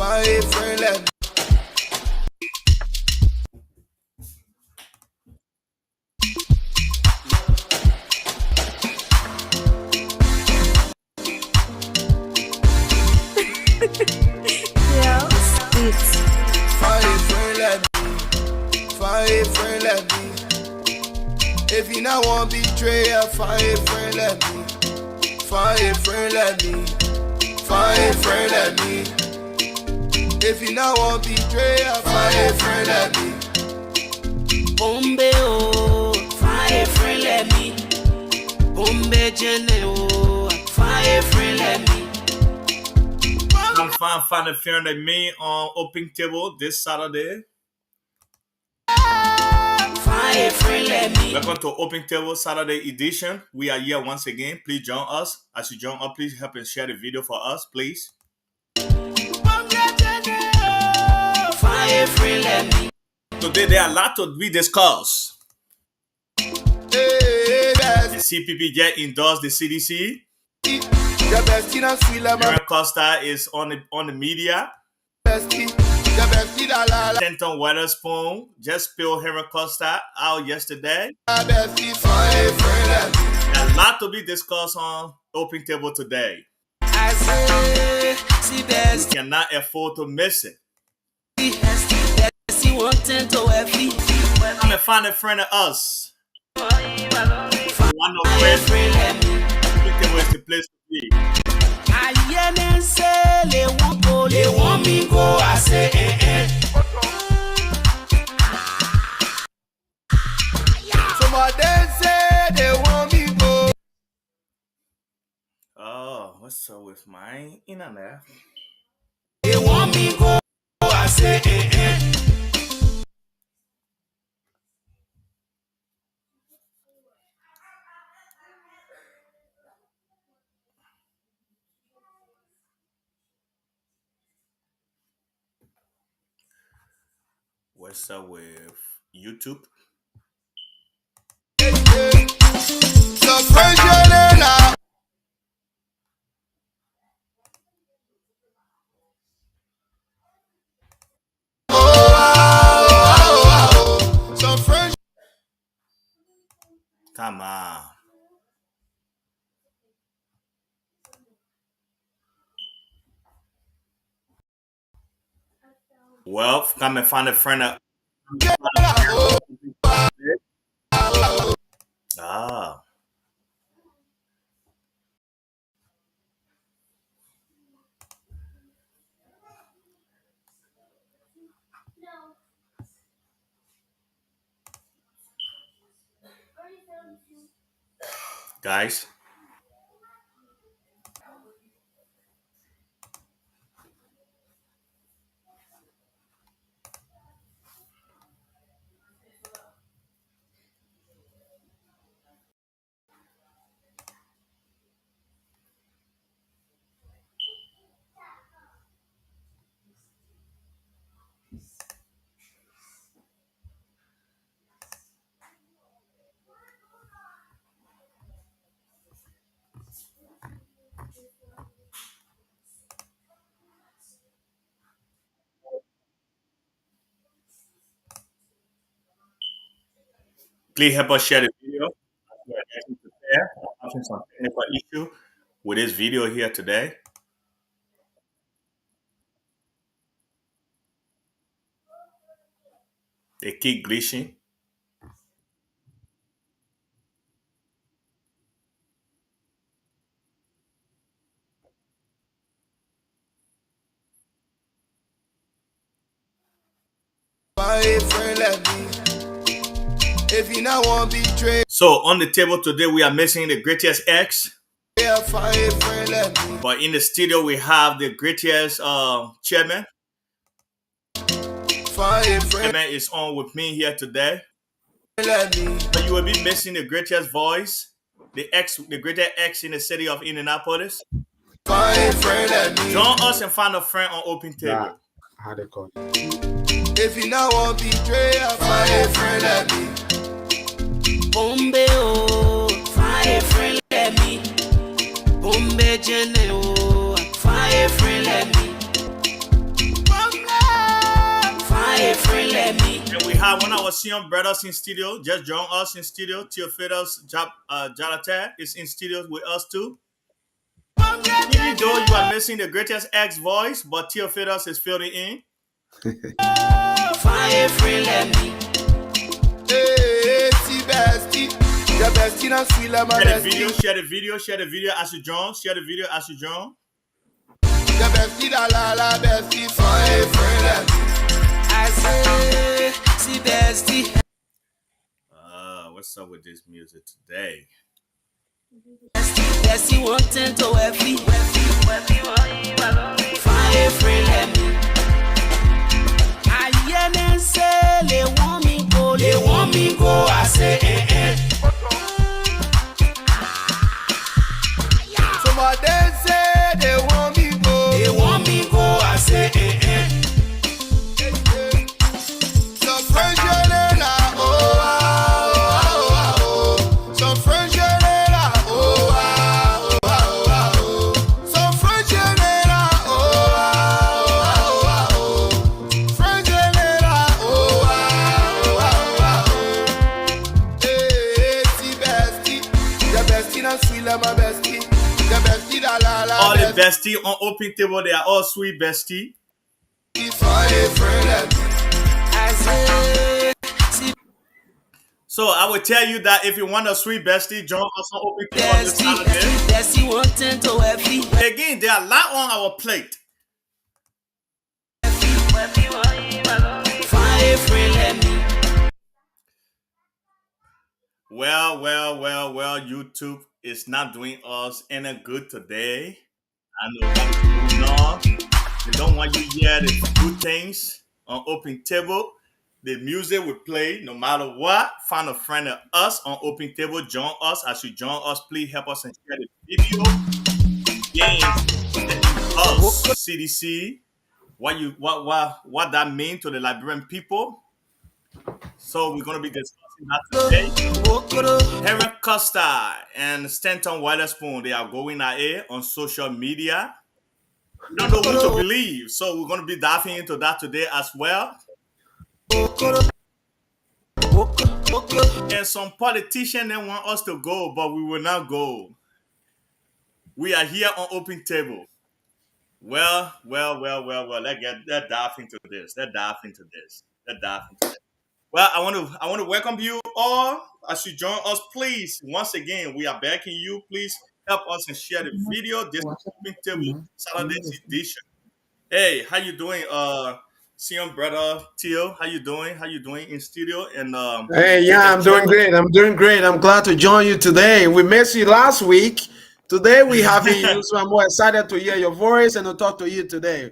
Fire friend, let me. It's Fire friend, let me. Fire friend, let me. If you not want betrayer, fire friend, let me. Fire friend, let me. Fire friend, let me. If you not want betrayer, fire friend, let me. Bombe oh, fire friend let me. Bombe jene oh, fire friend let me. I'm find a friend like me on Open Table this Saturday. Fire friend let me. Welcome to Open Table Saturday edition. We are here once again. Please join us. As you join us, please help and share the video for us, please. Fire friend let me. Today there are a lot to be discussed. Hey, The CPP just endorsed the CDC. the best in a sweet Aaron Costa is on the media. the best in a la la. Kenton Weatherspoon just spilled Aaron Costa out yesterday. The best in fire friend, let me. There's a lot to be discussed on Open Table today. I say, see You best, cannot afford to miss it. see one ten to every. Come and find a friend of us. One of Fire friends. friend let me. Open Table is the place to be. I hear them say they want me go. I say Some of them say they want me go. Oh, what's up with my internet? They want me go. I say What's up with YouTube? So friends, you're there now. So friends, Come on. Well, come and find a friend of. Ah. Guys. Please help us share the video. We are getting prepared. I'm having some technical issue with this video here today. They keep glitching. fire friend, let me. If you not want betray, So on the table today, we are missing the greatest X. fire friend, let me. But in the studio, we have the greatest chairman. Fire friend, Chairman is on with me here today. let me. So you will be missing the greatest voice, the greatest X in the city of Indianapolis. Fire friend, let me. Join us and find a friend on Open Table. How they call it? If you not want betray, fire friend, let me. Bombe oh, fire friend let me. Bombe jene oh, fire friend let me. And we have one of our senior brothers in studio. Just join us in studio. Theophilus Jalata is in studio with us too. Even though you are missing the greatest X voice, but Theophilus is filling in. Fire friend, let me. Hey, see bestie. Your bestie not sweet like my Share the bestie. video, share the video, share the video as you join. Share the video as you join. Your bestie la bestie. Fire friend like me. I say, see bestie. What's up with this music today? Bestie wanting to happy. Fire friend, let me. I hear them say they want me go. I say, Some of them say they want me go. I say, Some French girl la oh ah oh ah oh. Some French girl la oh ah oh ah oh. Some French girl la oh ah oh oh. French girl la oh ah oh. Hey, see bestie, your bestie not sweet like my bestie. Your bestie la All the bestie on open table, they are all sweet bestie. Fire friend like me. I say, see So I will tell you that if you want a sweet bestie, join us on open table on this Saturday. bestie wanting to happy. Again, there are a lot on our plate. Fire friend, let me. Well, YouTube is not doing us any good today. I know what is going on. They don't want you to hear the good things on open table. The music we play no matter what. Find a friend of us on open table. Join us. As you join us, please help us and share the video. Games us CDC. What that mean to the Liberian people. So we're gonna be discussing that today. Henry Costa and Stanton Witherspoon, they are going at it on social media. We don't know who to believe, so we're going to be diving into that today as well. And some politicians, they want us to go, but we will not go. We are here on open table. Well. Let's dive into this. Well, I want to welcome you all as you join us. Please, once again, we are backing you. Please help us and share the video. This is open table Saturday edition. Hey, how you doing, senior brother Teal? How you doing? In studio? And Hey, yeah, I'm doing great. I'm glad to join you today. We missed you last week. Today we have you, so I'm more excited to hear your voice and to talk to you today.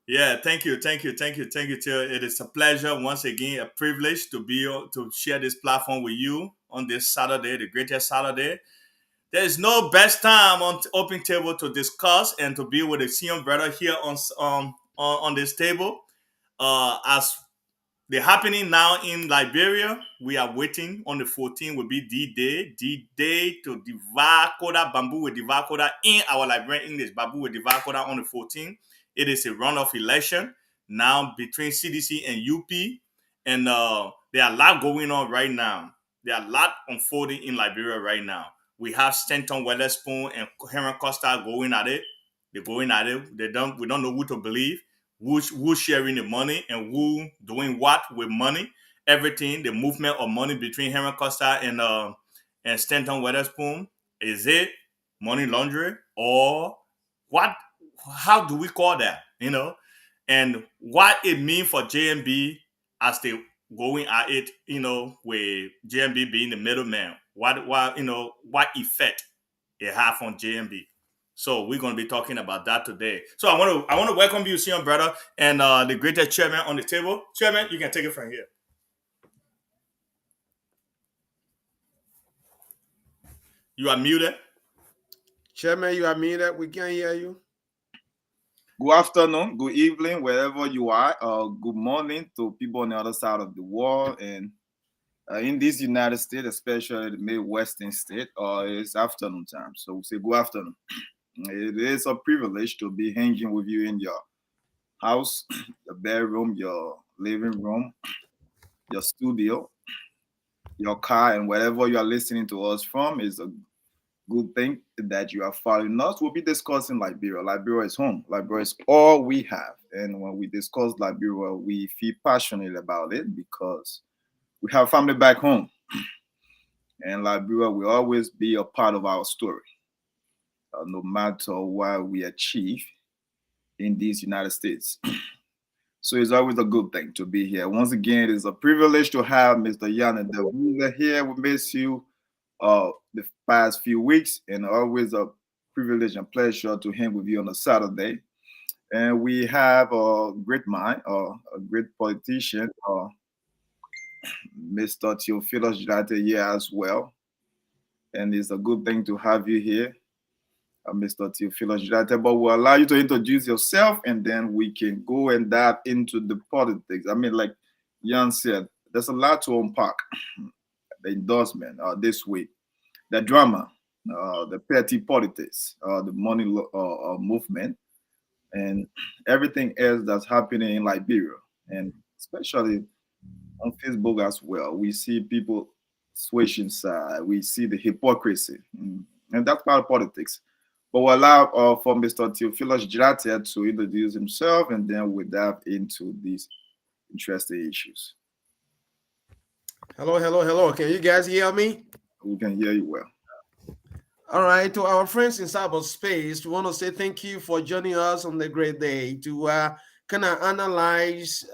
Yeah, thank you, Teal. It is a pleasure once again, a privilege to be to share this platform with you on this Saturday, the greatest Saturday. There is no best time on open table to discuss and to be with a senior brother here on this table. As the happening now in Liberia, we are waiting on the 14th will be D-Day to divide Koda, Bamboo will divide Koda in our Liberian English. Bamboo will divide Koda on the 14th. It is a runoff election now between CDC and UP. And there are a lot going on right now. There are a lot unfolding in Liberia right now. We have Stanton Witherspoon and Henry Costa going at it. They're going at it. We don't know who to believe. Who's sharing the money and who doing what with money, everything, the movement of money between Henry Costa and Stanton Witherspoon. Is it money laundering or what? How do we call that? And what it mean for JMB as they going at it, with JMB being the middleman. What effect it have on JMB? So we're going to be talking about that today. So I want to welcome you, senior brother, and the greatest chairman on the table. Chairman, you can take it from here. You are muted. Chairman, you are muted. We can't hear you. Good afternoon, good evening, wherever you are. Good morning to people on the other side of the world. And in this United States, especially the Midwestern state, it's afternoon time. So we say good afternoon. It is a privilege to be hanging with you in your house, your bedroom, your living room, your studio, your car, and wherever you are listening to us from is a good thing that you are following us. We'll be discussing Liberia. Liberia is home. Liberia is all we have. And when we discuss Liberia, we feel passionate about it because we have family back home. And Liberia will always be a part of our story, no matter what we achieve in these United States. So it's always a good thing to be here. Once again, it's a privilege to have Mr. Yana Devula here. We miss you the past few weeks, and always a privilege and pleasure to hang with you on a Saturday. And we have a great mind, a great politician, Mr. Theophilus Jate here as well. And it's a good thing to have you here, Mr. Theophilus Jate. But we'll allow you to introduce yourself, and then we can go and dive into the politics. I mean, like Jan said, there's a lot to unpack. The endorsement this week, the drama, the petty politics, the money movement, and everything else that's happening in Liberia, and especially on Facebook as well. We see people switching side. We see the hypocrisy, and that's part of politics. But we'll allow for Mr. Theophilus Jiratia to introduce himself, and then we dive into these interesting issues. Hello, hello, hello. Can you guys hear me? We can hear you well. All right, to our friends in cyberspace, we want to say thank you for joining us on the great day to kind of analyze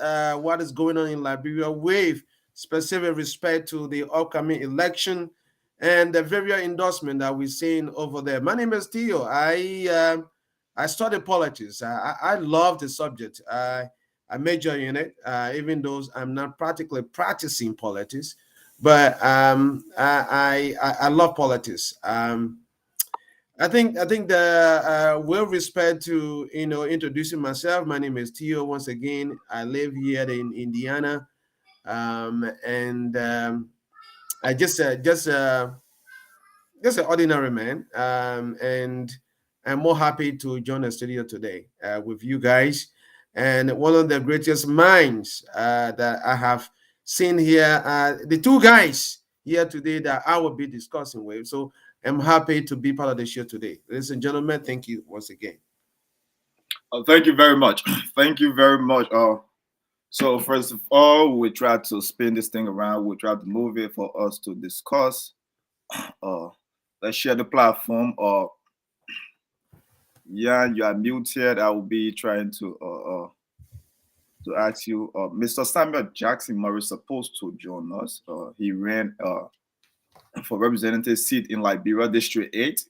what is going on in Liberia with specific respect to the upcoming election and the various endorsement that we're seeing over there. My name is Theo. I studied politics. I love the subject. I major in it, even though I'm not practically practicing politics. But I love politics. I think the with respect to introducing myself, my name is Theo. Once again, I live here in Indiana, and I just an ordinary man, and I'm more happy to join the studio today with you guys. And one of the greatest minds that I have seen here, the two guys here today that I will be discussing with. So I'm happy to be part of the show today. Ladies and gentlemen, thank you once again. Thank you very much. Thank you very much. So first of all, we try to spin this thing around. We try to move it for us to discuss. Let's share the platform. Yeah, you are muted. I will be trying to ask you. Mr. Samuel Jackson Murray supposed to join us. He ran for representative seat in Liberia District 8.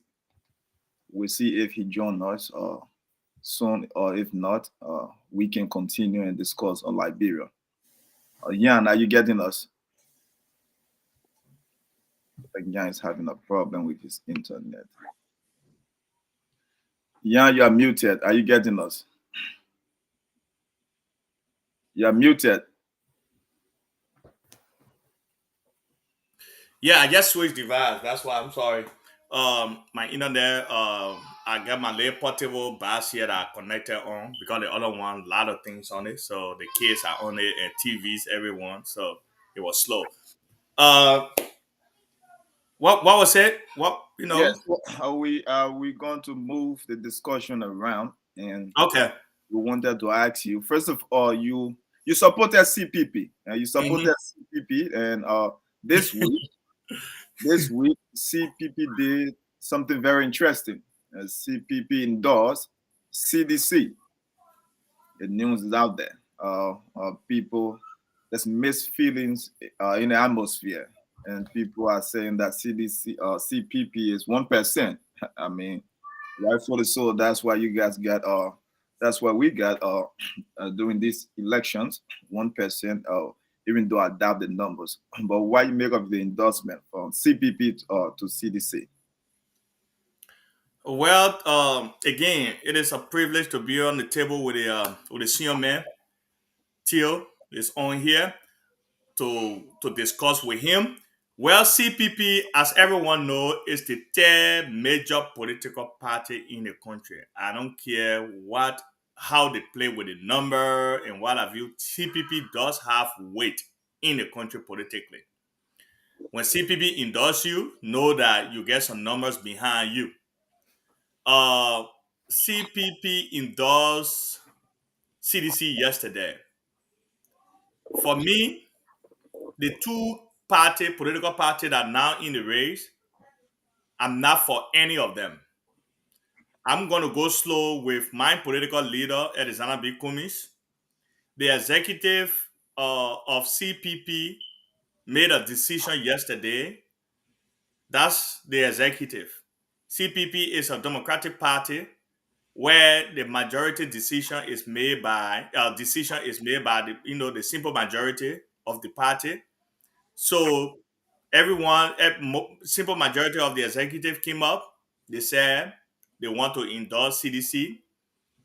We'll see if he joins us soon, or if not, we can continue and discuss on Liberia. Jan, are you getting us? I think Jan is having a problem with his internet. Jan, you are muted. Are you getting us? You are muted. Yeah, I just switched device. That's why I'm sorry. My internet, I got my little portable bus here that I connected on because the other one, a lot of things on it. So the kids are on it and TVs, everyone. So it was slow. Uh, what was it? What Yes. Are we going to move the discussion around? And Okay. we wanted to ask you first of all, you supported CPP, and you supported CPP, and this week CPP did something very interesting. CPP endorsed CDC. The news is out there. People, there's mixed feelings in the atmosphere, and people are saying that CPP is 1%. I mean, rightfully so. That's why you guys got. That's why we got during these elections 1%. Even though I doubt the numbers, but why you make up the endorsement from CPP to CDC? Well, again, it is a privilege to be on the table with the senior man. Theo is on here to discuss with him. Well, CPP, as everyone knows, is the third major political party in the country. I don't care what how they play with the number and what have you, CPP does have weight in the country politically. When CPP endorse you, know that you get some numbers behind you. Uh, CPP endorsed CDC yesterday. For me, the two political party that are now in the race, I'm not for any of them. I'm going to go slow with my political leader, Edizana B. Kumis. The executive of CPP made a decision yesterday. That's the executive. CPP is a democratic party where the majority decision is made by the simple majority of the party. So simple majority of the executive came up. They said they want to endorse CDC,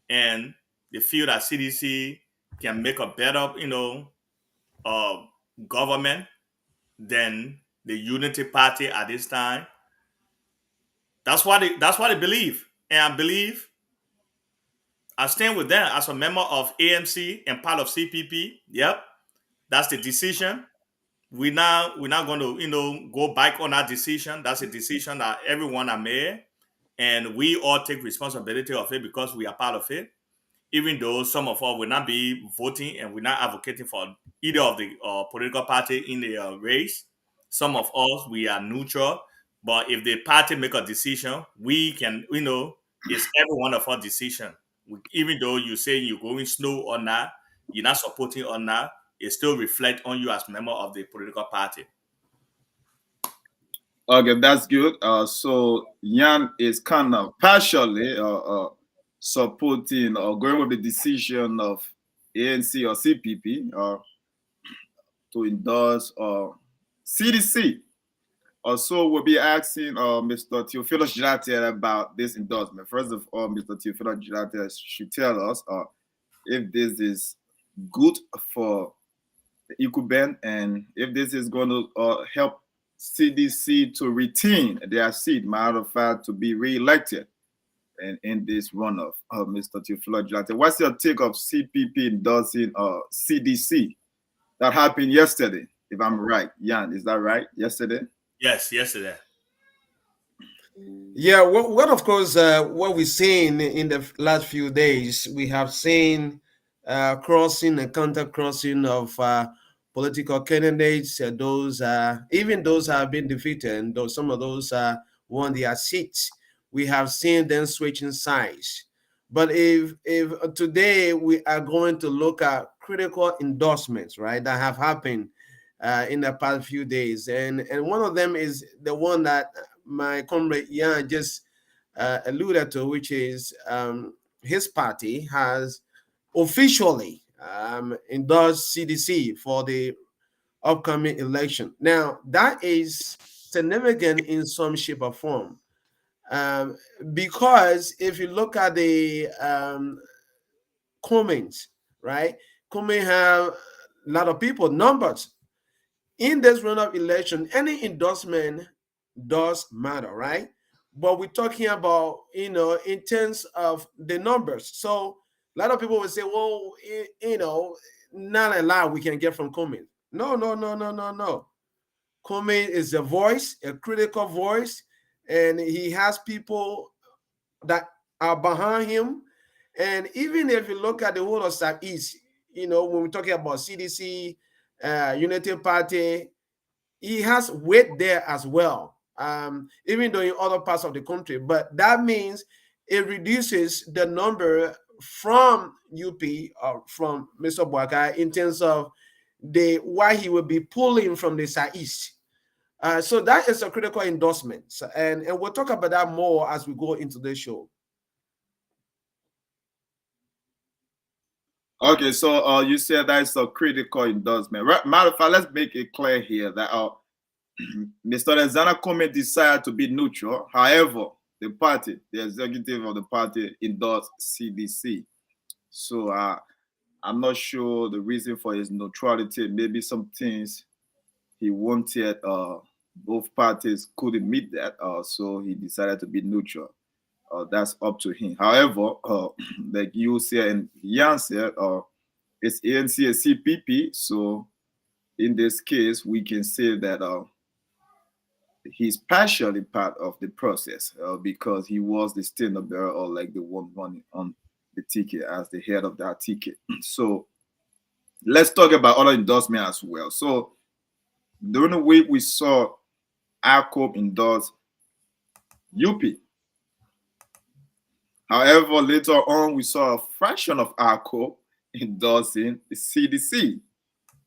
and they feel that CDC can make a better uh, government than the Unity Party at this time. That's what they believe, and I stand with them as a member of AMC and part of CPP. Yep, that's the decision. We're not going to go back on that decision. That's a decision that everyone has made, and we all take responsibility of it because we are part of it. Even though some of us will not be voting and we're not advocating for either of the political party in the race. Some of us, we are neutral. But if the party make a decision, we can, it's every one of our decision. Even though you say you're going slow or not, you're not supporting or not, it still reflect on you as member of the political party. Okay, that's good. So Yan is kind of partially supporting or going with the decision of ANC or CPP to endorse CDC. Also, we'll be asking Mr. Theophilus Giratier about this endorsement. First of all, Mr. Theophilus Giratier should tell us if this is good for the incumbent and if this is going to help CDC to retain their seat, matter of fact, to be re-elected in this runoff. Mr. Theophilus Giratier, what's your take of CPP endorsing CDC? That happened yesterday, if I'm right. Jan, is that right? Yesterday? Yes, yesterday. Yeah, well, of course, what we've seen in the last few days, we have seen crossing and counter crossing of political candidates. Even those have been defeated, and some of those won their seats. We have seen them switching sides. But if today we are going to look at critical endorsements, right, that have happened in the past few days, and one of them is the one that my comrade Yan just alluded to, which is his party has officially endorsed CDC for the upcoming election. Now, that is significant in some shape or form because if you look at the comments, right, comment have a lot of people, numbers. In this runoff election, any endorsement does matter, right? But we're talking about, in terms of the numbers. So a lot of people will say, well, not a lot we can get from Cummings. No, no, no, no, no, no. Cummings is a voice, a critical voice, and he has people that are behind him. And even if you look at the whole of Southeast, when we're talking about CDC, Unity Party, he has weight there as well, even though in other parts of the country. But that means it reduces the number from UP or from Mr. Boakai in terms of why he will be pulling from the Southeast. So that is a critical endorsement. So, and we'll talk about that more as we go into the show. Okay, so you said that's a critical endorsement. Matter of fact, let's make it clear here that Mr. Zana Kome decided to be neutral. However, the executive of the party endorsed CDC. So I'm not sure the reason for his neutrality. Maybe some things he wanted, both parties couldn't meet that, so he decided to be neutral. that's up to him. However, like you said and Jan said, it's ANC and CPP. So in this case, we can say that he's partially part of the process because he was the standard bearer or like the one running on the ticket as the head of that ticket. So let's talk about other endorsement as well. So during the week, we saw ACOP endorse UP. However, later on, we saw a fraction of ACOP endorsing the CDC.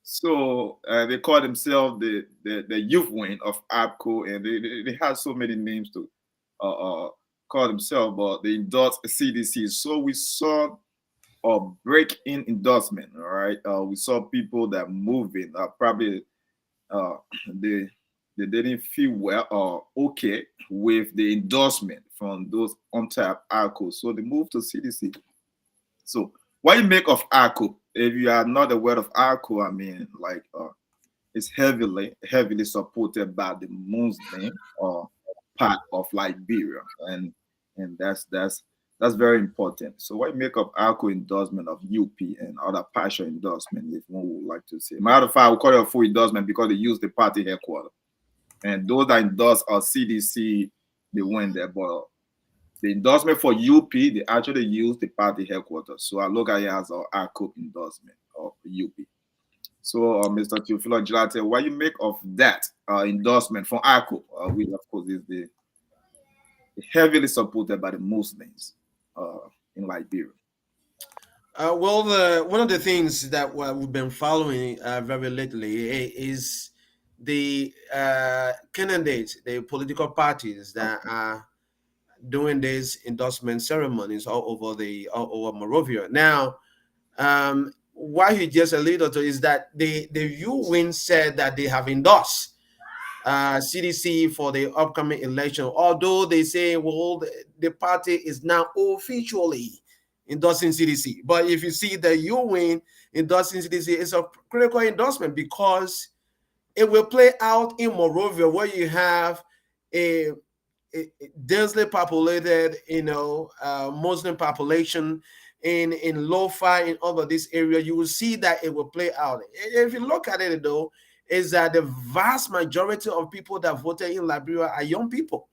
So they call themselves the youth wing of APCO, and they have so many names to call themselves, but they endorse CDC. So we saw a break in endorsement. All right, we saw people that moving probably uh, they they didn't feel well or okay with the endorsement from those untapped ARCO, so they moved to CDC. So what you make of ARCO? If you are not aware of ARCO, I mean, like it's heavily supported by the Muslim part of Liberia, and that's very important. So what you make of ARCO endorsement of UP and other partial endorsement, if one would like to say. Matter of fact, we call it a full endorsement because they use the party headquarters. And those that endorse our CDC, they went there. But the endorsement for UP, they actually use the party headquarters. So I look at it as our ARCO endorsement of UP. So, Mr. Teofilo Gilate, what you make of that endorsement from ARCO, which of course is the heavily supported by the Muslims in Liberia? Well, one of the things that we've been following very lately is the candidates, the political parties that are doing these endorsement ceremonies all over Morovia. Now, what he just alluded to is that the UN said that they have endorsed CDC for the upcoming election, although they say, well, the party is now officially endorsing CDC. But if you see the UN endorsing CDC, it's a critical endorsement because it will play out in Morovia, where you have a densely populated, Muslim population in Lofa, in all of this area. You will see that it will play out. If you look at it, though, is that the vast majority of people that voted in Liberia are young people.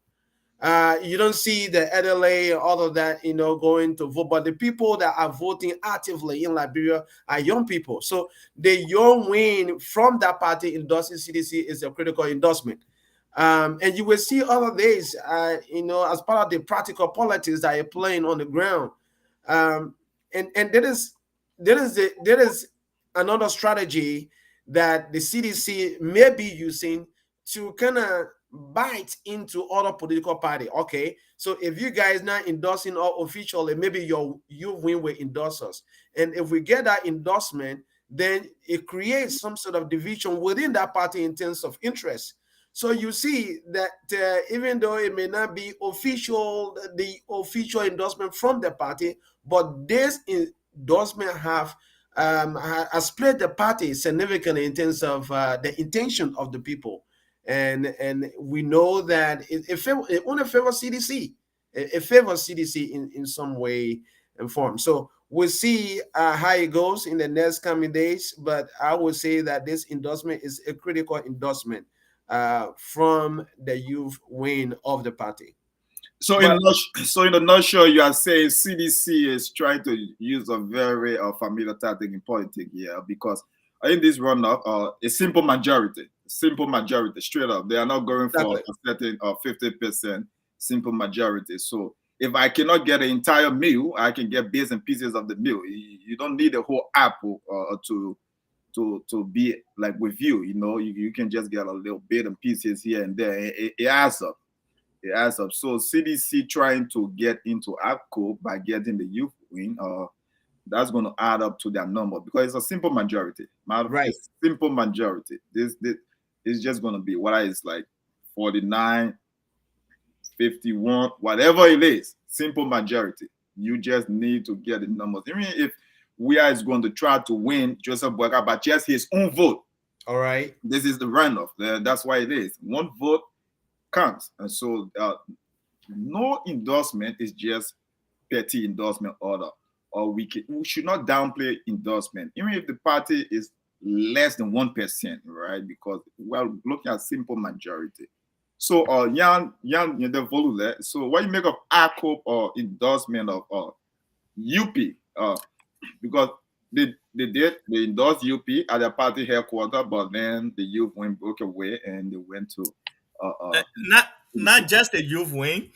You don't see the LLA, all of that, going to vote, but the people that are voting actively in Liberia are young people. So the young win from that party endorsing CDC is a critical endorsement. And you will see other days, as part of the practical politics that are playing on the ground. And there is another strategy that the CDC may be using to kind of bite into other political party. Okay, so if you guys not endorsing us officially, maybe you win with endorse us, and if we get that endorsement, then it creates some sort of division within that party in terms of interest. So you see that even though it may not be the official endorsement from the party, but this endorsement has played the party significantly in terms of the intention of the people. And we know that it only favors CDC. It favors CDC in some way and form. So we'll see how it goes in the next coming days. But I would say that this endorsement is a critical endorsement from the youth wing of the party. So in a nutshell, you are saying CDC is trying to use a very familiar tactic in politics here, because in this runoff, a simple majority, straight up. They are not going for a certain 50% simple majority. So if I cannot get an entire meal, I can get bits and pieces of the meal. You don't need a whole apple to be like with you. You can just get a little bit and pieces here and there. It adds up. So CDC trying to get into APCO by getting the youth wing, that's going to add up to their number because it's a simple majority. Right. Simple majority. This is just going to be what is like 49, 51, whatever it is. Simple majority. You just need to get the numbers. Even if we are going to try to win Joseph Boyka by just his own vote. All right. This is the runoff. That's why it is. One vote counts. And so no endorsement is just petty endorsement order, or we should not downplay endorsement, even if the party is less than 1%, right? Because we're looking at simple majority. So, Yan Volule. So, what you make of ACOP or endorsement of UP? Because they endorsed UP at their party headquarters, but then the youth went broke away and they went to Not just the youth wing.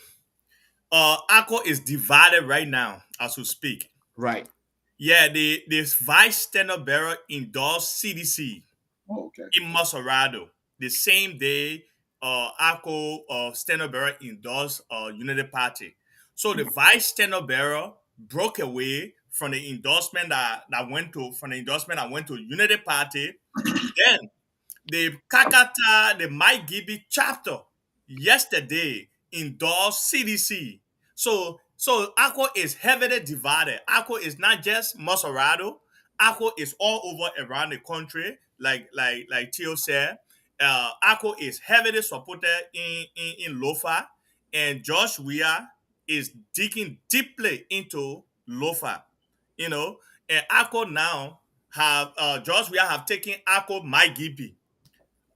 ACO is divided right now as we speak. Right. Yeah, the vice standard bearer endorsed CDC oh, okay. in Maserado. The same day, ACO standard bearer endorsed United Party. So the vice standard bearer broke away from the endorsement that went to United Party. Then the Kakata, the Mike Gibby chapter yesterday endorsed CDC. So ACO is heavily divided. ACO is not just Maserado. ACO is all over around the country, like Tio said. ACO is heavily supported in Lofa, and Josh Weah is digging deeply into Lofa. You know, and ACO now have Josh Weah have taken ACO Mike Gibby.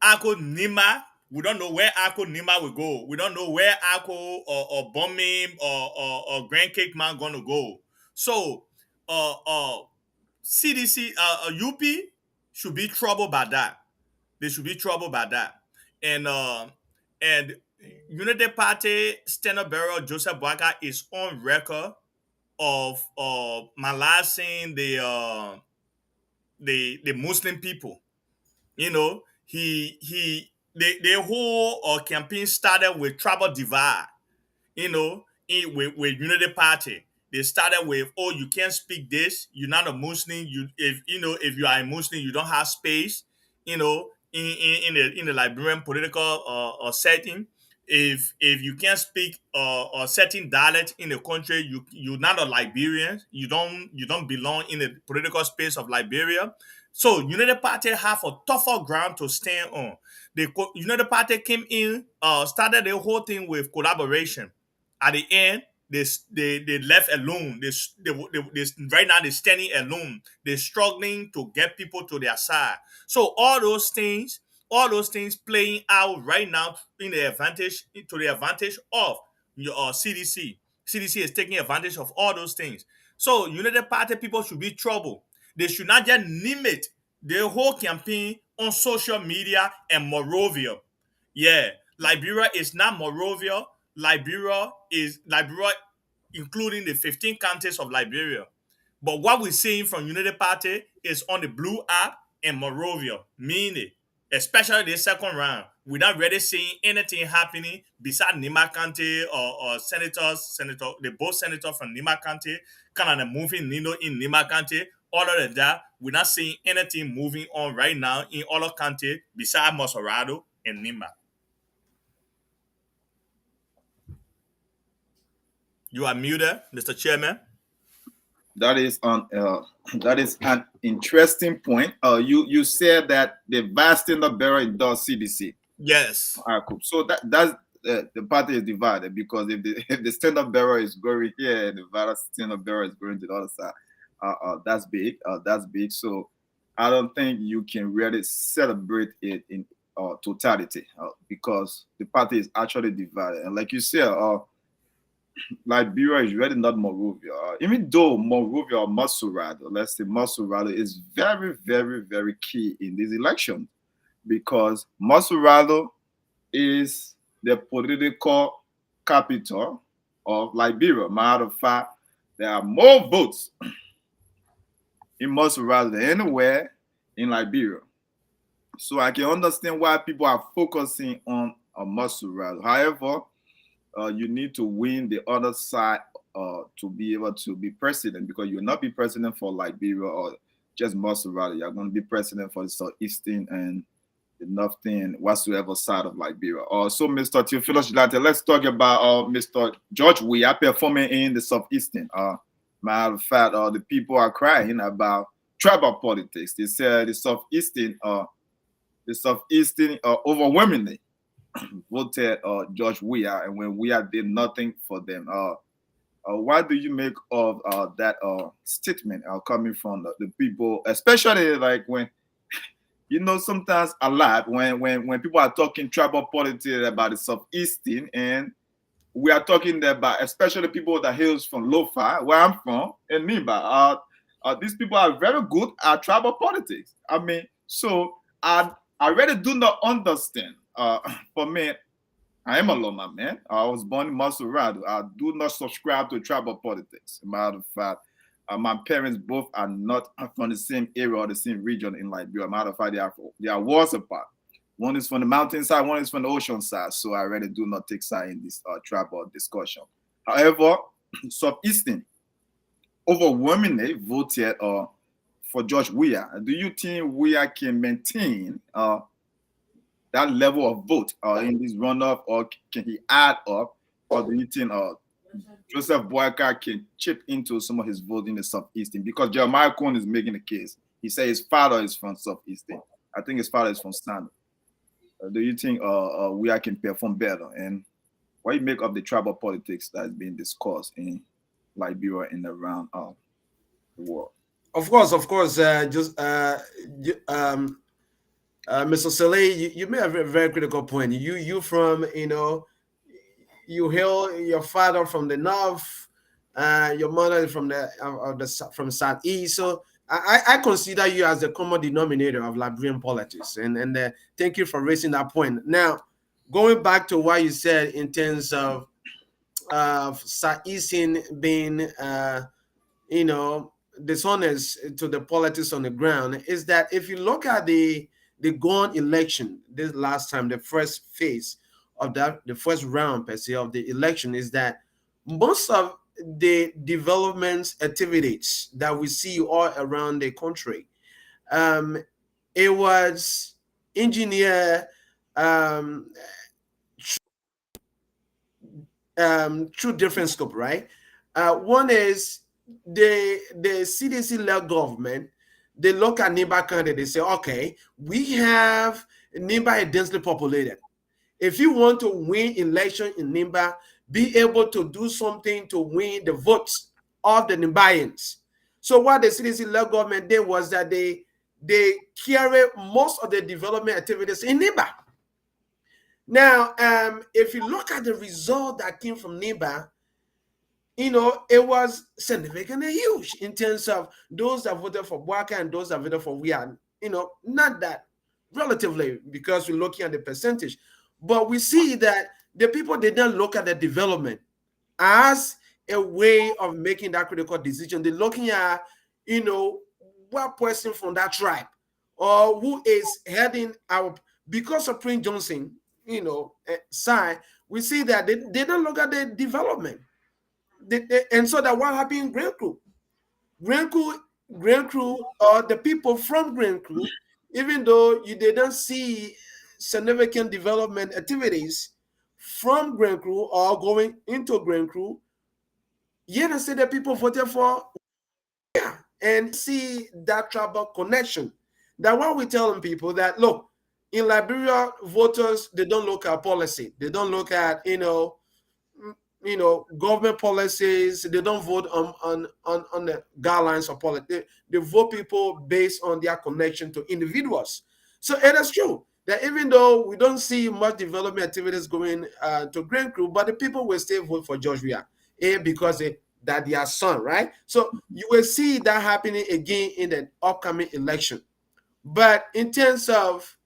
Ako Nima, we don't know where Ako Nima will go. We don't know where Ako or Bombing or Grand Cake Man gonna go. So uh uh CDC UP should be troubled by that. They should be troubled by that. And Unity Party Standard Bearer Joseph Boaga is on record of molesting the Muslim people. You know, the whole campaign started with tribal divide. You know, with Unity Party, they started with, oh, you can't speak this. You're not a Muslim. If you are a Muslim, you don't have space. You know, in the Liberian political setting, if you can't speak a certain dialect in the country, you're not a Liberian. You don't belong in the political space of Liberia. So United Party have a tougher ground to stand on. The United Party came in, started the whole thing with collaboration. At the end, they left alone. They right now they're standing alone. They're struggling to get people to their side. So all those things playing out right now to the advantage of your CDC. CDC is taking advantage of all those things. So United Party people should be troubled. They should not just limit their whole campaign on social media and Morovia. Yeah, Liberia is not Morovia. Liberia, including the 15 counties of Liberia. But what we're seeing from Unity Party is on the Blue app and Morovia, meaning, especially the second round, we're not really seeing anything happening beside Nima County or both senators from Nima County, kind of moving Nino in Nima County. Other than that, we're not seeing anything moving on right now in other counties beside Maserado and Nima. You are muted, Mr. Chairman. That is that is an interesting point. You said that the vice standard bearer endorsed CDC. Yes. So that's the party is divided, because if the standard bearer is going here and the vice standard bearer is going to the other side, that's big. That's big. So I don't think you can really celebrate it in totality, because the party is actually divided. And like you said, Liberia is really not Morovia. Even though Morovia or Masurado, let's say Masurado, is very, very, very key in this election, because Masurado is the political capital of Liberia. Matter of fact, there are more votes in Masurado than anywhere in Liberia. So I can understand why people are focusing on Masurado. However, you need to win the other side to be able to be president, because you will not be president for Liberia or just Maserati. You're going to be president for the southeastern and the northern whatsoever side of Liberia. So, Mr. Theophilus Gilate, let's talk about Mr. George Weah performing in the southeastern. Matter of fact, the people are crying about tribal politics. They said the southeastern overwhelmingly voted George Weah, and when Weah did nothing for them. What do you make of that statement coming from the people, especially like when sometimes a lot when people are talking tribal politics about the southeastern, and we are talking about especially people that hails from Lofa, where I'm from, and Nimba. These people are very good at tribal politics. I mean, so I really do not understand. For me, I am a Loma man. I was born in Masurado. I do not subscribe to tribal politics. Matter of fact, my parents both are not from the same area or the same region in Liberia. Matter of fact, they are worlds apart. One is from the mountainside, one is from the ocean side. So I really do not take side in this tribal discussion. However, Southeastern overwhelmingly voted for George Weah. Do you think Weah can maintain that level of vote in this runoff, or can he add up, or do you think Joseph Boyka can chip into some of his vote in the Southeastern? Because Jeremiah Cohen is making a case. He says his father is from Southeastern. I think his father is from Standard. Do you think we can perform better? And what do you make of the tribal politics that is being discussed in Liberia and around the world? Of course. Mr. Saleh, you made a very, very critical point. You from you hail your father from the north, your mother from from southeast. So I consider you as the common denominator of Liberian politics, and thank you for raising that point. Now, going back to what you said in terms of southeastern being dishonest to the politics on the ground, is that if you look at the Gone election this last time, the first phase of the first round per se of the election, is that most of the development activities that we see all around the country, it was engineered through different scope, right? One is the CDC-led government. They look at Nimba County, they say, okay, we have Nimba is densely populated. If you want to win election in Nimba, be able to do something to win the votes of the Nimbayans. So what the CDC-led government did was that they carry most of the development activities in Nimba. Now, if you look at the result that came from Nimba, it was significantly huge in terms of those that voted for Bwaka and those that voted for Weah. Not that relatively, because we're looking at the percentage, but we see that the people did not look at the development as a way of making that critical decision. They're looking at, what person from that tribe or who is heading our, because of Prince Johnson, side, we see that they don't look at the development. And so that what happened in Grand Crew, or the people from Grand Crew, even though you didn't see significant development activities from Grand Crew or going into Grand Crew, yet I say that people voted for, and see that tribal connection. That what we telling people that, look, in Liberia, voters, they don't look at policy. They don't look at, government policies. They don't vote on the guidelines of politics. They vote people based on their connection to individuals. So it is true that even though we don't see much development activities going to Grand Crew, but the people will still vote for George Weah, because that their son, right? So you will see that happening again in the upcoming election. But in terms of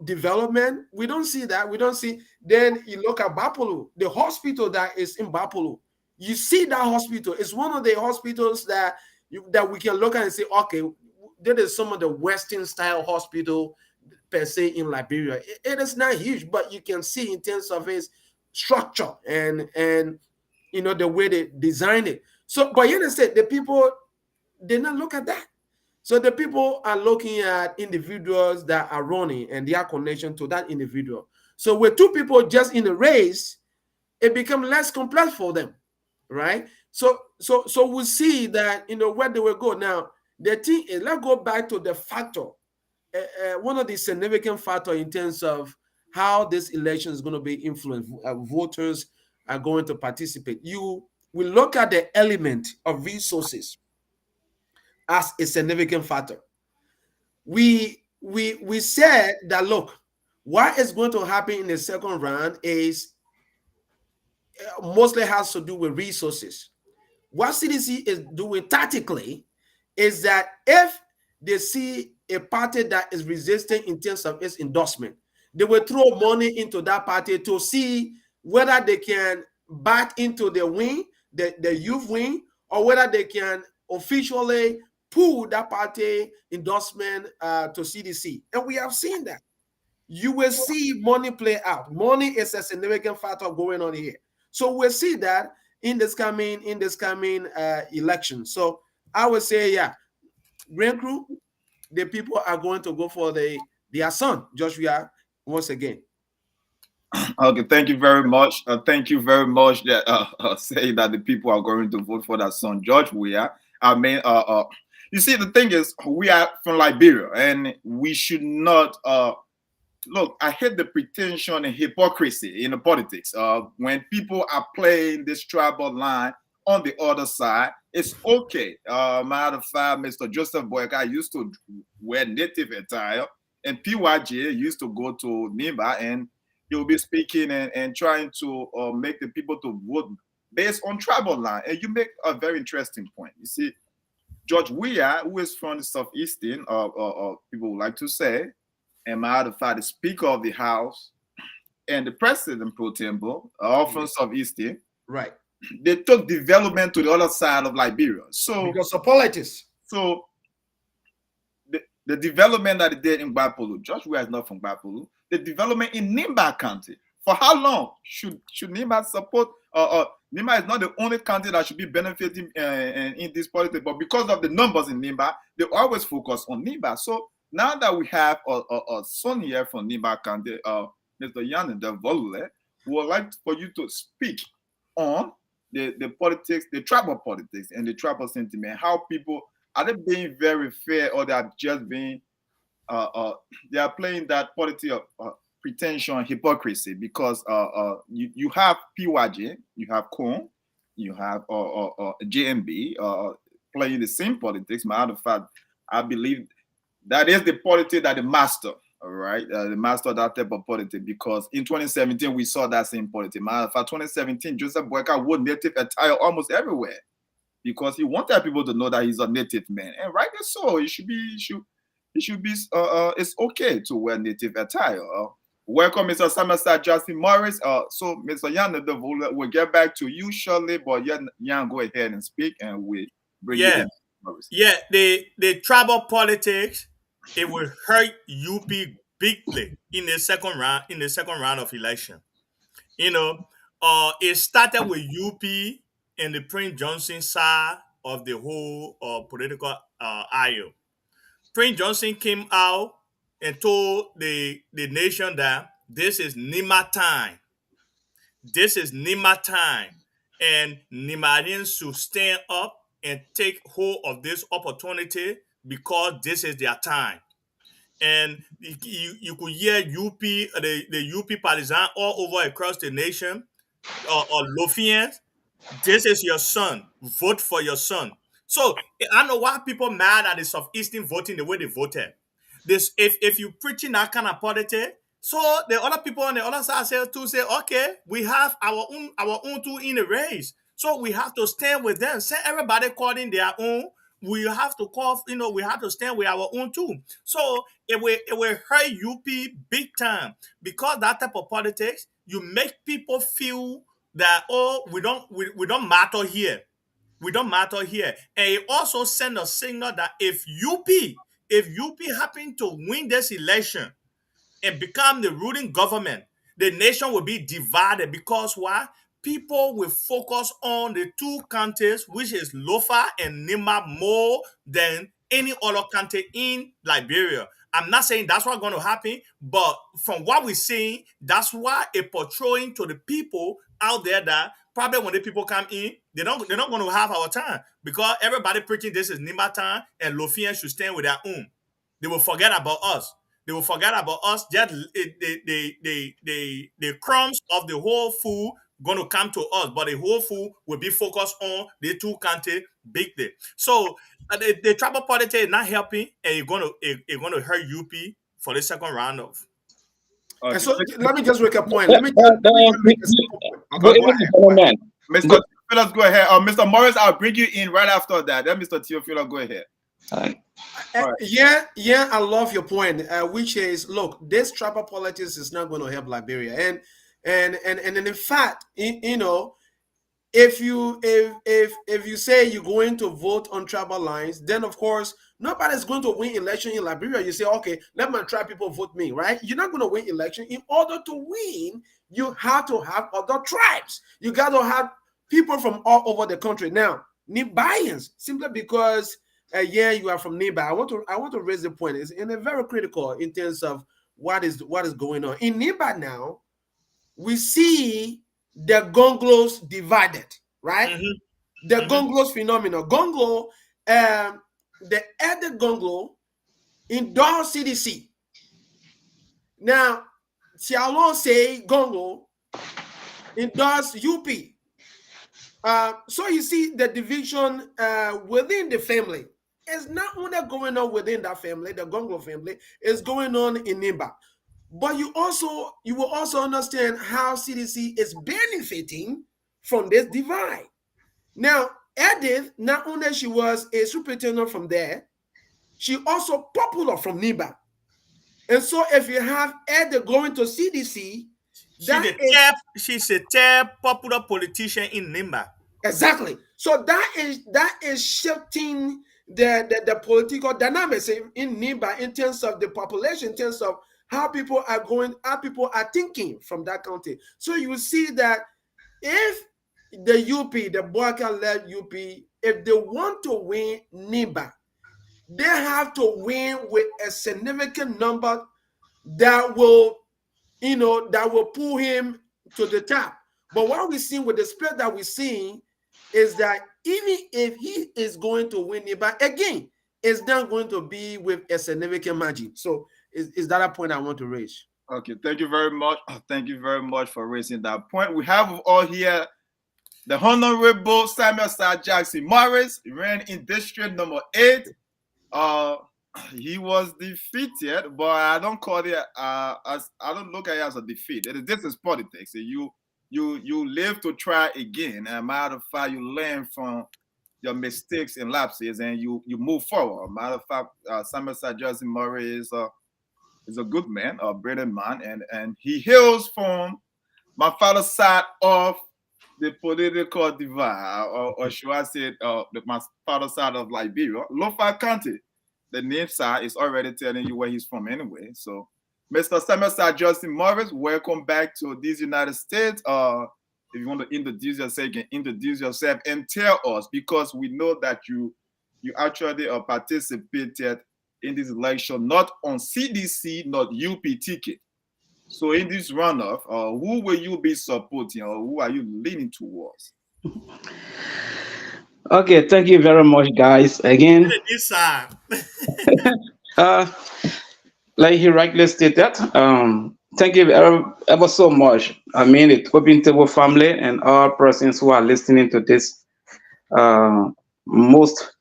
development, we don't see that. We don't see. Then you look at Bapolu, the hospital that is in Bapolu. You see that hospital. It's one of the hospitals that we can look at and say, okay, that is some of the Western style hospital per se in Liberia. It is not huge, but you can see in terms of its structure and the way they design it. So, but you understand, the people did not look at that. So the people are looking at individuals that are running and their connection to that individual. So with two people just in a race, it becomes less complex for them, right? So we see that where they will go. Now the thing is, let's go back to the factor. One of the significant factors in terms of how this election is going to be influenced. Voters are going to participate. You will look at the element of resources as a significant factor. We said that, look, what is going to happen in the second round is mostly has to do with resources. What CDC is doing tactically is that if they see a party that is resisting in terms of its endorsement, they will throw money into that party to see whether they can back into the wing, the youth wing, or whether they can officially pull that party endorsement to CDC. And we have seen that. You will see money play out. Money is a significant factor going on here. So we'll see that in this coming election. So I would say, yeah, Grand Crew, the people are going to go for their son, Joshua, once again. Okay, thank you very much. Thank you very much that say that the people are going to vote for that son, George Weah. I mean, you see, the thing is, we are from Liberia, and we should not look. I hate the pretension and hypocrisy in the politics. When people are playing this tribal line on the other side, it's okay. Matter of fact, Mr. Joseph Boyka used to wear native attire, and PYJ used to go to Nimba, and he'll be speaking and trying to make the people to vote based on tribal line. And you make a very interesting point. You see, George Weah, who is from the Southeastern, people would like to say, and matter of fact, the Speaker of the House and the President pro tempore, all from Southeastern, right? They took development to the other side of Liberia. So because of politics. So the development that they did in Bapolu, George Weah is not from Bapolu. The development in Nimba County. For how long should Nimba support? Nimba is not the only county that should be benefiting in this politics, but because of the numbers in Nimba, they always focus on Nimba. So now that we have a son here from Nimba County, Mr. Yan Devolule, we would like for you to speak on the politics, the tribal politics, and the tribal sentiment. How people are they being very fair, or they are just being they are playing that politics of pretension, hypocrisy? Because you have PYJ, you have Kong, you have JMB playing the same politics. Matter of fact, I believe that is the politics that the master. All right, the master of that type of politics, because in 2017 we saw that same politics. Matter of fact, 2017 Joseph Boyka wore native attire almost everywhere because he wanted people to know that he's a native man, and rightly so. It should be it's okay to wear native attire. Welcome, Mr. Somerset Justin Morris. So Mr. Yan, we'll get back to you shortly, but Yan, go ahead and speak, and we bring you in. Yeah, the tribal politics, it will hurt UP bigly in the second round of election. You know, it started with UP and the Prince Johnson side of the whole political aisle. Prince Johnson came out and told the nation that this is Nima time. This is Nima time. And Nimarians should stand up and take hold of this opportunity because this is their time. And you could hear UP, the UP partisan all over across the nation, or Lofians, this is your son. Vote for your son. So I know why people mad at the Southeastern voting the way they voted. This if you preaching that kind of politics, so the other people on the other side say, okay, we have our own two in the race. So we have to stand with them. Say everybody calling their own. We have to call, we have to stand with our own too. So it will hurt UP big time because that type of politics, you make people feel that we don't matter here. We don't matter here. And it also send a signal that if UP happen to win this election and become the ruling government, the nation will be divided because why? People will focus on the two counties, which is Lofa and Nima, more than any other county in Liberia. I'm not saying that's what's going to happen, but from what we're seeing, that's why it portraying to the people out there that probably when the people come in, they're not going to have our time because everybody preaching this is Nima time and Lofian should stand with their own. They will forget about us. they will forget about us. Just the crumbs of the whole food going to come to us, but the whole food will be focused on the two country big day. So the tribal politics is not helping, and it's going to hurt UP for the second round of. And Okay. so let me just make a point. But, Let me just make a simple point. but Okay, go even the ahead. Go ahead. government, Mr. Theophilus, go ahead. Mr. Morris, I'll bring you in right after that. Then Mr. Theophilus, go ahead. Right. Yeah, I love your point, which is, look, this tribal politics is not going to help Liberia, and in fact, you know, if you say you're going to vote on tribal lines, then of course nobody's going to win election in Liberia. You say, okay, let my tribe people vote me, right? You're not going to win election. In order to win, you have to have other tribes. You got to have people from all over the country. Now, Nibians, simply because you are from Niba, I want to raise the point. It's in a very critical in terms of what is going on in Niba now. We see the Gonglos divided, right? Mm-hmm. The Gonglos phenomenon. Gonglo, the added Gonglo endorsed CDC. Now, Xiaolong say Gonglo endorsed UP. So you see the division within the family. It's not only going on within that family, the Gonglo family, it's going on in Nimba. But you will also understand how CDC is benefiting from this divide. Now, Edith, not only she was a superintendent from there, she also popular from Nimba. And so if you have Edith going to CDC, she's a top popular politician in Nimba. Exactly. So that is shifting the political dynamics in Nimba in terms of the population, in terms of how people are thinking from that county. So you will see that if the UP, the Boakai-led UP, if they want to win Nimba, they have to win with a significant number that will pull him to the top. But what we're seeing with the split that we're seeing is that even if he is going to win it, but again, it's not going to be with a significant margin. So is that a point I want to raise? Okay, thank you very much. Thank you very much for raising that point. We have all here the Honorable Samuel Sir Jackson Morris, ran in District number 8. He was defeated, but I don't call it as I don't look at it as a defeat. This is politics. You live to try again. As a matter of fact, you learn from your mistakes and lapses, and you move forward. Matter of fact, Samuel Sir Jackson Morris is a good man, a brilliant man, and he hails from my father's side of the political divide, or should I say, my father's side of Liberia, Lofa County. The name side is already telling you where he's from anyway. So, Mr. Samuel Sir Justin Morris, welcome back to these United States. If you want to introduce yourself, you can introduce yourself and tell us, because we know that you actually participated in this election, not on CDC, not UP ticket. So in this runoff, who will you be supporting, or who are you leaning towards? Okay, thank you very much, guys. Again, This side. like he rightly stated, thank you ever so much. I mean, the Open Table family and all persons who are listening to this most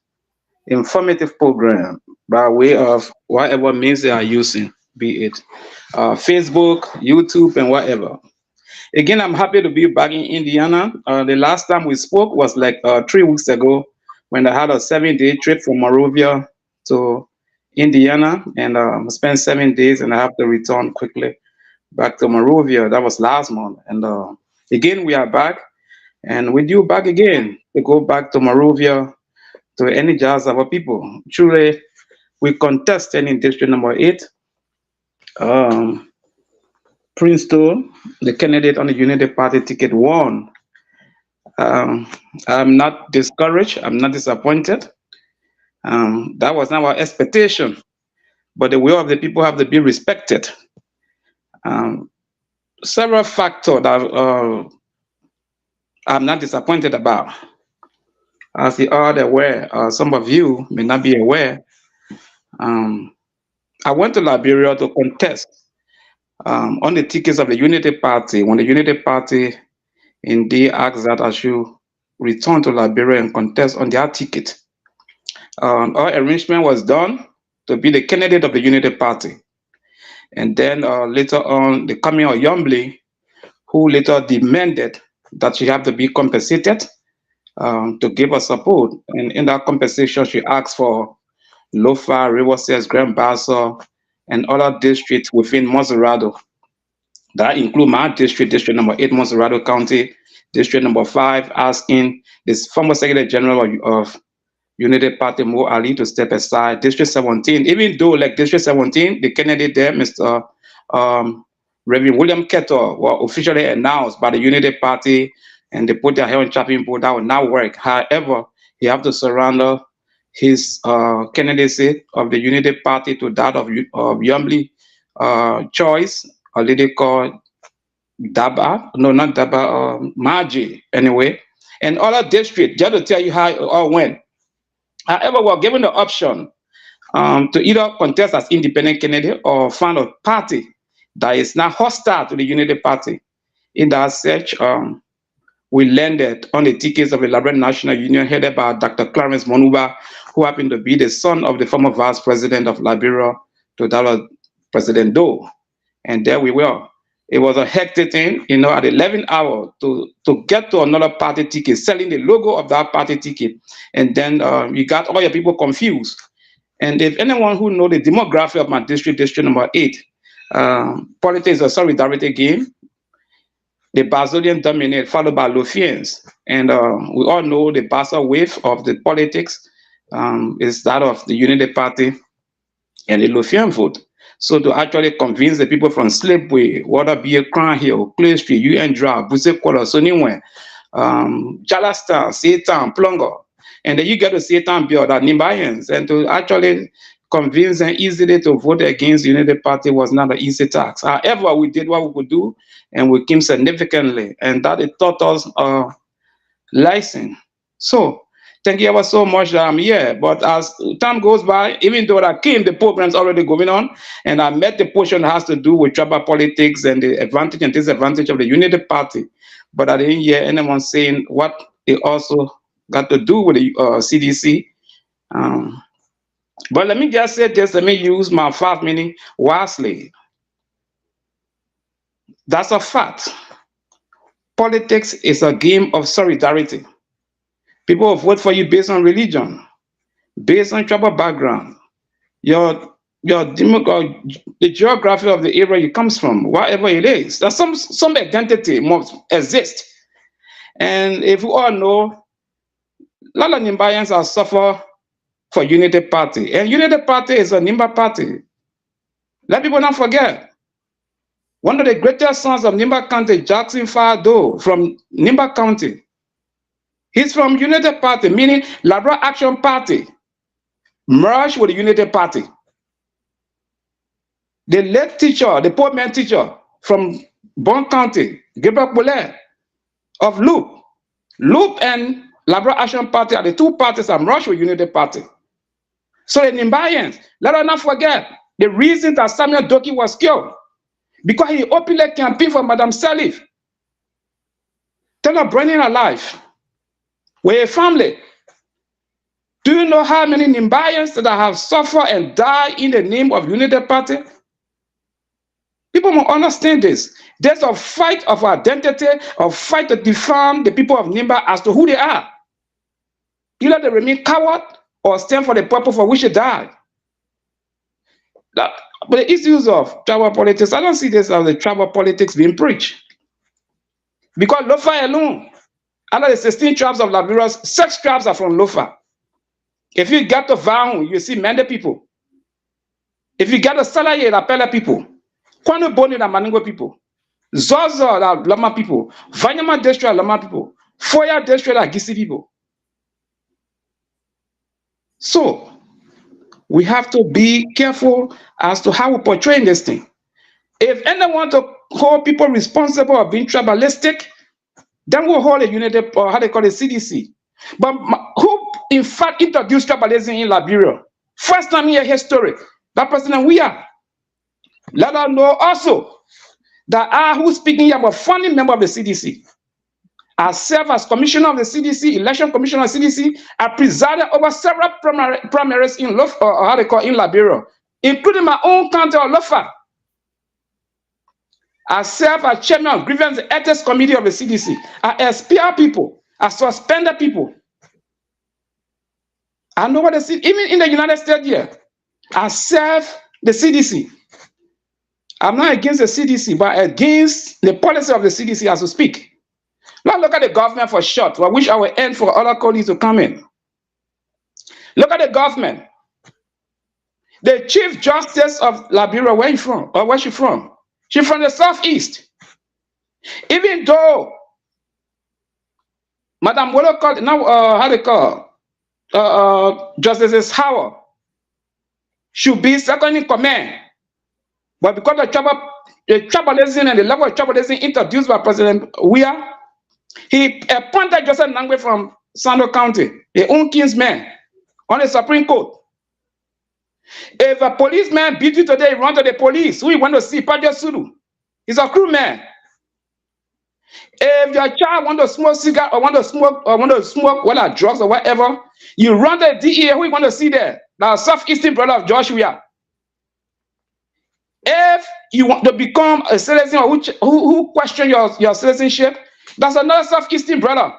informative program by way of whatever means they are using, be it Facebook, YouTube, and whatever. Again, I'm happy to be back in Indiana. The last time we spoke was like 3 weeks ago when I had a 7-day trip from Monrovia to Indiana, and spent 7 days, and I have to return quickly back to Monrovia. That was last month. And again, we are back, and we due back again to go back to Monrovia to energize our people. Truly, we contested in District number 8. Princeton, the candidate on the United Party ticket, won. I'm not discouraged. I'm not disappointed. That was not our expectation, but the will of the people have to be respected. Several factors that I'm not disappointed about. As you are aware, some of you may not be aware. I went to Liberia to contest on the tickets of the Unity Party. When the Unity Party indeed asked that I should return to Liberia and contest on their ticket, our arrangement was done to be the candidate of the Unity Party. And then later on, the coming of Yombly, who later demanded that she have to be compensated to give her support. And in that compensation, she asked for Lofa, Riverset, Grand Bassa, and other districts within Monserrado. That include my district, District number 8, Monserrado County, District number 5, asking this former Secretary General of Unity Party, Mo Ali, to step aside. District 17, even though like District 17, the candidate there, Mr. Reverend William Kettle, were officially announced by the Unity Party, and they put their hair on chopping board. That will not work. However, he have to surrender his candidacy of the Unity Party to that of Yombly choice, a lady called Daba, no, not Daba, Margie, anyway, and other districts, just to tell you how it all went. However, we're given the option to either contest as independent candidate or find a party that is not hostile to the Unity Party. In that search, we landed on the tickets of the Liberia National Union headed by Dr. Clarence Monuba, who happened to be the son of the former vice president of Liberia, to that of President Doe. And there we were. It was a hectic thing, at 11 hours to get to another party ticket, selling the logo of that party ticket. And then you got all your people confused. And if anyone who know the demography of my district, District number 8, politics is a solidarity game. The Basilian dominate, followed by Lofians. And we all know the Bassa wave of the politics is that of the Unity Party and the Lofian vote. So to actually convince the people from Slipway, Waterbeer, Crown Hill, Clay Street, UN Drive, Buse Quarter, Soniwe, Jalastan, Satan, Plongo, and then you get to Satan build that Nimbayans, and to actually convince them easily to vote against the Unity Party was not an easy task. However, we did what we could do, and we came significantly, and that it taught us license. So thank you ever so much that I'm here. But as time goes by, even though I came, the program's already going on, and I met the portion that has to do with tribal politics and the advantage and disadvantage of the Unity Party. But I didn't hear anyone saying what it also got to do with the CDC. But let me just say this, let me use my 5 minutes wisely. That's a fact. Politics is a game of solidarity. People will vote for you based on religion, based on tribal background, the geography of the area you comes from, whatever it is. There's some identity must exist. And if we all know, a lot of Nimbayans are suffer for Unity Party. And Unity Party is a Nimba party. Let people not forget. One of the greatest sons of Nimba County, Jackson Fado from Nimba County, he's from Unity Party, meaning Liberia Action Party, merged with the Unity Party. The late teacher, the poor man teacher from Bon County, Gabriel Poulet of Loop and Liberia Action Party are the two parties that merged with Unity Party. So the Nimbayans, let us not forget the reason that Samuel Doki was killed, because he openly campaigned for Madame Salif. Tell her bringing her life. We're a family. Do you know how many Nimbayans that have suffered and died in the name of Unity Party? People must understand this. There's a fight of identity, a fight to define the people of Nimba as to who they are. Either they remain coward or stand for the purpose for which they died. But the issues of tribal politics, I don't see this as the tribal politics being preached. Because Lofa alone, out of the 16 tribes of Liberia, 6 tribes are from Lofa. If you get to Vaun, you see Mende people. If you get to Salaye, the Pele people. Kwano Boni, the Maningo people. Zozo, the Lama people. Vanyama District, Lama people. Foya District, the Gisi people. So, we have to be careful as to how we portray this thing. If anyone want to hold people responsible of being tribalistic, then we'll hold a unity, or how they call it, CDC. But who, in fact, introduced tribalism in Liberia? First time in history, That President we are. Let us know also that I, who's speaking here, am a founding member of the CDC. I serve as commissioner of the CDC, election commissioner of the CDC. I presided over several primaries in in Liberia, including my own county of Lofa. I serve as chairman of grievance ethics committee of the CDC. I expel people. I suspended people. I know what the CDC, even in the United States here, I serve the CDC. I'm not against the CDC, but against the policy of the CDC as we speak. Now look at the government for short. I wish I would end for other colleagues to come in. Look at the government. The Chief Justice of Liberia, where you from? Or where's she from? She's from the Southeast. Even though Madam Wolo called now, how they call Justice Howard should be second in command, but because the tribalism and the level of tribalism introduced by President Weah, he appointed Joseph Nangwe from Sando County, a own kinsman, on the Supreme Court. If a policeman beat you today, run to the police. Who you want to see? Pajo Sulu. He's a crew man. If your child want to smoke cigar or want to smoke whether drugs or whatever, you run to the DEA. Who you want to see there? The Southeastern brother of Joshua. If you want to become a citizen or who question your citizenship, that's another Southeastern brother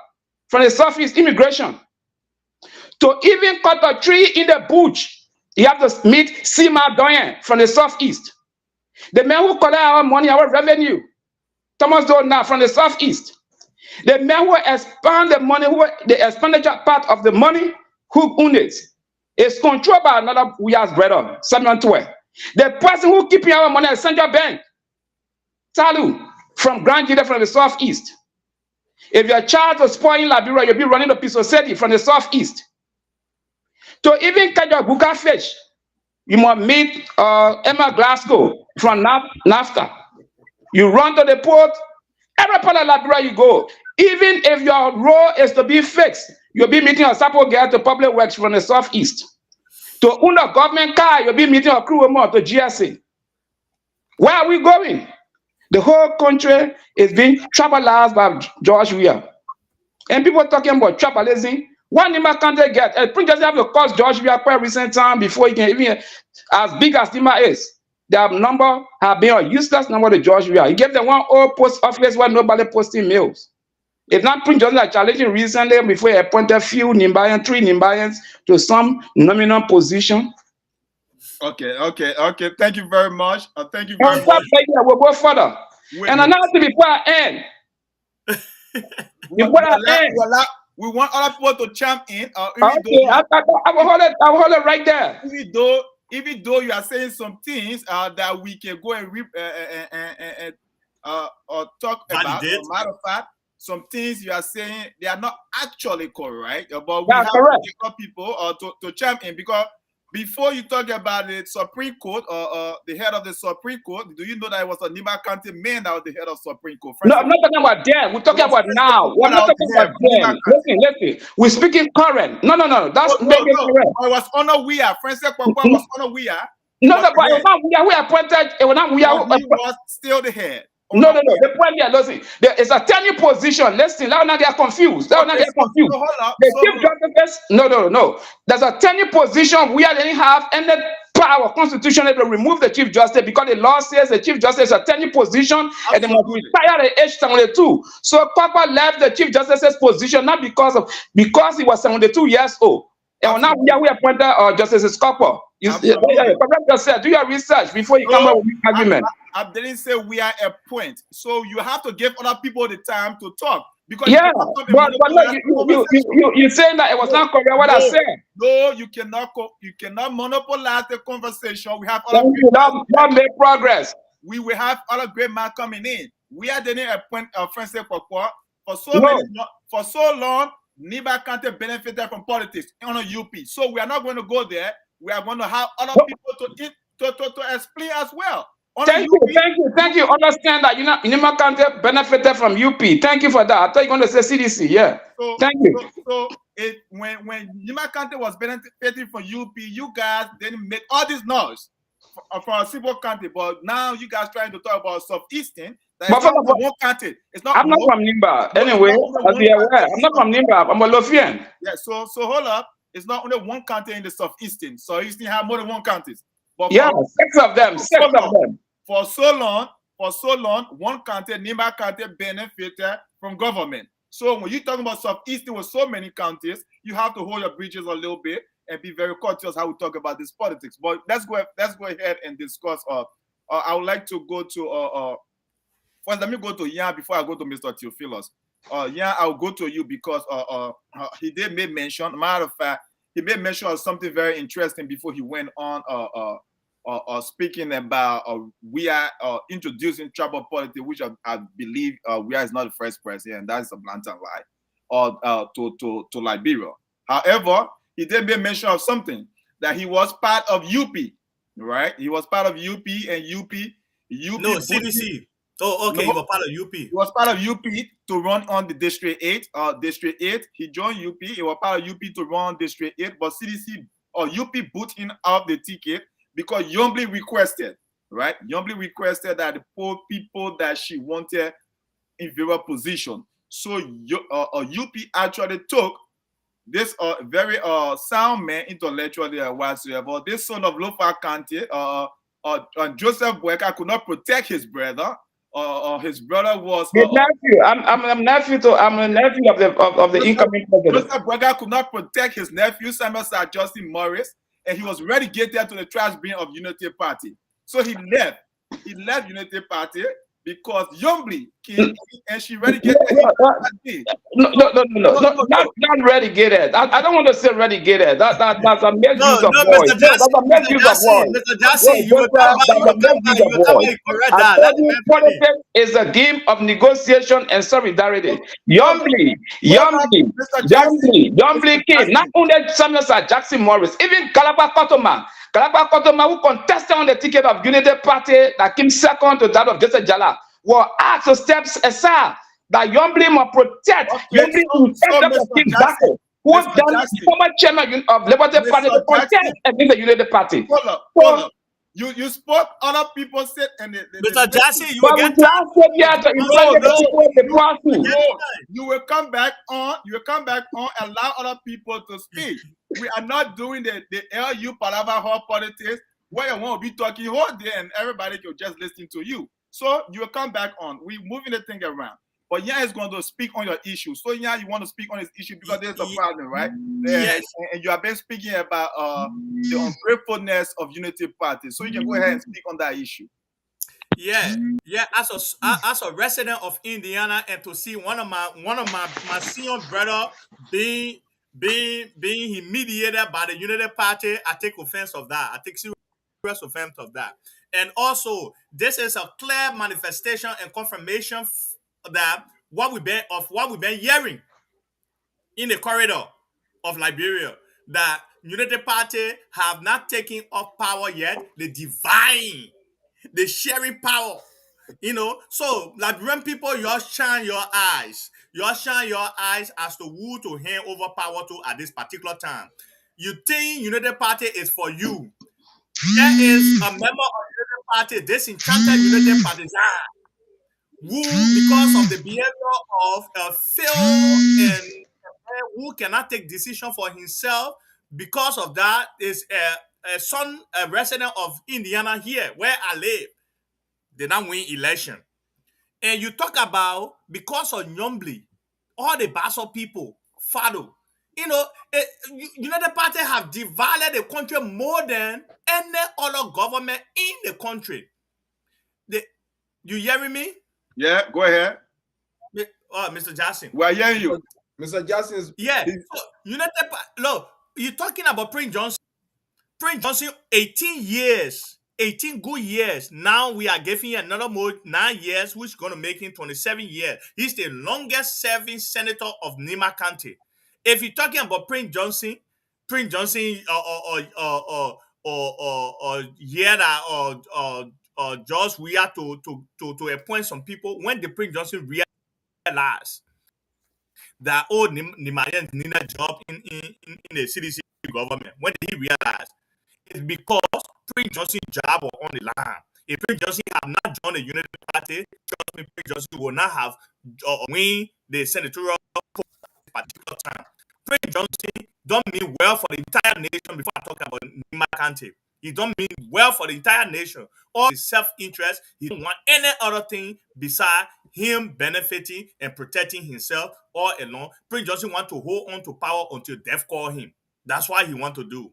from the Southeast immigration. To even cut a tree in the bush, you have to meet Sima Doyen from the Southeast. The man who collect our money, our revenue, Thomas Dona from the Southeast. The man who expand the money, the expenditure part of the money, who owns it, is controlled by another Weah's brother, Samuel Tue. The person who keeping our money at Central Bank, Talu, from Grand Jide from the Southeast. If your child was spoiling in Liberia, you'll be running a piece of city from the Southeast. To even catch your Buka fish, you must meet Emma Glasgow from NAFTA. You run to the port, every part of Liberia you go. Even if your role is to be fixed, you'll be meeting a support girl to public works from the Southeast. To own a government car, you'll be meeting a crew more to GSA. Where are we going? The whole country is being tribalized by George Weah. And people talking about tribalism. One Nima can't get. Prince Joseph have to cost George Weah quite recent time before he can even, as big as Nima is. Their number have been a useless number to George Weah. He gave them one old post office where nobody posting mails. If not Prince Joseph challenging recently before he appointed three Nimbayans to some nominal position. Okay. Thank you very much. Thank you very much. We'll go further. And another thing before I end. We want other people to chime in. I will hold it right there. Even though you are saying some things that we can go and talk about, as a matter of fact, some things you are saying they are not actually correct, but we have to get people to chime in, because before you talk about the Supreme Court or the head of the Supreme Court, do you know that it was a Nima County man that was the head of Supreme Court? No, I'm not talking about them. We're talking about now. We're not talking about them. Listen. We're speaking current. No. That's correct. It was Honor Weah. Francis Kwakwa was Honor Weah. No, but it was not Weah who appointed. It was not Weah who was still the head. No. The point here, listen. There is a tiny position. Listen, now they are confused. The Chief Justice. No. There's a tiny position where they didn't have any power constitutionally to remove the Chief Justice, because the law says the Chief Justice is a tiny position. Absolutely. And they must retire at age 72. So Papa left the Chief Justice's position not because he was 72 years old. And now we appointed Justice Copper. You said, do your research before you come up with an argument. I didn't say we are a point. So you have to give other people the time to talk. Because but you're saying that it was not correct what I said. No, you cannot monopolize the conversation. We have not make progress. We will have other great men coming in. We are didn't appoint Francis Kwakwa for so long. Niba County benefited from politics on a UP. So we are not going to go there. We are going to have other people to explain as well. Thank you. Understand that Niba County benefited from UP. Thank you for that. I thought you were going to say CDC. Yeah. Thank you. When Niba County was benefiting from UP, you guys didn't make all this noise. from Sibo County, but now you guys trying to talk about Southeastern. That But is first not of all, one county. It's not. I'm not from Nimba. Anyway, as you are aware, I'm not from Nimba. I'm a Lofian. Yeah. So hold up. It's not only one county in the Southeastern. Southeastern have more than one counties. But Yeah, six of them. For so long, one county, Nimba County, benefited from government. So when you're talking about Southeastern with so many counties, you have to hold your bridges a little bit and be very cautious how we talk about this politics. But let's go ahead and discuss. I would like to go to first. Let me go to Yan before I go to Mr. Theophilus. Yan, I'll go to you because he did make mention. Matter of fact, he made mention of something very interesting before he went on speaking about we are introducing tribal politics, which I believe we are is not the first president, and that is a blatant lie. To Liberia. However, he did make mention of something that he was part of UP, right? He was part of UP and UP. No, CDC. Oh, okay. No, you were part of UP. He was part of UP to run on the District 8. District 8, he joined UP. He was part of UP to run District 8, but CDC or UP put him off the ticket because Yombly requested, right? Yombly requested that the poor people that she wanted in various position. So UP actually took this very sound man intellectually whatsoever. This son of Lofa County, Joseph Boyka could not protect his brother. His brother was his nephew. I'm a nephew of the incoming president. Joseph Boyka could not protect his nephew, Samuel Sir Justin Morris, and he was relegated to the trash bin of Unity Party. So he left. He left Unity Party because Yombly came and she relegated him. No, not relegated. I don't want to say relegated. That's a misuse of words. That's a misuse of words. Mr. Jassy, you will come back, correct that. Politics is a game of negotiation and solidarity. Yombly came. Not only Samuel Sir Jackson Morris, even Calabar Kotoma, who contested on the ticket of Unity Party that came second to that of Joseph Jala, were asked to step aside. That Yombly must protect. Yombly who was the former chairman of Liberty Party to contest against the Unity Party. Hold up. You spoke, other people said, and Mr. Jassy, you will get you will come back on. You will come back on. Allow other people to speak. We are not doing the LU Palava Hall politics where you want to be talking all day and everybody can just listen to you. So you will come back on. We're moving the thing around. But Yan is going to speak on your issue. So Yan, you want to speak on his issue because there's a problem, right? Yes. And you have been speaking about the ungratefulness of Unity Party. So you can go ahead and speak on that issue. Yeah. As a resident of Indiana, and to see one of my senior brother being humiliated by the Unity Party, I take offense of that. I take serious offense of that. And also, this is a clear manifestation and confirmation that what we've been hearing in the corridor of Liberia, that Unity Party have not taken up power yet. The divine, the sharing power, So Liberian people, you shine your eyes. You shine your eyes as to who to hand over power to at this particular time. You think Unity Party is for you? There is a member of Unity Party, disenchanted Unity Partisan, who, because of the behavior of Phil and who cannot take decision for himself, because of that is a resident of Indiana here where I live. They not win election. And you talk about because of Nyombli, all the Basso people follow. United Party have divided the country more than any other government in the country. You hearing me? Yeah, go ahead. Mr. Jackson. We are hearing you. Mr. Jackson is... Yeah. So, look, you're talking about Prince Johnson. Prince Johnson, 18 years, 18 good years. Now we are giving him another more 9 years, which is going to make him 27 years. He's the longest serving senator of Nima County. If you're talking about Prince Johnson, George, we have to appoint some people. When the Prince Johnson realized that Nimarians need a job in the CDC government, when he realized, it's because Prince Johnson job was on the line. If Prince Johnson had not joined the Unity Party, trust me, Prince Johnson would not have win the senatorial post at this particular time. Prince Johnson don't mean well for the entire nation before I talk about Nima County. He don't mean well for the entire nation. All his self-interest, he don't want any other thing besides him benefiting and protecting himself all along. Prince Johnson want to hold on to power until death call him. That's why he want to do.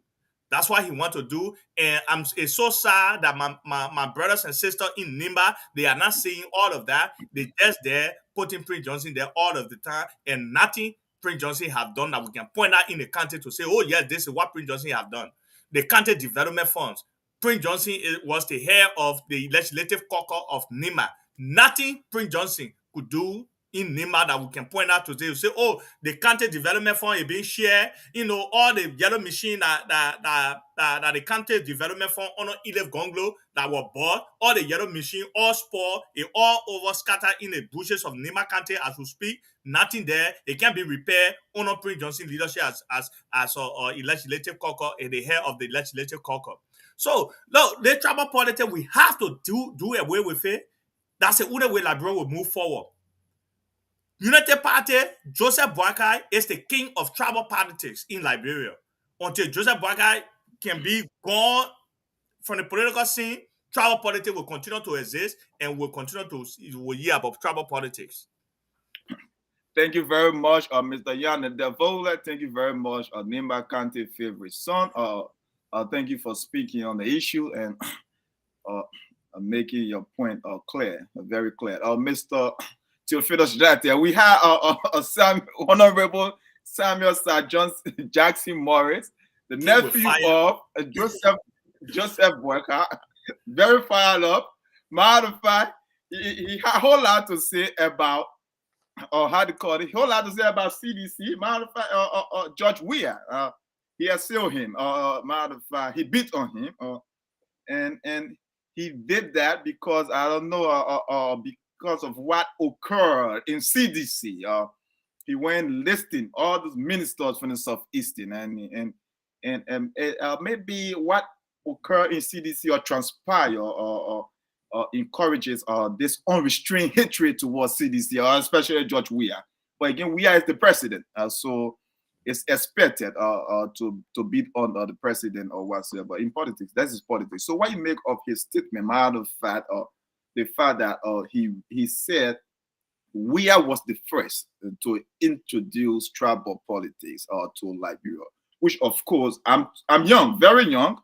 That's what he want to do. And it's so sad that my brothers and sisters in Nimba, they are not seeing all of that. They just there putting Prince Johnson there all of the time, and nothing Prince Johnson have done that we can point out in the county to say, oh yes, this is what Prince Johnson have done. The county development funds. Prince Johnson was the head of the legislative caucus of Nima. Nothing Prince Johnson could do in Nima that we can point out to say, oh, the county development fund is being shared. You know, all the yellow machine that the county development fund on Ilef Gonglo that were bought, all the yellow machine, all spoiled, it all over scattered in the bushes of Nima County as we speak. Nothing there. It can be repaired under Prince Johnson leadership as legislative caucus and the head of the legislative caucus. So, look, the tribal politics, we have to do away with it. That's the only way Liberia will move forward. United Party, Joseph Boakai is the king of tribal politics in Liberia. Until Joseph Boakai can be gone from the political scene, tribal politics will continue to exist and will continue to hear about tribal politics. Thank you very much, Mr. Jan Devola. Thank you very much, Nimba County favorite son. Thank you for speaking on the issue and making your point clear, very clear. Mr. Theophilus Jatia, we have Honorable Samuel Sir Jackson Morris, the nephew of Joseph Boakai, very fired up. Matter of fact, he had a whole lot to say about, how to call it, a whole lot to say about CDC. Matter of fact, George Weah, he assailed him. Matter of fact, he beat on him, and he did that because I don't know, because of what occurred in CDC. He went listing all those ministers from the Southeastern, and maybe what occurred in CDC or transpire or encourages this unrestrained hatred towards CDC, or especially George Weah. But again, Weah is the president, so it's expected to beat on the president or whatsoever. In politics, that is politics. So what you make of his statement, matter of fact, the fact that he said Weah was the first to introduce tribal politics to Liberia, which of course I'm young, very young.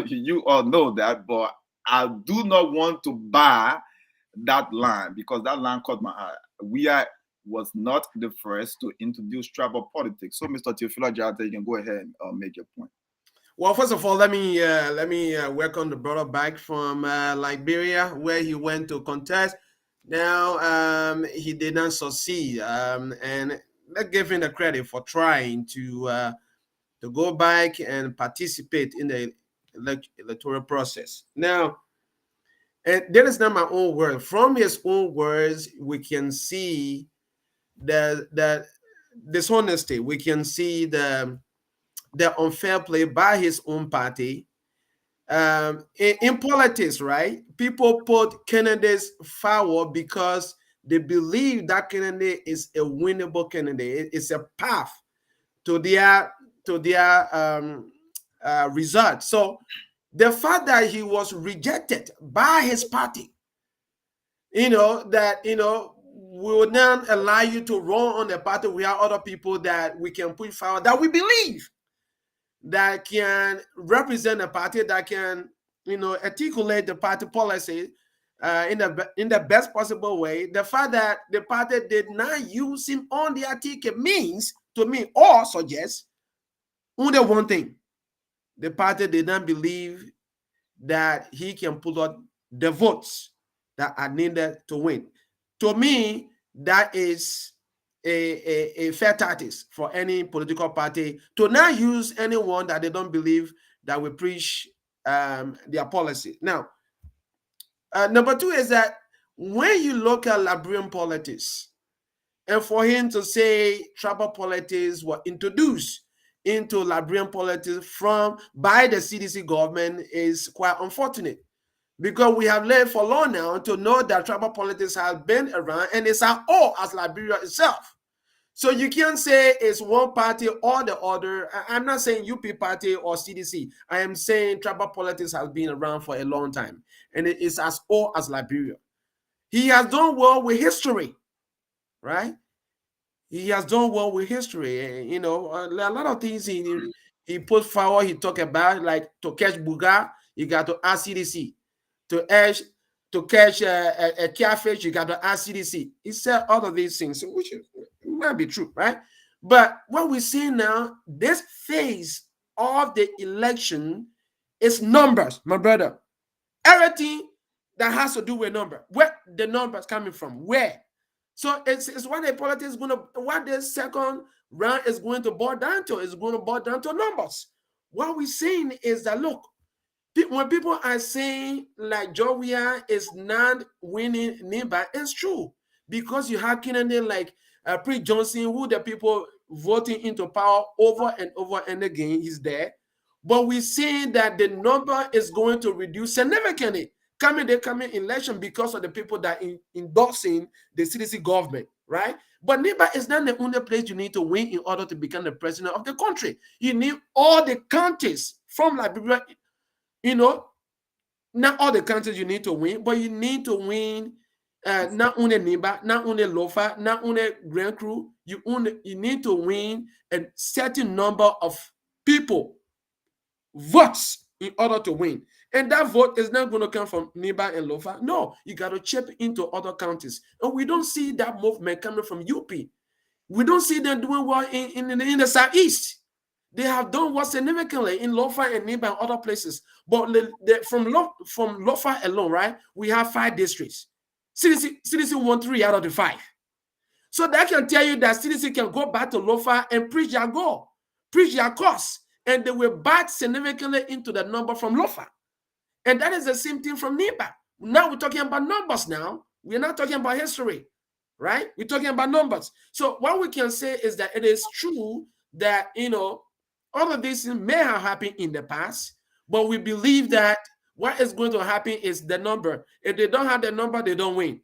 You all know that, but I do not want to buy that line because that line caught my eye. Weah was not the first to introduce tribal politics. So, Mr. Theophilus Jata, you can go ahead and make your point. Well, first of all, let me welcome the brother back from Liberia, where he went to contest. Now he did not succeed, and let's give him the credit for trying to go back and participate in the electoral process. Now, and that is not my own word. From his own words, we can see the dishonesty. We can see the unfair play by his own party. In politics, right? People put candidates forward because they believe that candidate is a winnable candidate. It's a path to their result. So the fact that he was rejected by his party, that we will not allow you to run on the party. We have other people that we can put forward that we believe that can represent the party, that can articulate the party policy in the best possible way. The fact that the party did not use him on the ticket means to me or suggests only one thing: the party did not believe that he can pull out the votes that are needed to win. To me, that is a fair tactics for any political party to not use anyone that they don't believe that will preach their policy. Now, number two is that when you look at Liberian politics, and for him to say tribal politics were introduced, into Liberian politics by the CDC government is quite unfortunate, because we have learned for long now to know that tribal politics has been around, and it's our all as Liberia itself. So you can't say it's one party or the other. I'm not saying UP party or CDC. I am saying tribal politics has been around for a long time, and it is as old as Liberia. He has done well with history, right? He has done well with history. You know, a lot of things he put forward. He talked about, like, to catch Buga, you got to ask CDC. To catch a catfish, you got to ask CDC. He said all of these things, which might be true, right? But what we see now, this phase of the election is numbers, my brother. Everything that has to do with number, where the numbers coming from, where. So it's what the politics is going to, what the second round is going to boil down to. Is going to boil down to numbers. What we're saying is that, look, when people are saying like Joria is not winning Nimba, it's true, because you have candidate like Prince Johnson, who the people voting into power over and over and again. He's there, but we're seeing that the number is going to reduce significantly coming election, because of the people that endorsing the CDC government, right? But Nimba is not the only place you need to win in order to become the president of the country. You need all the counties from Liberia. You know, not all the counties you need to win, but you need to win not only Nimba, not only Lofa, not only Grand Crew. You need to win a certain number of people votes in order to win. And that vote is not going to come from Nimba and Lofa. No, you got to chip into other counties. And we don't see that movement coming from UP. We don't see them doing well in the Southeast. They have done well significantly in Lofa and Nimba and other places. But from Lofa alone, right, we have 5 districts. CDC won 3 out of the 5. So that can tell you that CDC can go back to Lofa and preach their goal, preach their cause, and they will back significantly into the number from Lofa. And that is the same thing from Nimba. Now we're talking about numbers now. We're not talking about history, right? We're talking about numbers. So what we can say is that it is true that, you know, all of these may have happened in the past, but we believe that what is going to happen is the number. If they don't have the number, they don't win.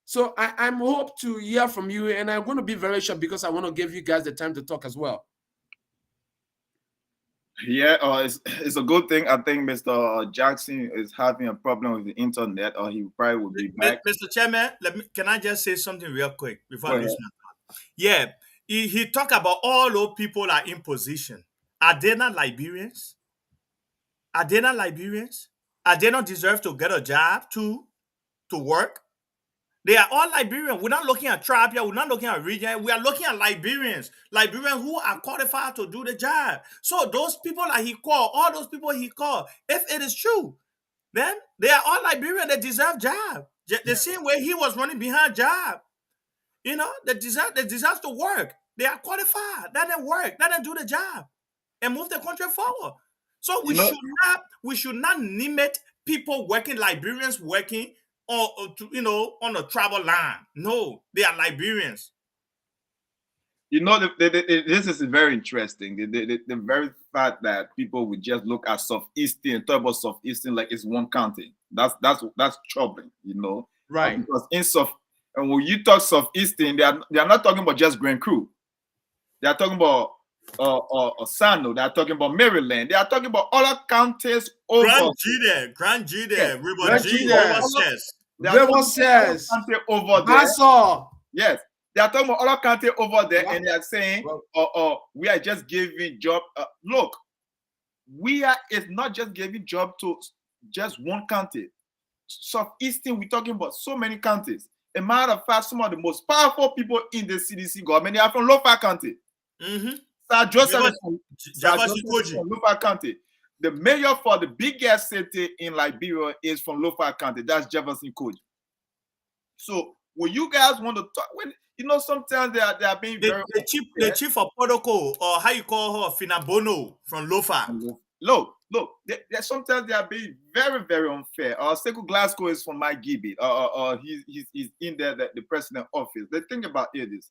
So I'm hope to hear from you, and I'm going to be very short because I want to give you guys the time to talk as well. Yeah, it's a good thing. I think Mr. Jackson is having a problem with the internet, or he probably will be back. Mr. Chairman, can I just say something real quick before I lose my thought? Yeah, he talked about all those people are in position. Are they not Liberians? Are they not Liberians? Are they not deserve to get a job too, to work? They are all Liberians. We're not looking at tribe here. We're not looking at region. We are looking at Liberians. Liberians who are qualified to do the job. So those people that he called, all those people he called, if it is true, then they are all Liberians that deserve job. The same way he was running behind job. You know, they deserve to work. They are qualified. That didn't work. That didn't do the job and move the country forward. So we should not limit people working, Liberians working, or on a travel line. No, they are Liberians. You know, this is very interesting. The very fact that people would just look at Southeastern, talk about Southeastern like it's one county. That's troubling, you know. Right. Because and when you talk Southeastern, they are not talking about just Grand Crew. They are talking about Sano. They are talking about Maryland. They are talking about other counties over. Grand G there. River says. Over there. That's all. Yes. They are talking about other country over there, and they are saying, we are just giving job. Look, it's not just giving job to just one country. Southeastern, we're talking about so many countries. A matter of fact, some of the most powerful people in the CDC government, they are from Lofa County. Sir Joseph is from Lofa County. The mayor for the biggest city in Liberia is from Lofa County. That's Jefferson Koji. So when you guys want to talk, sometimes they are being the chief of protocol, or how you call her, Finabono from Lofa. Look, sometimes they are being very, very unfair. Sekou Glasgow is from my Gibby. He's in there, the president office. The thing about it is,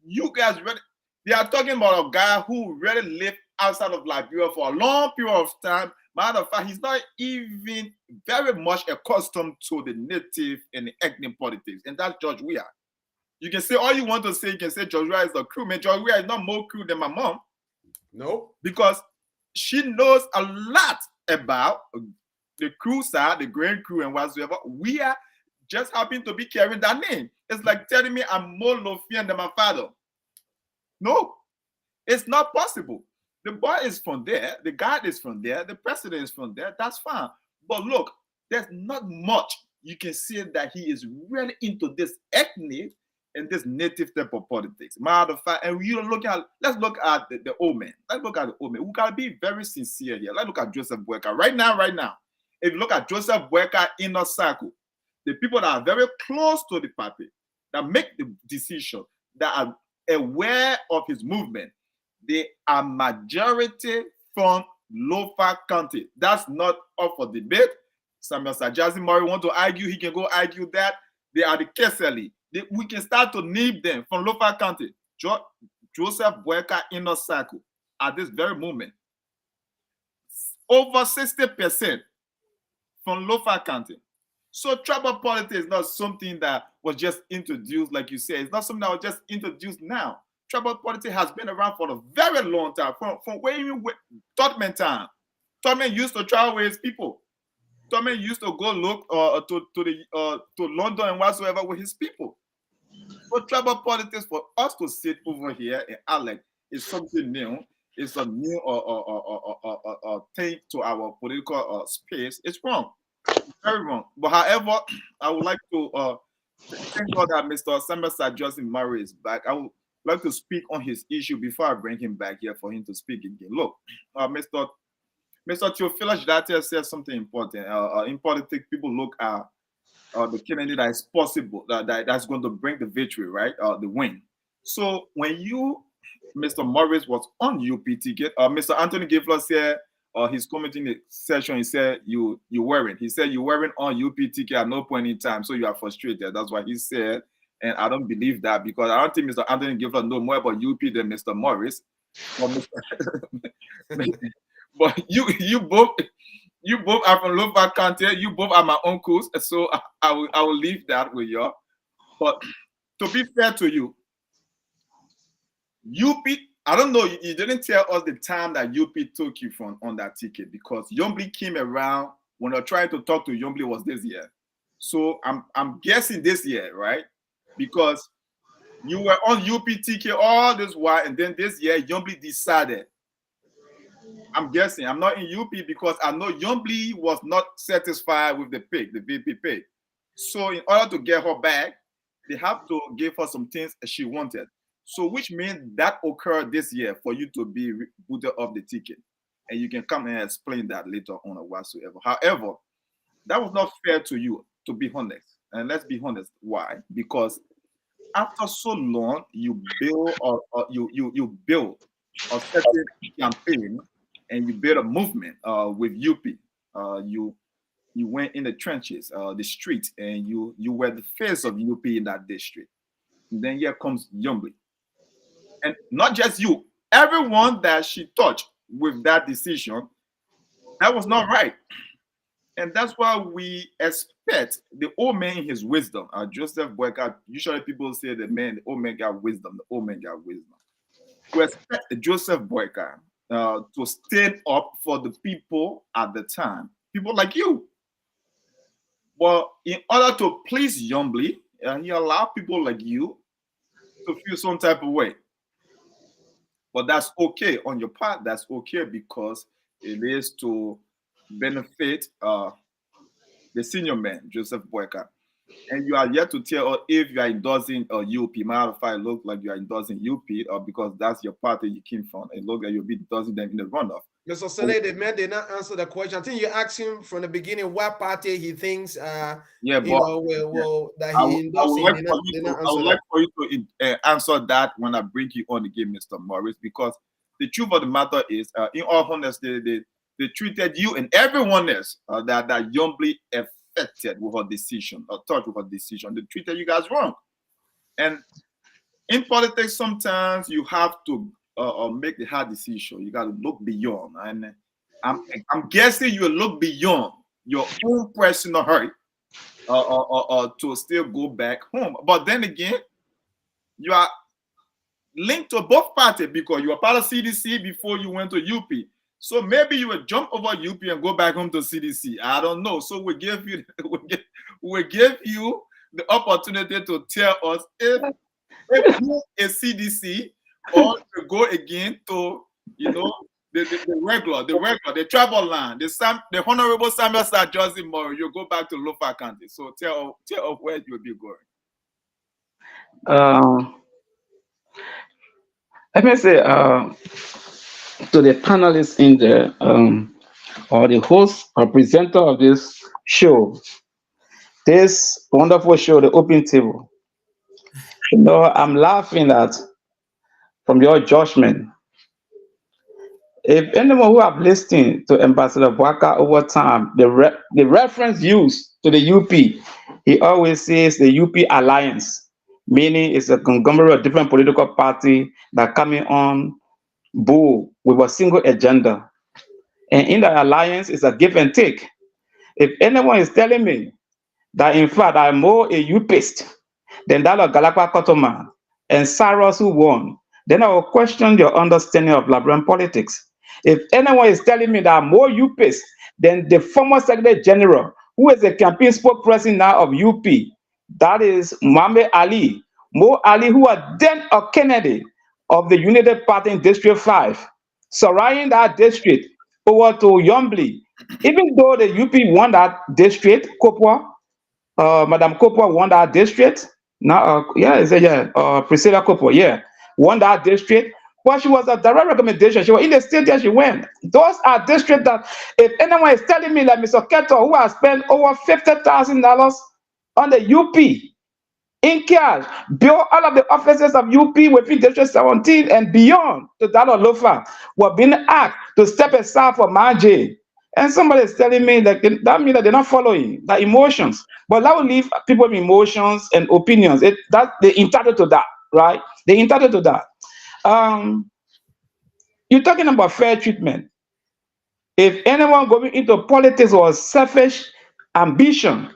you guys ready? They are talking about a guy who really lived outside of Liberia for a long period of time. Matter of fact, he's not even very much accustomed to the native and the ethnic politics, and that's George Weah. You can say all you want to say. You can say George Weah is the crew, man. George Weah is not more crew than my mom. No. Because she knows a lot about the crew side, the grand crew, and whatsoever. We are just happen to be carrying that name. It's like telling me I'm more Lofian than my father. No, it's not possible. The boy is from there, the guy is from there, the president is from there. That's fine. But look, there's not much you can see that he is really into this ethnic and this native type of politics. Matter of fact, and you look at, let's look at the old man. Let's look at the old man. We gotta be very sincere here. Let's look at Joseph Boyka right now. If you look at Joseph Boyka inner circle, the people that are very close to the party, that make the decision, that are aware of his movement, they are majority from Lofa County. That's not up for debate. Samuel Sajazi Murray want to argue, he can go argue that. They are the Keseli. We can start to name them from Lofa County. Joseph Boyka inner circle at this very moment. Over 60% from Lofa County. So tribal politics is not something that was just introduced, like you said. It's not something that was just introduced now. Tribal politics has been around for a very long time, from way even Totman time. Totman used to travel with his people. Totman used to go look to London and whatsoever with his people. So tribal politics, for us to sit over here and Alex, is something new. It's a new thing to our political space. It's wrong. Very wrong. But however, I would like to thank God that Mr. Samuel Justin Murray is back. I would like to speak on his issue before I bring him back here for him to speak again. Look, Mr. Theophilus Jadate said something important. In politics, people look at the candidate that is possible, that's going to bring the victory, right? The win. So when you, Mr. Morris, was on UP ticket, Mr. Anthony Gifler said, his commenting session, he said you weren't. He said you weren't on UP ticket at no point in time, so you are frustrated. That's what he said, and I don't believe that, because I don't think Mr. Anthony Gifler know more about UP than Mr. Morris. But you both are from Lofa County. You both are my uncles, so I will leave that with you. But to be fair to you, UP, I don't know, you didn't tell us the time that UP took you from on that ticket, because Yombly came around when you're trying to talk to Yombly was this year. So I'm guessing this year, right? Because you were on UP ticket all this while, and then this year Yombly decided. I'm guessing. I'm not in UP because I know Yombly was not satisfied with the pick, the VP pick. So in order to get her back, they have to give her some things she wanted. So which means that occurred this year for you to be booted off the ticket. And you can come and explain that later on or whatsoever. However, that was not fair to you, to be honest. And let's be honest. Why? Because after so long, you build you build a certain campaign, and you build a movement with UP. You went in the trenches, the street, and you were the face of UP in that district. And then here comes Yombly. And not just you, everyone that she touched with that decision, that was not right. And that's why we expect the old man in his wisdom. Joseph Boyka, usually people say the old man got wisdom, the old man got wisdom. We expect Joseph Boyka to stand up for the people at the time, people like you. But in order to please Yombly, he allowed people like you to feel some type of way. But that's okay on your part. That's okay because it is to benefit the senior man, Joseph Boyka. And you are yet to tell us if you are endorsing UP. Matter of fact, it looks like you are endorsing UP because that's your party you came from. It looks like you'll be endorsing them in the runoff. Mr. Sele, the man did not answer the question. I think you asked him from the beginning what party he thinks that he endorsing. I would like for you to answer that when I bring you on again, Mr. Morris, because the truth of the matter is, in all honesty, they treated you and everyone else that Yombly affected with her decision, or touched with her decision. They treated you guys wrong. And in politics, sometimes you have to make the hard decision. You got to look beyond, and I'm guessing you will look beyond your own personal hurt to still go back home. But then again, you are linked to both parties because you were part of CDC before you went to UP. So maybe you would jump over UP and go back home to CDC. I don't know. So we give you the opportunity to tell us if you a CDC or to go again to the travel line, the Honorable Samuel Sir Joseph Moore, you go back to Lofa County. So tell us where you'll be going. Let me say to the panelists in there, or the host or presenter of this show, this wonderful show, The Open Table. I'm laughing at from your judgment. If anyone who have listened to Ambassador Bwaka over time, the reference used to the UP, he always says the UP alliance, meaning it's a conglomerate of different political parties that coming on board with a single agenda. And in the alliance, it's a give and take. If anyone is telling me that in fact I'm more a UPist than that of Galapa Kotoman and Cyrus who won, then I will question your understanding of Liberian politics. If anyone is telling me that I'm more UPist than the former Secretary General, who is the campaign spokesperson now of UP, that is Mohammed Ali, Mo Ali, who was then a Kennedy of the United Party in District 5, surrounding that district over to Yombly. Even though the UP won that district, Madam Kopwa won that district. Now, Priscilla Kopwa, won that district. But she was a direct recommendation. She was in the state that she went. Those are districts that, if anyone is telling me that Mr. Keto, who has spent over $50,000 on the UP in cash, built all of the offices of UP within District 17 and beyond to that of Lofa, were being asked to step aside for Manje. And somebody is telling me that means that they're not following the emotions. But that will leave people with emotions and opinions. They're entitled to that, right? They're entitled to that. You're talking about fair treatment. If anyone going into politics or selfish ambition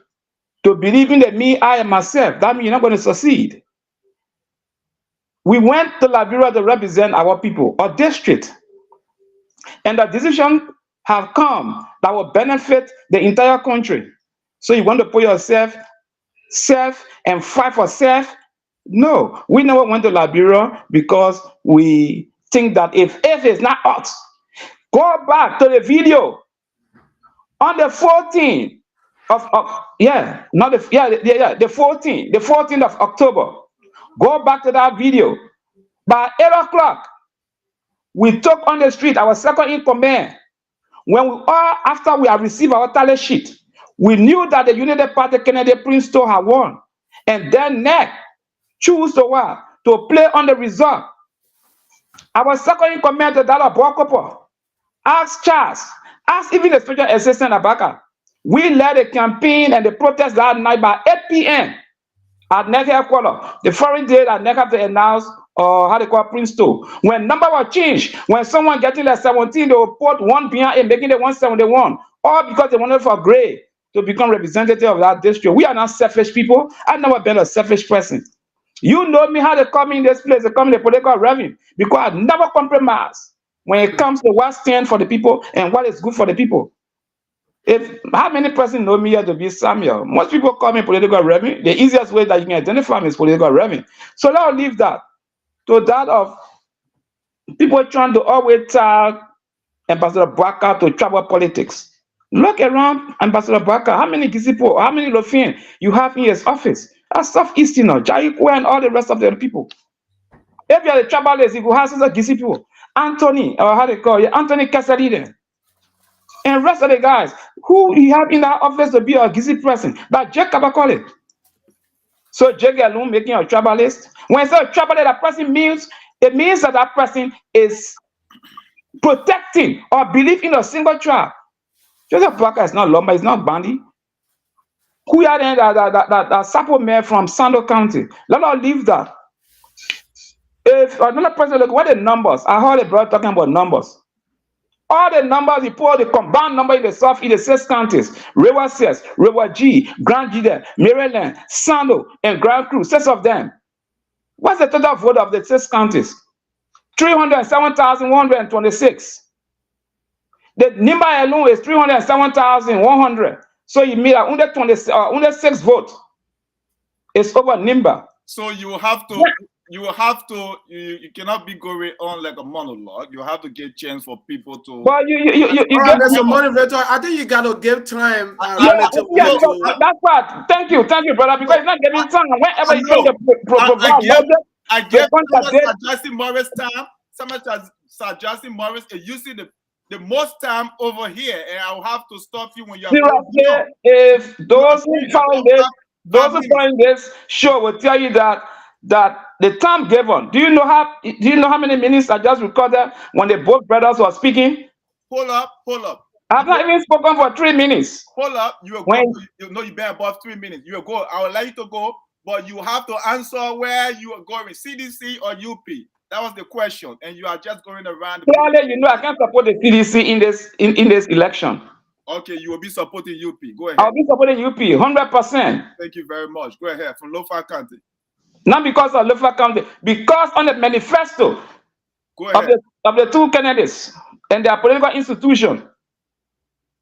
to believe in the me, I, and myself, that means you're not going to succeed. We went to Liberia to represent our people, our district, and the decision have come that will benefit the entire country. So you want to put yourself, self, and fight for self? No, we never went to Liberia because we think that if it's not us, go back to the video on the 14th the 14th of October. Go back to that video. By 8 o'clock, we took on the street our second in command. After we have received our tally sheet, we knew that the United Party Kennedy Princeton had won, and then NEC choose to play on the result. Our second in command to that of Bokopo, ask Charles, ask even the special assistant Abaka. We led a campaign and the protest that night by 8 p.m. at NEC headquarters. The following day that NEC have to announce how they call Princeton. When number was changed, when someone getting like 17, they will put one behind and making it 171, all because they wanted for Gray to become representative of that district. We are not selfish people. I've never been a selfish person. You know me how they come in this place, they come in the political revenue, because I never compromise when it comes to what stands for the people and what is good for the people. How many persons know me here to be Samuel? Most people call me political revenue. The easiest way that you can identify me is political revenue. So now I'll leave that to that of people trying to always tell Ambassador Bwaka to travel politics. Look around Ambassador Bwaka, how many Gisipo, how many Lofin you have in his office? That's Southeast, Jaikwe and all the rest of the people. If you're the travelers, you have some Gisipo, Anthony, or how they call you, Anthony Casadine, and rest of the guys who you have in that office to be a Gizi person, that Jack Kabakole. So Jake alone making a travelist. When I say a traveler, that person means, it means that that person is protecting or believe in a single tribe. Joseph Parker is not Lomba, it's not Bandy. Who are that Sapo man from Sando County? Let us leave that. If another person look what the numbers, I heard a brother talking about numbers. All the numbers, he put the combined number in the South in the 6 counties: River 6, River G, Grand Gide, Maryland, Sando, and Grand Cruz. 6 of them. What's the total vote of the 6 counties? 307,126. The number alone is 307,100. So you made only 6 votes. It's over number. So you have to, you cannot be going on like a monologue. You have to give chance for people to. Well, you There's a motivator. I think you gotta give time. that's what. Thank you, brother. Because it's not giving time. Whenever you try to provide, I get suggesting Morris time. Someone suggesting Morris, and you see the most time over here, and I'll have to stop you when you're. Seriously, if those who find this show will tell you that the time given. Do you know how many minutes I just recorded when the both brothers were speaking? Pull up. I've not even spoken for 3 minutes. Pull up. You will go. You know you've been above 3 minutes. You will go. I will allow you to go, but you have to answer where you are going, CDC or UP. That was the question, and you are just going around. Clearly, you know I can't support the CDC in this election. Okay, you will be supporting UP. Go ahead. I'll be supporting UP 100%. Thank you very much. Go ahead from Lofa County. Not because of Lofa County, because on the manifesto of the 2 candidates and their political institution.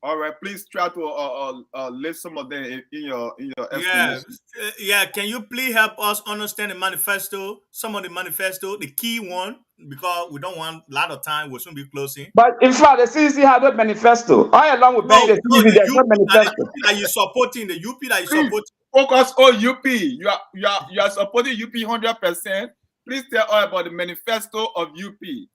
All right, please try to list some of them in your explanation. Yeah. Can you please help us understand the manifesto? Some of the manifesto, the key one, because we don't want a lot of time. We'll soon be closing. But in fact, the CDC had no manifesto. All along with the CDC, there's no manifesto. That you supporting the UP that you supporting. Focus on UP. You are supporting UP 100%. Please tell all about the manifesto of UP.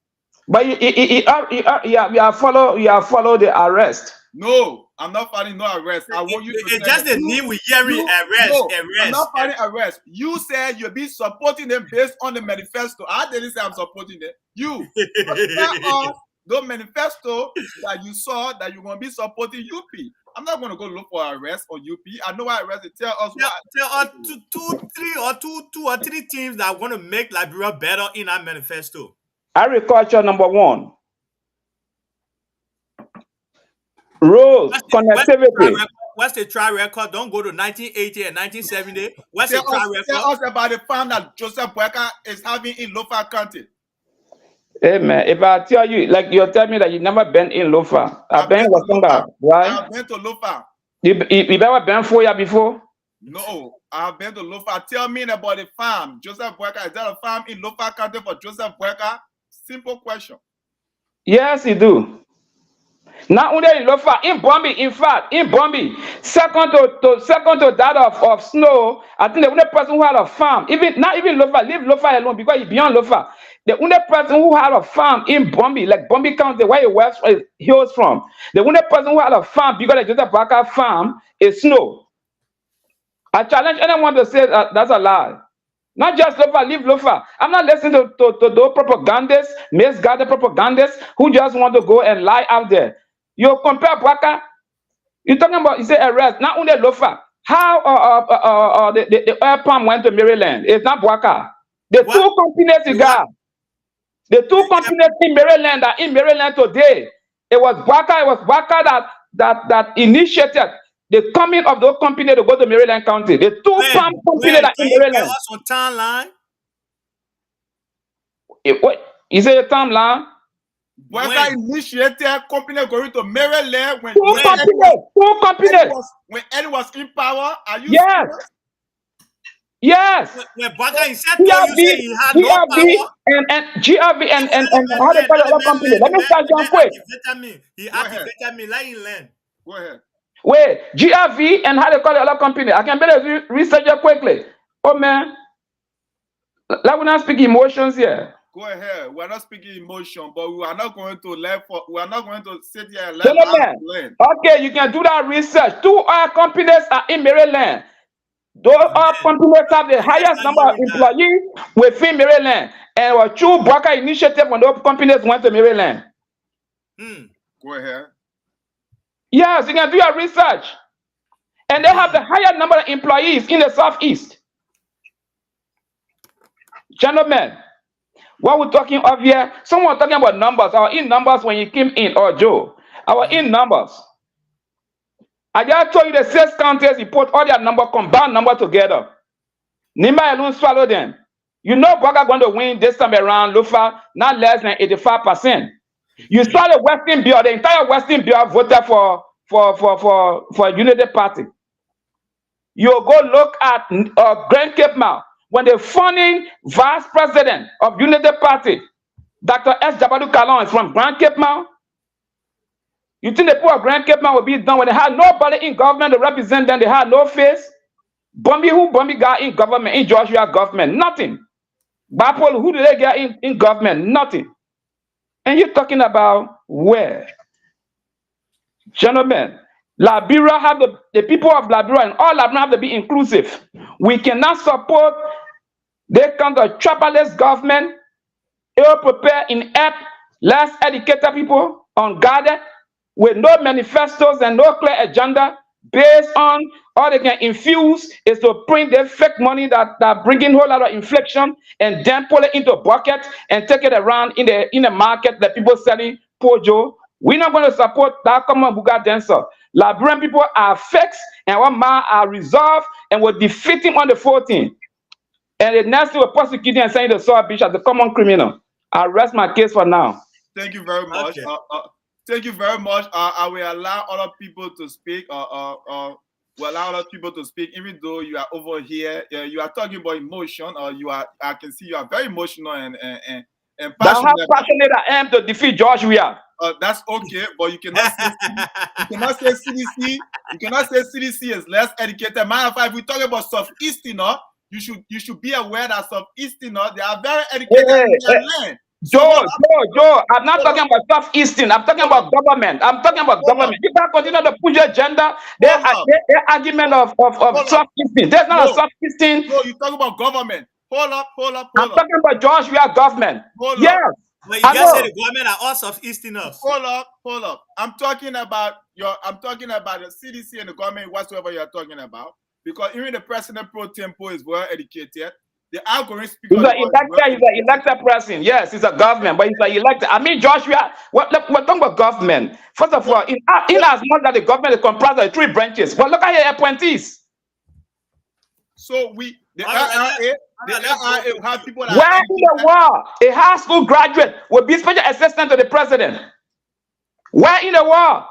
But you have followed the arrest. No, I'm not fighting no arrest. I want you to. It's just the name we hearing arrest. No, I'm not fighting arrest. You said you'll be supporting them based on the manifesto. I didn't say I'm supporting them. You tell us the manifesto that you saw that you're going to be supporting UP. I'm not going to go look for arrest on UP. I know why arrest. Tell us why. Tell us two or three teams that are going to make Liberia better in our manifesto. Agriculture number 1. Roads, connectivity. What's the track record? Don't go to 1980 and 1970. What's the track record? Tell us about the farm that Joseph Boyka is having in Lofa County. Hey man, if I tell you, like you're telling me that you never been in Lofa, I've been in Wasunga, right? I've been to Lofa. You ever been for ya before? No, I've been to Lofa. Tell me about the farm. Joseph Boyka, is there a farm in Lofa County for Joseph Boyka? Simple question. Yes, you do. Not only in Lofa, in Bombi, in fact, in Bombi, second to that of Snow, I think the only person who had a farm, not even Lofa, leave Lofa alone because he's beyond Lofa. The only person who had a farm in Bombi, like Bombi County, where he was from, the only person who had a farm because the Joseph Boyka farm is Snow. I challenge anyone to say that's a lie. Not just Lofa, leave Lofa. I'm not listening to those propagandists, misguided propagandists who just want to go and lie out there. You compare Boyka, you're talking about, you say arrest, not only Lofa. How the oil palm went to Maryland? It's not Boyka. The two companies you got, the two companies in Maryland are in Maryland today. It was Boyka that initiated the coming of those companies to go to Maryland County. The two palm companies that in Maryland. Can you timeline? You say the timeline? Boyka initiated company going to Maryland when two companies. When Eddie was in power. Are you serious? Yes. When Boyka himself told you say he had no power. And GRV and how they call the other company. Let me start John quick. He activated me. Let him learn. Go ahead. Wait, GRV and how they call the other company. I can better research it quickly. Oh man. Let me not speak emotions here. Go ahead. We're not speaking emotion, but we are not going to learn. We are not going to sit here and learn. Okay, you can do that research. 2 oil companies are in Maryland. Those oil companies have the highest number of employees within Maryland, and was true Boyka initiative when those companies went to Maryland. Go ahead. Yes, you can do your research, and they have the highest number of employees in the Southeast. Gentlemen, What we're talking of here, someone talking about numbers. Our in numbers when you came in, or Joe. Our in numbers. I just told you the 6 counties, you put all their number, combined number together. Nima alone swallow them. You know Boga going to win this time around, Lufa, not less than 85%. You saw the Western Bureau, the entire Western Bureau voted for Unity Party. You go look at Grand Cape Mount, when the founding vice president of Unity Party, Dr. S. Jabadu Kalon, is from Grand Cape Mount. You think the poor of Grand Cape Mount will be done when they had nobody in government to represent them, they had no face? Bombi got in government, in Joshua government? Nothing. Bapol, who do they get in government? Nothing. And you're talking about where? Gentlemen, Liberia have the people of Liberia and all Liberia have to be inclusive. We cannot support they come to a tribal government, ill prepared, inept, less educated people, unguarded, with no manifestos and no clear agenda, based on all they can infuse is to print their fake money that bring in a whole lot of inflation and then pull it into a bucket and take it around in the market that people selling pojo. We're not going to support that common buga dancer. Liberian people are fixed and one man are resolved and will defeat him on the 14th. And the next thing will prosecute him and send the Saw Beach as a common criminal. I rest my case for now. Thank you very much. Okay. Thank you very much. I will allow other people to speak. Will allow other people to speak, even though you are over here. You are talking about emotion, or you are. I can see you are very emotional and That's passionate. how passionate I am to defeat George Weah. That's okay, but you cannot say CDC. You cannot say CDC is less educated. Matter of fact, if we talk about Southeastern, you should be aware that Southeastern, they are very educated in their land. Joe, I'm not talking about Southeastern. I'm talking about government. I'm talking about government. You can't continue to push your agenda. Their argument of Southeastern. There's not a Southeastern. No, you talk about government. Hold up. I'm talking about George Weah government. Yes. But you can't say the government are all Southeasterners. Hold up. I'm talking about the CDC and the government, whatsoever you're talking about. Because even the president pro tempo is well educated. The algorithm speak. He's an elected president. Yes, he's a government, but he's an elected. I mean, Joshua, we're talking about government. First of all, in as much that the government is comprised of 3 branches, but look at your appointees. So the LRA will have people that where in the world a high school graduate will be special assistant to the president? Where in the world?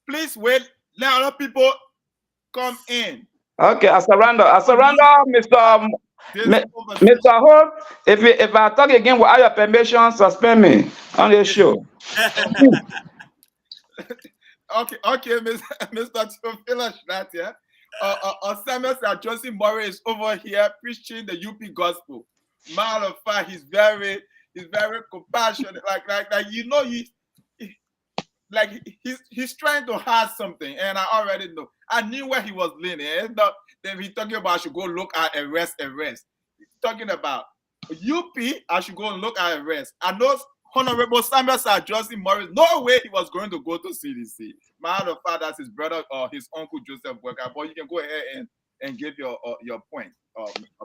Please wait. Let other people come in. Okay, I surrender, Mr. Hope. If I talk again without your permission, suspend me on the show. Okay, Mr. Theophilus Natia. Samuel Joseph Murray is over here preaching the UP gospel. Matter of fact, he's very compassionate. He's trying to hide something, and I already know. I knew where he was leaning. Then he's talking about I should go look at arrest. He's talking about UP. I should go and look at arrest. I know Honorable Samuel Joseph Morris. No way he was going to go to CDC. Matter of fact, that's his brother or his uncle Joseph Worker. But you can go ahead and give your point,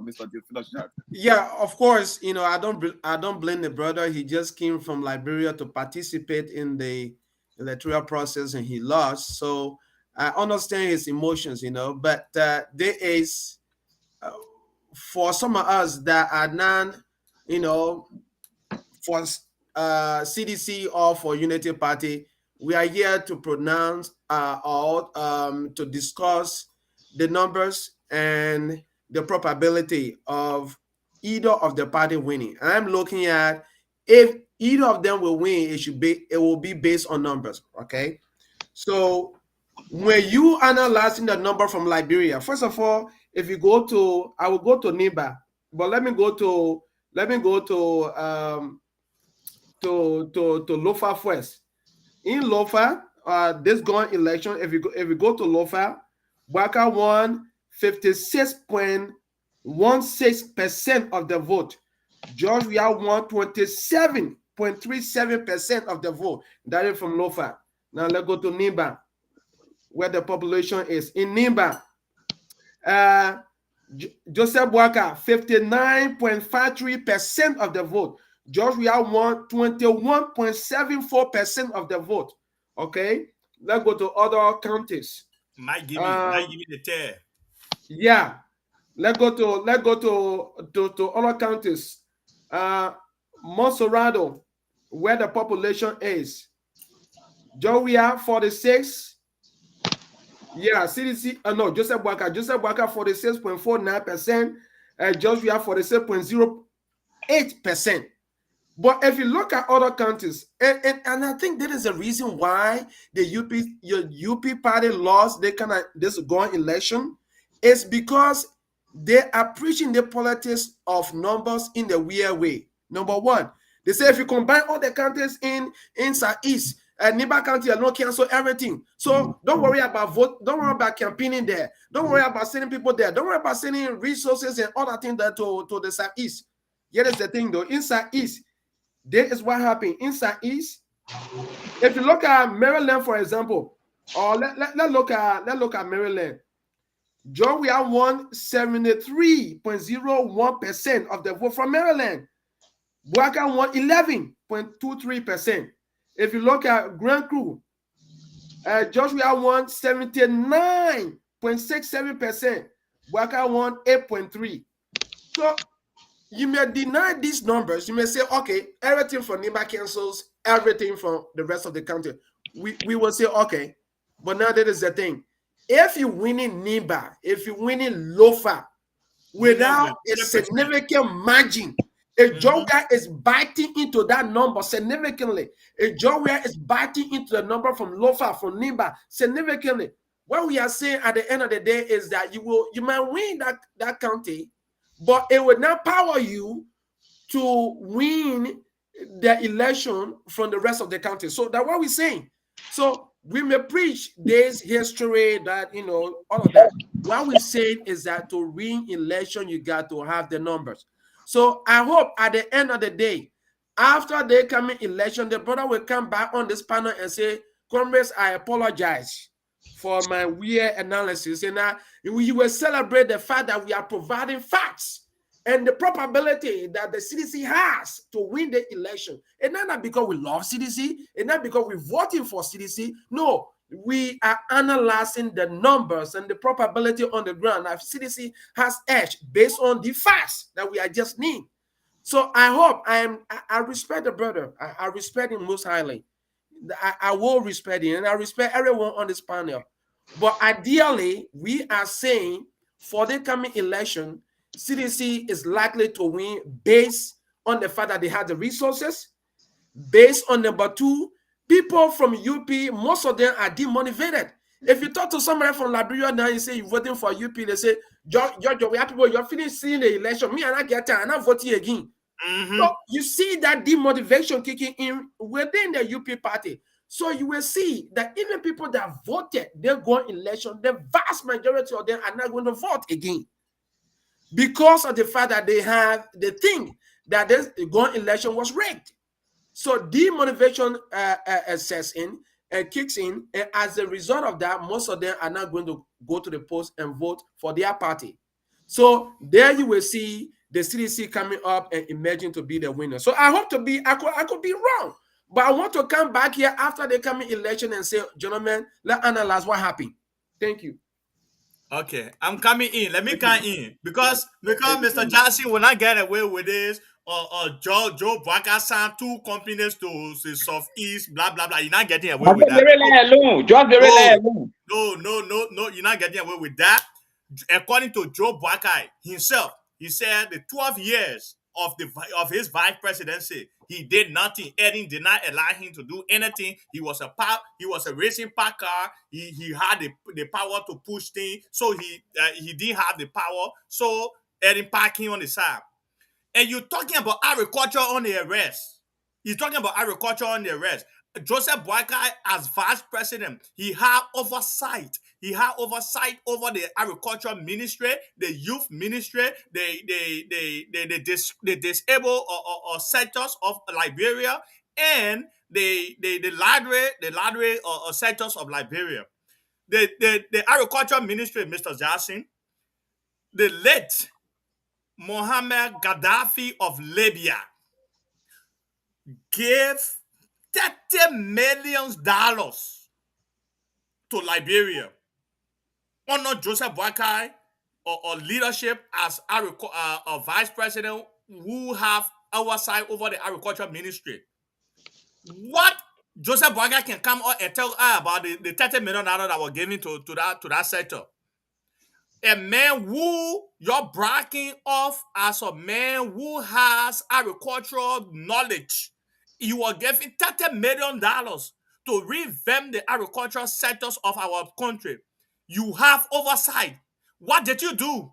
Mr. Theophilus. Yeah, of course. I don't blame the brother. He just came from Liberia to participate in the electoral process, and he lost. So I understand his emotions, but there is, for some of us that are for CDC or for Unity Party, we are here to pronounce or to discuss the numbers and the probability of either of the party winning. I'm looking at, if either of them will win, it will be based on numbers. Okay, so when you analyzing the number from Liberia, first of all, if you go to, I will go to NIBA, but let me go to Lofa first. In Lofa, this going election, if you go to Lofa, Waka won 56.16% of the vote. George Weah won 27.37% of the vote. That is from Lofa. Now let's go to Nimba, where the population is. In Nimba, Joseph Waka, 59.53% of the vote. George Weah won 21.74% of the vote. Okay, let's go to other counties. Might give me the tear. Yeah, let's go to other counties. Monserrado, where the population is. George Weah 46. Yeah, CDC. No, Joseph Boakai. Joseph Boakai 46.49%. George Weah 46.08%. But if you look at other countries, and I think that is the reason why the UP party lost this going election, is because they are preaching the politics of numbers in the weird way. Number one, they say if you combine all the counties in Southeast, Niba County alone cancel everything. So don't worry about vote, don't worry about campaigning there, don't worry about sending people there, don't worry about sending resources and other things there to the Southeast. Here is the thing though, in Southeast, this is what happened inside East. If you look at Maryland, for example, or let's look at Maryland. John Weah won 73.01% of the vote from Maryland. Boakai won 11.23%. If you look at Grand Crew, George Weah won 79.67%. Boakai won 8.3%. So you may deny these numbers. You may say, okay, everything from Niba cancels, everything from the rest of the country. We will say, okay, but now that is the thing. If you're winning Niba, if you're winning Lofa without a significant margin, a Joker is biting into that number significantly. A Joker is biting into the number from Lofa, from Niba significantly. What we are saying at the end of the day is that you might win that county, but it would not power you to win the election from the rest of the country. So that's what we're saying. So we may preach this history that, all of that. What we're saying is that to win election, you got to have the numbers. So I hope at the end of the day, after the coming election, the brother will come back on this panel and say, Comrades, I apologize for my weird analysis. And you will celebrate the fact that we are providing facts and the probability that the CDC has to win the election. And not because we love CDC, and not because we're voting for CDC. No, we are analyzing the numbers and the probability on the ground that CDC has edge based on the facts that we are just need. So I hope I respect the brother. I respect him most highly. I will respect him, and I respect everyone on this panel. But ideally, we are saying for the coming election, CDC is likely to win based on the fact that they have the resources. Based on number two, people from UP, most of them are demotivated. If you talk to somebody from Liberia now, you say you're voting for UP, they say, George, we have people, you're finished seeing the election. Me and I get time, and I'm voting again. So you see that demotivation kicking in within the UP party. So you will see that even people that voted, they're going election, the vast majority of them are not going to vote again, because of the fact that they have the thing that this going election was rigged. So demotivation sets in and kicks in, and as a result of that, most of them are not going to go to the polls and vote for their party. So there you will see the CDC coming up and emerging to be the winner. So I hope to be, I could be wrong, but I want to come back here after the coming election and say, gentlemen, let's analyze what happened. Thank you. Okay, I'm coming in. Let me come in because Mr. Johnson will not get away with this. Or Joe Boakai signed two companies to Southeast, blah blah blah. You're not getting away with that. No, you're not getting away with that. According to Joe Boakai himself, he said the 12 years of his vice presidency, he did nothing. Eddie did not allow him to do anything. He was a racing park car. He had the power to push things, so he didn't have the power. So Eddie parked him on the side. And you're talking about agriculture on the arrest. You're talking about agriculture on the arrest. Joseph Boakai, as vice president, he had oversight. He had oversight over the agriculture ministry, the youth ministry, the disabled or sectors of Liberia, and the library sectors of Liberia. The agriculture ministry, Mr. Jackson, the late Mohammed Gaddafi of Libya gave $30 million to Liberia under Joseph Boakai or leadership as a vice president who have oversight over the agriculture ministry. What Joseph Boakai can come out and tell about the $30 million that were given to that sector? A man who you're bragging off as a man who has agricultural knowledge. You are giving $30 million to revamp the agricultural sectors of our country. You have oversight. What did you do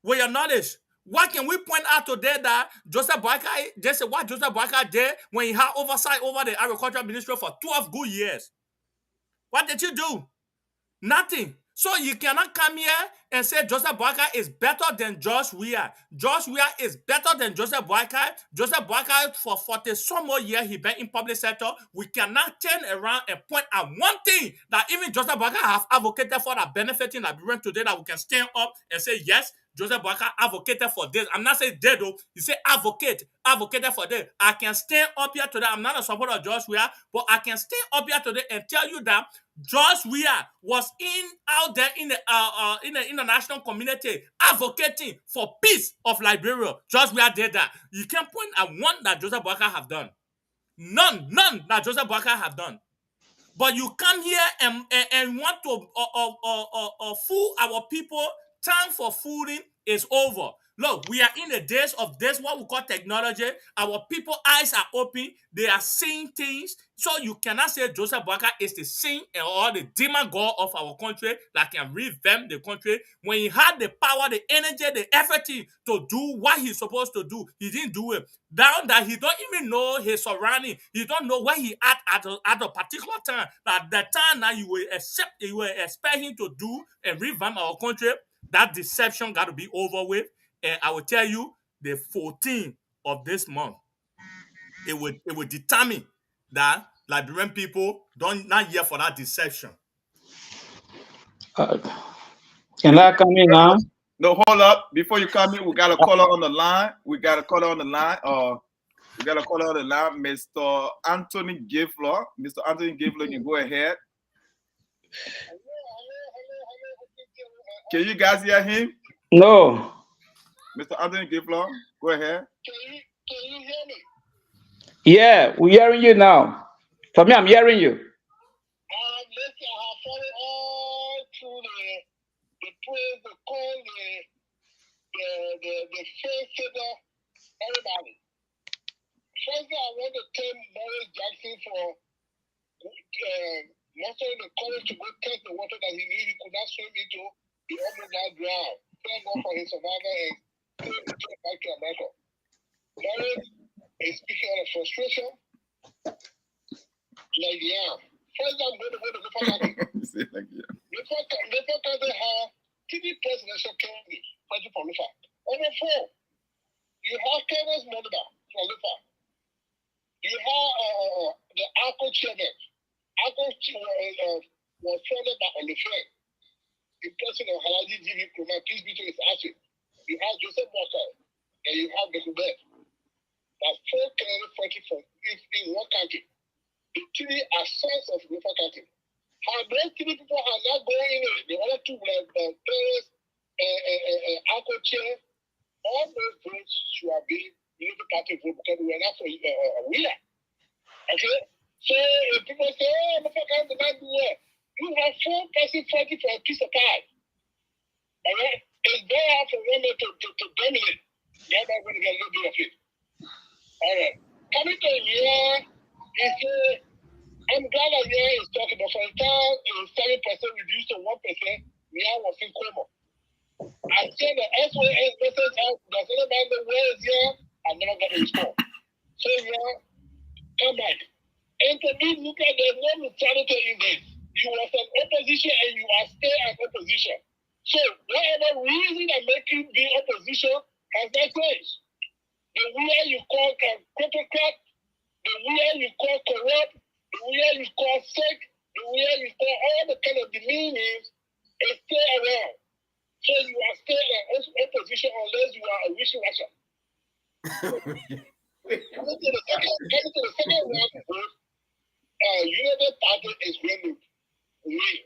with your knowledge? What can we point out today that Joseph Boakai did when he had oversight over the agricultural ministry for 12 good years? What did you do? Nothing. So you cannot come here and say Joseph Boakai is better than Josh Weah. Josh Weah is better than Joseph Boakai. Joseph Boakai, for 40 some more years, he been in public sector. We cannot turn around and point out one thing that even Joseph Boakai have advocated for that benefiting Liberians today, that we can stand up and say, yes, Joseph Boakai advocated for this. I'm not saying dead though. You say advocated for this. I can stand up here today. I'm not a supporter of Josh Weah, but I can stand up here today and tell you that Josh Weah was out there in the international community advocating for peace of Liberia. Josh Weah did that. You can't point at one that Joseph Boakai have done. None that Joseph Boakai have done. But you come here and want to fool our people. Time for fooling is over. Look, we are in the days of this, what we call technology. Our people eyes are open. They are seeing things. So you cannot say Joseph Boakai is the sin or the demon god of our country that can revamp the country. When he had the power, the energy, the effort to do what he's supposed to do, he didn't do it. Down that he don't even know his surrounding. He don't know where he at a particular time. At the time that you will expect him to do and revamp our country. That deception got to be over with. And I will tell you, the 14th of this month, it will determine that Liberian people don't not here for that deception. Can I come in now? No, hold up. Before you come in, we got a caller on the line. We got a caller on the line, Mr. Anthony Gifler. Mr. Anthony Gifler, you go ahead. Can you guys hear him? No. Mr. Anthony Gifler, go ahead. Can you hear me? Yeah, we're hearing you now. For me, I'm hearing you. Listen, I have followed all through the praise, the call, the faith figure, everybody. Firstly, I want to thank Morris Jackson for mustering the courage to go test the water that he knew he could not swim into. He almost got drowned. Thank God for his survival and came back to America. Morris is speaking out of frustration. Like, yeah. First, I'm going to go to Liberia Election. Liberia County have 3 presidential candidates fighting for Liberia. Number 4, you have Kenneth Monda for Liberia. You have the ACO chairman. ACO was founded by Olufred, the president of Halaji GV Kuma, peace be to his ashes. You have Joseph Boakai, and you have the Hubert. That's 4 candidates fighting for in one country. The 3 are sons of Liberia County. How those 3 people are not going in, the other 2 like Perez and ACO chair, all those votes should have been Liberia County vote because we are not for Wheeler. Okay? So if people say, oh, Liberia County not do well, you have 4 persons fighting for a piece of pie. All right? It's very hard for women to dominate. They're not going to get a little bit of it. All right. Coming to here, I'm glad that here is talking, but for the time, it was 7% reduced to 1%. Here was in coma. I said the SOS message out, does anybody know where is here? I never got a response. So, yeah, come back. And to me, look at there's no neutrality in this. You was an opposition and you are still an opposition. So, whatever reason that make you be opposition has not changed. The way you call hypocrite, the way you call corrupt, the way you call sick, the way you call all the kind of demeanings is still around. So you are still in opposition unless you are a wishy-washer. Coming to the second round of vote, United Party is going to win.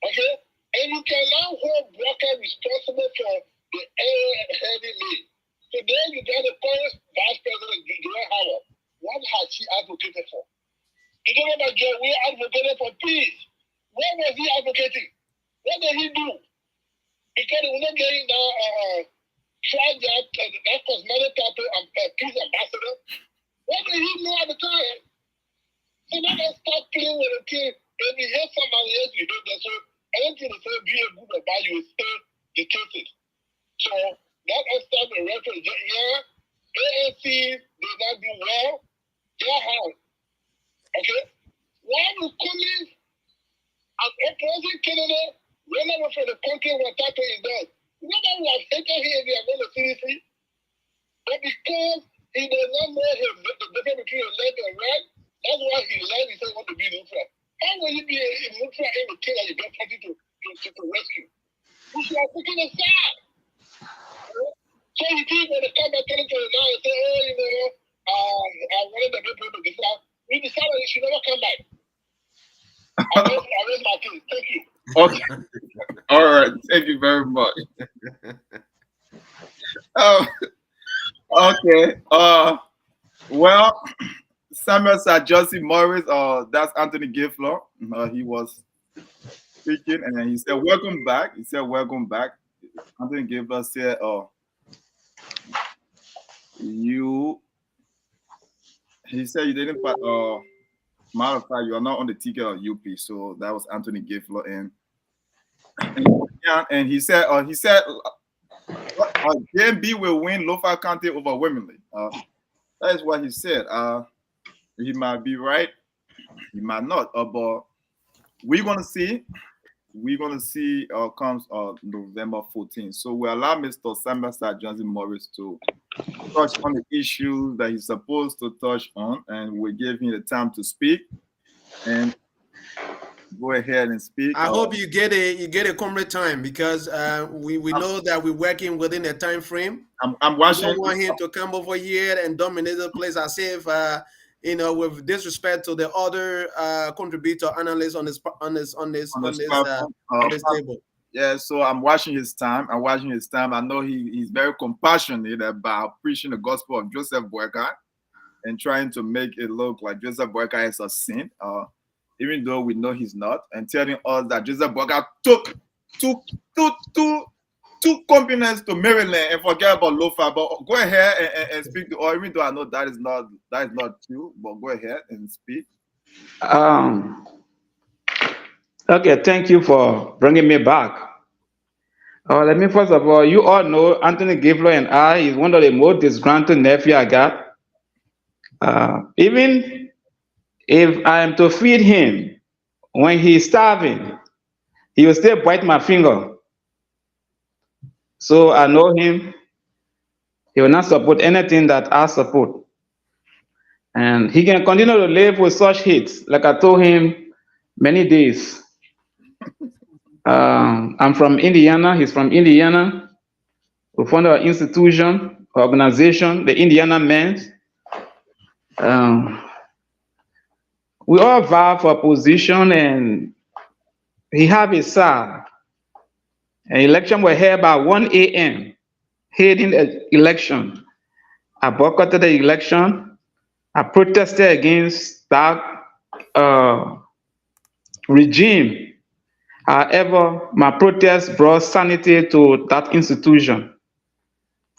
Okay? And you can now hold Walker responsible for the heavy lead. Today you got the current Vice President, Joel Howard. What has she advocated for? You don't know that Joel advocated for peace. What was he advocating? What did he do? Because he was not getting tried that cosmetic title of peace ambassador. What did he know at the time? So now let's start playing with the kid. If you hear somebody else, you don't get so anything to say be a good or bad, you will stay dictated. So that established a record. Yeah, ANC did not do well. Yeah, how? Okay? Why would coming an opposing candidate whenever for the country what that is done? Nobody was hated here if they are going to CDC. But because he does not know the difference between a left and right, that's why he left. He said he want to be neutral. How will you be a neutral in the king that you get party to rescue? You should have taken a side. So he keep when they come back to the now and say, oh, you know, I wanted the people to decide. We decided he should never come back. I raise my case. Thank you. Okay. All right. Thank you very much. Okay. Well, Samuel Sajossi Morris, that's Anthony Gifler. He was speaking and he said, welcome back. He said, welcome back. Anthony Gifler said, he said you didn't, matter of fact, you are not on the ticket of UP. So that was Anthony Gifler. And he said, JMB will win Lofa County overwhelmingly. That is what he said. He might be right, he might not. But we're gonna see. We're gonna see. Comes November 14th. So we allow Mr. Samuel Johnson Morris to touch on the issues that he's supposed to touch on, and we give him the time to speak. And go ahead and speak. I hope you get a comrade time because we know that we're working within a time frame. I'm watching. I don't want him to come over here and dominate the place as if with disrespect to the other contributor analysts on this table. Yeah, so I'm watching his time. I know he's very compassionate about preaching the gospel of Joseph Boyka and trying to make it look like Joseph Boyka is a saint. Even though we know he's not, and telling us that Joseph Boyka took two companies to Maryland and forget about Lofa. But go ahead and speak to all, even though I know that is not true, but go ahead and speak. Okay, thank you for bringing me back. Let me first of all, you all know Anthony Gifler and I is one of the most disgruntled nephew I got. Even if I am to feed him when he's starving, he will still bite my finger. So I know him. He will not support anything that I support. And he can continue to live with such hits, like I told him many days. I'm from Indiana. He's from Indiana. We founded an institution, organization, the Indiana Men's. We all vie for position, and he have a side. An election was held by 1 a.m. Heading the election. I boycotted the election. I protested against that regime. However, my protest brought sanity to that institution.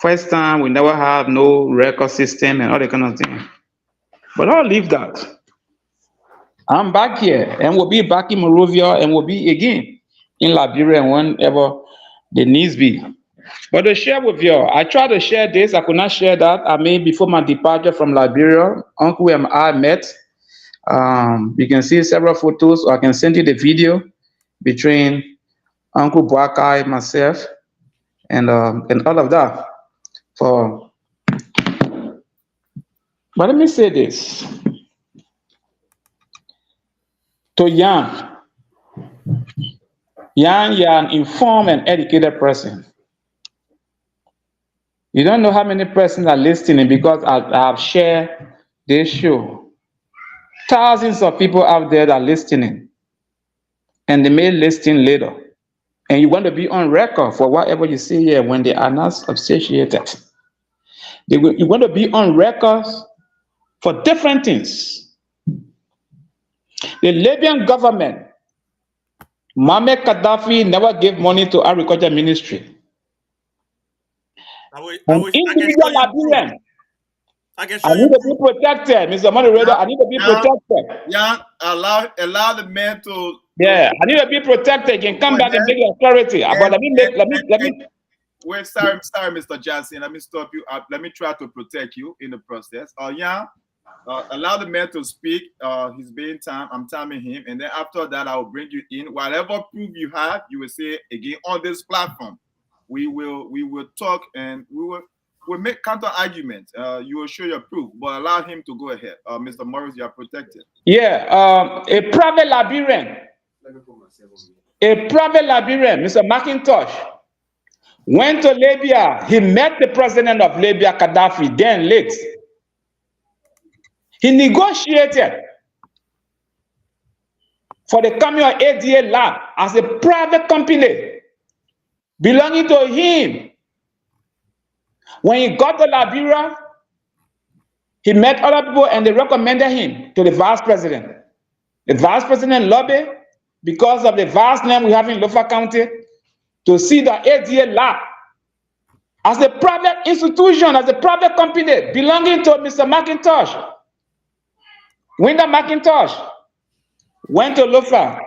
First time, we never have no record system and all that kind of thing. But I'll leave that. I'm back here, and we'll be back in Monrovia, and we'll be again in Liberia whenever the needs be. But to share with you, I tried to share this. I could not share that. I mean, before my departure from Liberia, Uncle and I met. You can see several photos, or I can send you the video between Uncle Boakai, myself, and all of that. But let me say this. To Yan, you're an informed and educated person. You don't know how many persons are listening because I've shared this show. Thousands of people out there that are listening, and they may listen later. And you want to be on record for whatever you say here when they are not substantiated. You want to be on record for different things. The Libyan government, Mohammed Gaddafi never gave money to agriculture ministry. An individual Liberian, I need to be protected, Mr. Moderator. I need to be protected. Yeah, allow the man to. Yeah, I need to be protected. You can come back and make your authority. But let me. Wait, sorry, Mr. Johnson. Let me stop you. Let me try to protect you in the process. Allow the man to speak. He's being timed. I'm timing him, and then after that, I will bring you in. Whatever proof you have, you will say again on this platform. We will talk and we'll make counter arguments. You will show your proof, but allow him to go ahead. Mr. Morris, you are protected. Yeah, a private Liberian, Mr. McIntosh, went to Libya. He met the president of Libya, Gaddafi, then late. He negotiated for the coming of ADA Lab as a private company belonging to him. When he got to Liberia, he met other people and they recommended him to the vice president. The vice president lobbied because of the vast land we have in Lofa County to see the ADA Lab as a private institution, as a private company belonging to Mr. McIntosh. Winter McIntosh went to Lofa.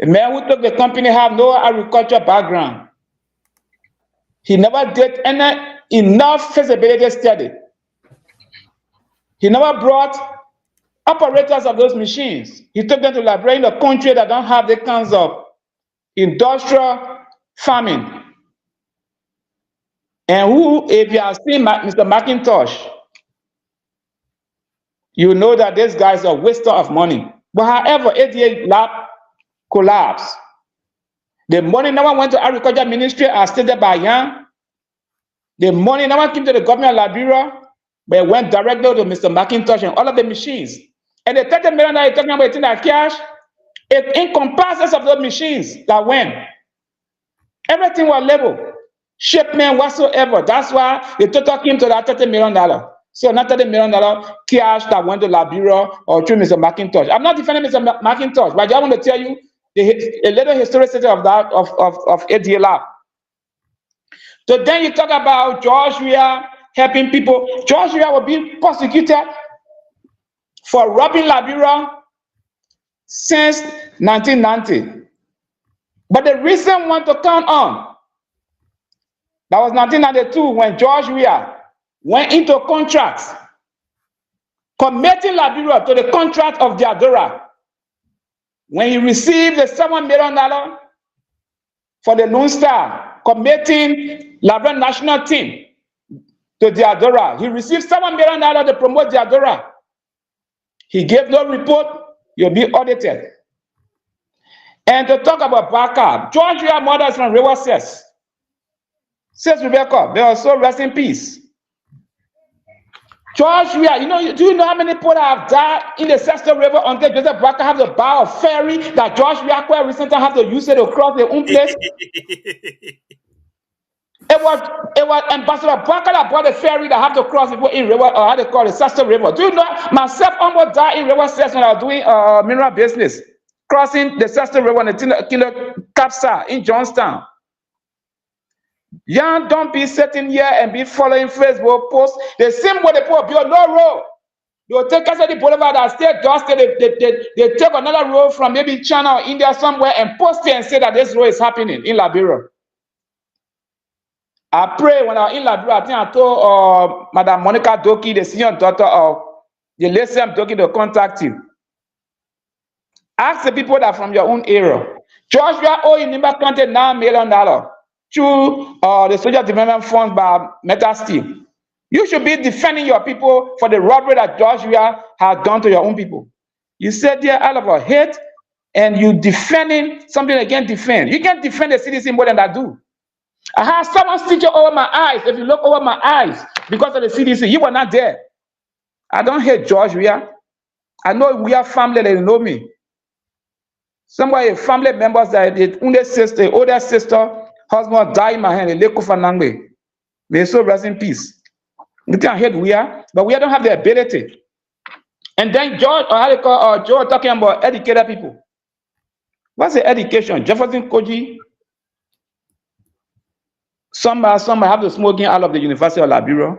A man who took the company have no agriculture background. He never did enough feasibility study. He never brought operators of those machines. He took them to Liberia in a country that don't have the kinds of industrial farming. And who, if you have seen Mr. McIntosh, you know that this guy is a waster of money. But however, ADA Lab collapsed. The money never went to agriculture ministry as stated by Yan. The money never came to the government of Liberia, but it went directly to Mr. McIntosh and all of the machines. And the 30 million that you're talking about in that cash, it encompasses of those machines that went. Everything was labeled, shipment whatsoever. That's why the total came to that $30 million. So not $30 million cash that went to Liberia or through Mr. McIntosh. I'm not defending Mr. McIntosh, but I just want to tell you a little historicity of that of ADA Lab. So then you talk about George Weah helping people. George Weah will be prosecuted for robbing Liberia since 1990. But the recent one to count on, that was 1992 when George Weah went into contracts, committing Liberia to the contract of Diadora. When he received the $7 million for the Lone Star, committing Liberian national team to Diadora. He received $7 million to promote Diadora. He gave no report, you'll be audited. And to talk about backup, George Weah mother is from River Says. Says Rebecca, may also rest in peace. George Weah, do you know how many people have died in the Sester River until Joseph Barker have to buy a ferry that George Weah quite recently have to use it to cross their own place? It was Ambassador Barker that bought a ferry that have to cross in river, or how they call it, Sester River. Do you know, myself almost died in River Says when I was doing mineral business, crossing the Sester River and the Kilo Capsa in Johnstown. Young, don't be sitting here and be following Facebook posts. The same way they put build no road. They'll take us to the boulevard that stay dust. They take another road from maybe China or India somewhere and post it and say that this road is happening in Liberia. I pray when I was in Liberia, I think I told Madam Monica Doki, the senior daughter of the late Sam Doki, to contact you. Ask the people that are from your own area. George Weah owe in Nimba County $9 million. Through the Social Development Fund by Metal Steel. You should be defending your people for the robbery that George Weah has done to your own people. You said there out of a hate and you defending something against defend. You can't defend the citizen more than that do. I had someone stitching over my eyes. If you look over my eyes, because of the CDC, you were not there. I don't hate George Weah. I know Weah family, they know me. Somebody, family members that the only sister, older sister, husband died in my hand, and they could find me. May so rest in peace. You can hate Weah, but we don't have the ability. And then George, or how they call George talking about educated people. What's the education? Jefferson Koji. Some have the smoking out of the University of Liberia.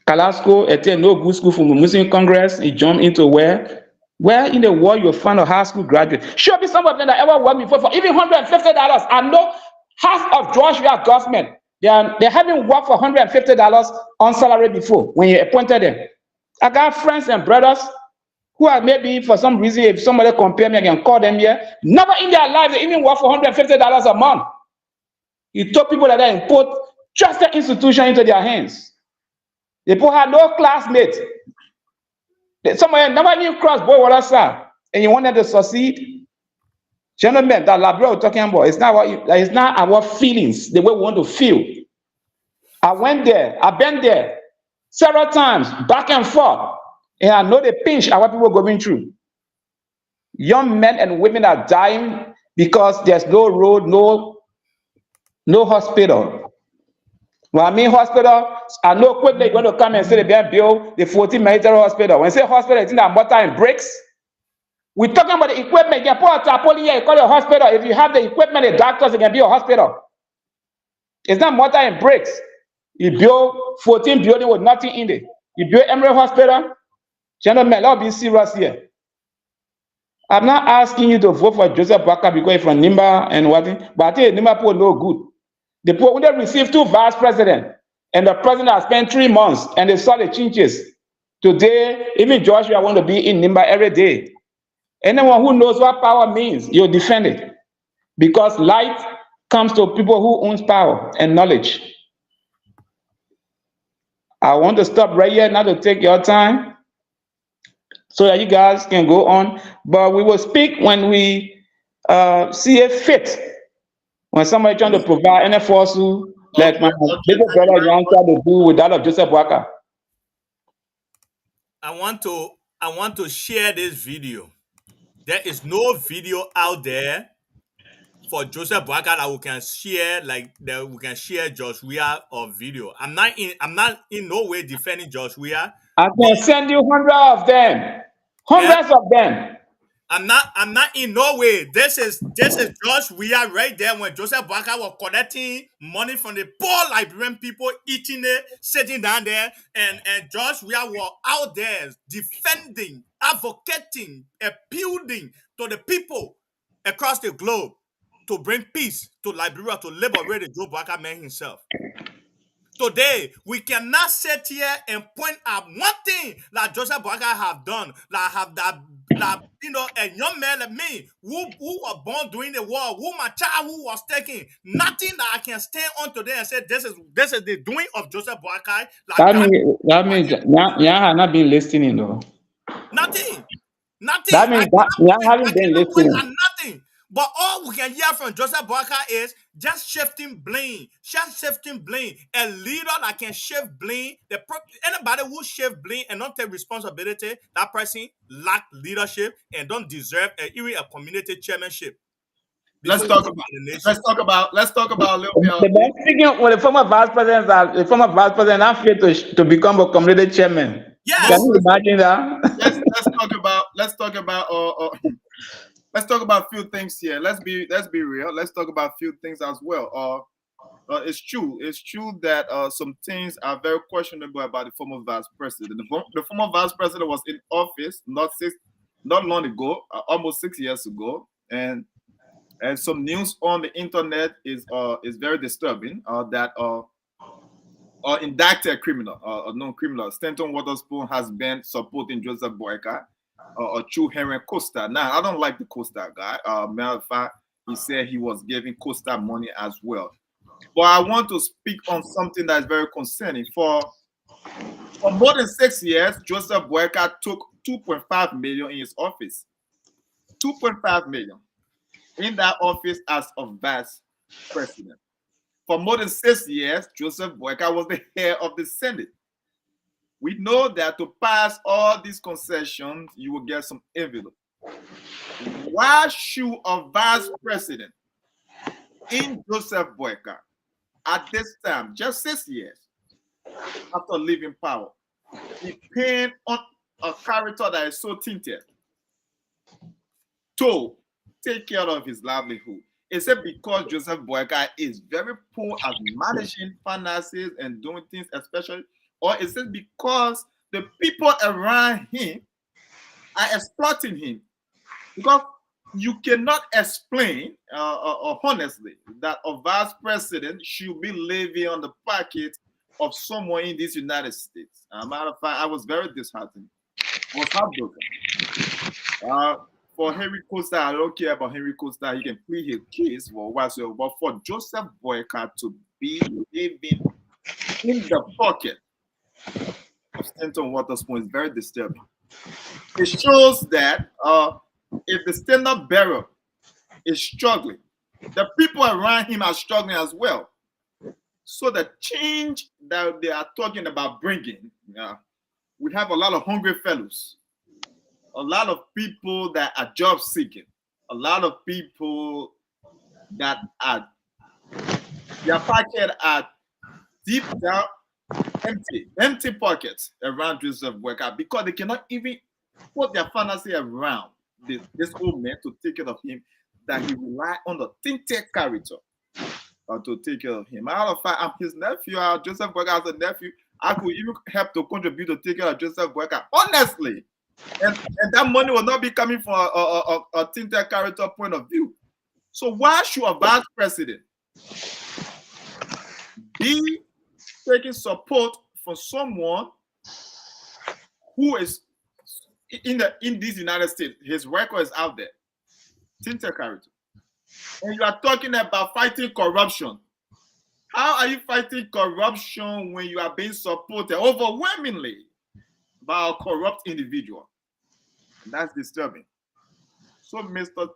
Kalasco attend no good school from the Muslim Congress. He jumped into where in the world you'll find a high school graduate. Show me some of them that ever worked before for even $150. I know half of George Weah government, they haven't worked for $150 on salary before when you appointed them. I got friends and brothers who are maybe for some reason, if somebody compare me, I can call them here. Never in their life they even work for $150 a month. You took people like that and put trusted institution into their hands. The people had no classmates. Somebody never even crossed board water, sir, and you wanted to succeed. Gentlemen, that Liberia we're talking about, it's not our feelings, the way we want to feel. I went there, I've been there several times, back and forth, and I know the pinch our people are going through. Young men and women are dying because there's no road, no hospital. When I mean hospital, I know quickly they're going to come and say they build the 14 military hospital. When I say hospital, it's in that mortar and bricks. We're talking about the equipment. You can put a tarpaulin here, you call it a hospital. If you have the equipment, the doctors, it can be a hospital. It's not mortar and bricks. You build 14 buildings with nothing in it. You build Emery Hospital. Gentlemen, let's be serious here. I'm not asking you to vote for Joseph Boakai because he's from Nimba and what, but I think Nimba people no good. The people they received 2 vice presidents, and the president has spent 3 months, and they saw the changes. Today, even Joshua want to be in Nimba every day. Anyone who knows what power means, you defend it. Because light comes to people who owns power and knowledge. I want to stop right here, not to take your time, so that you guys can go on. But we will speak when we see it fit. When somebody trying to provide any force, like my big brother John tried to do with that of Joseph Boakai. I want to share this video. There is no video out there for Joseph Boakai that we can share, like that we can share Josh Weah or video. I'm not in no way defending Josh Weah. I can send you hundreds of them. Hundreds of them. I'm not in no way. This is Josh Weah right there when Joseph Boakai was collecting money from the poor Liberian people, eating it, sitting down there, and Josh Weah was out there defending, advocating, appealing to the people across the globe to bring peace to Liberia, to liberate the Joe Boakai man himself. Today, we cannot sit here and point out one thing that Joseph Boakai have done, that a young man like me who was born during the war, who my childhood was taken, nothing that I can stand on today and say this is the doing of Joseph Boakai. That means you have not been listening though. Nothing. That means you haven't been listening. Nothing. But all we can hear from Joseph Boakai is just shifting blame. A leader that can shift blame. Anybody who shift blame and not take responsibility, that person lack leadership and don't deserve even a community chairmanship. Let's talk about a little bit. Speaking with the former vice president, I'm here to become a community chairman. Yes. Can you imagine that? Let's talk about a few things here. Let's be real. Let's talk about a few things as well. It's true that some things are very questionable about the former vice president. The former vice president was in office not long ago, almost 6 years ago, and some news on the internet is very disturbing. That indicted criminal, a known criminal, Stanton Waterspoon, has been supporting Joseph Boakai. Through Henry Costa. Now, I don't like the Costa guy. Matter of fact, he said he was giving Costa money as well. But I want to speak on something that is very concerning. For more than 6 years, Joseph Boakai took 2.5 million in his office. 2.5 million in that office as a vice president. For more than 6 years, Joseph Boyka was the head of the Senate. We know that to pass all these concessions, you will get some envelope. Why should a vice president in Joseph Boyka at this time, just 6 years after leaving power, depend on a character that is so tainted to take care of his livelihood? Is it because Joseph Boyka is very poor at managing finances and doing things, especially, or is it because the people around him are exploiting him? Because you cannot explain honestly that a vice president should be living on the pocket of someone in these United States. As a matter of fact, I was very disheartened. I was heartbroken. For Henry Costa, I don't care about Henry Costa. He can plead his case for whatsoever. But for Joseph Boyka to be living in the pocket of Stanton Waterspoon is very disturbing. It shows that if the standard bearer is struggling, the people around him are struggling as well. So the change that they are talking about bringing, we have a lot of hungry fellows, a lot of people that are job seeking, a lot of people that are their pocket are deep down empty pockets around Joseph Boyka because they cannot even put their fantasy around this old man to take care of him, that he rely on the tinted character to take care of him. Matter of fact, I'm his nephew. Joseph Boyka as a nephew, I could even help to contribute to take care of Joseph Boyka, honestly. And that money will not be coming from a tinted character point of view. So why should a vice president be taking support from someone who is in these United States? His record is out there, tinted character, and you are talking about fighting corruption. How are you fighting corruption when you are being supported overwhelmingly by a corrupt individual? And that's disturbing. So, Mr.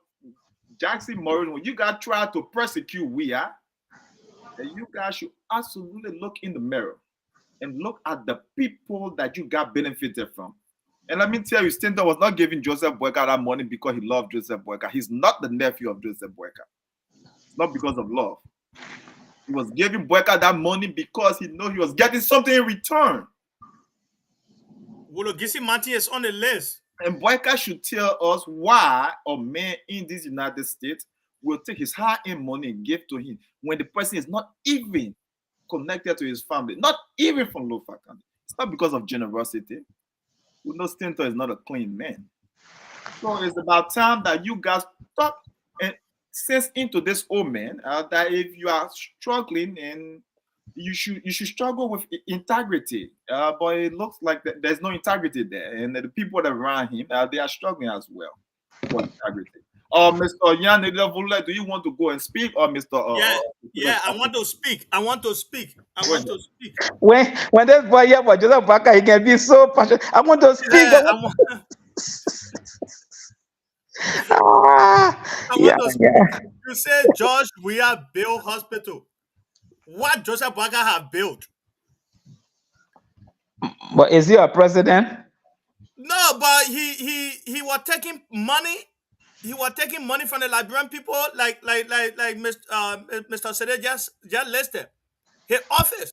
Jackson Morris, when you guys try to persecute then you guys should absolutely look in the mirror and look at the people that you got benefited from. And let me tell you, Stanton was not giving Joseph Boyka that money because he loved Joseph Boyka. He's not the nephew of Joseph Boyka. It's not because of love. He was giving Boyka that money because he knew he was getting something in return. Wologisi Martin is on the list. And Boyka should tell us why a man in this United States will take his hard-earned money and give to him when the person is not even connected to his family, not even from Lofa County. It's not because of generosity. We know Stanton is not a clean man. So it's about time that you guys talk and sense into this old man that if you are struggling, and you should struggle with integrity, but it looks like there's no integrity there, and the people around him they are struggling as well for integrity. Mr. Yan, do you want to go and speak, or Mr. Yeah, I want to speak. When this boy here for Joseph Boyka, he can be so passionate. I want to speak. I want to speak. You say George Weah built hospital. What Joseph Boyka have built? But is he a president? No, but he was taking money. He was taking money from the Liberian people, like Mr. Sede just listed. His office.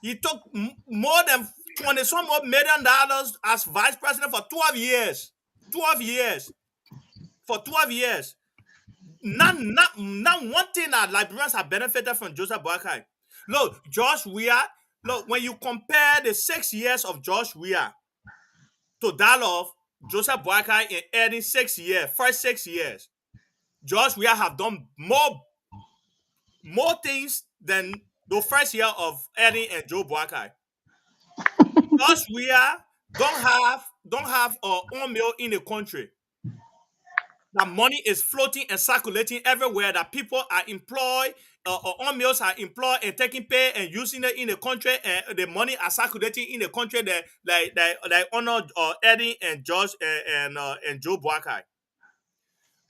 He took more than $20 million as vice president for 12 years. 12 years. For 12 years. Not one thing that Liberians have benefited from Joseph Boyka. Look, George Weah, when you compare the 6 years of George Weah to that of Joseph Boyka in Eddie's 6 years, first 6 years, George Weah have done more things than the first year of Eddie and Joe Boyka. George Weah don't have oil mill in the country. That money is floating and circulating everywhere. That people are employed, oil mills are employed and taking pay and using it in the country, and the money are circulating in the country that like honor Eddie and George and Joe Boyka.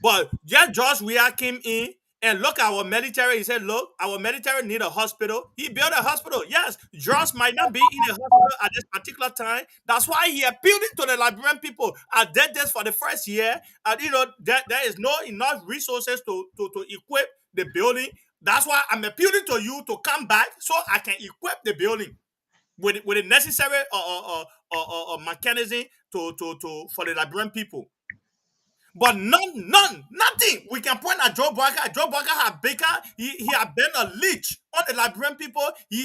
But just George Weah came in And look at our military. He said, look, our military need a hospital. He built a hospital. Yes, Josh might not be in a hospital at this particular time. That's why he appealed it to the Liberian people. I did this for the first year. And there is no enough resources to equip the building. That's why I'm appealing to you to come back so I can equip the building with the necessary mechanism for the Liberian people. But nothing. We can point at Joe Barker. Joe Barker had Baker. He had been a leech on the Liberian people. He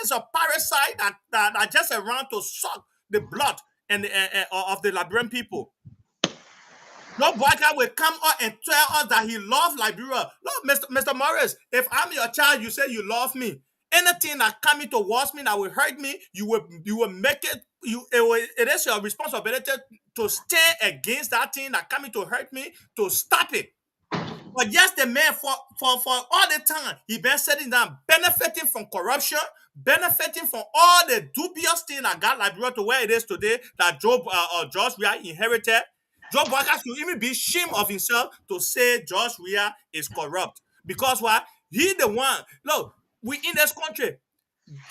is a parasite that just around to suck the blood of the Liberian people. Joe Barker will come out and tell us that he loves Liberia. Look, Mr. Morris, if I'm your child, you say you love me. Anything that coming towards me that will hurt me, you will make it. It is your responsibility to stand against that thing that coming to hurt me, to stop it. But yes, the man for all the time, he been sitting down, benefiting from corruption, benefiting from all the dubious things that got Liberia to where it is today, that George Weah inherited. Joe Barker should even be ashamed of himself to say George Weah is corrupt. Because why? He the one. Look, we in this country,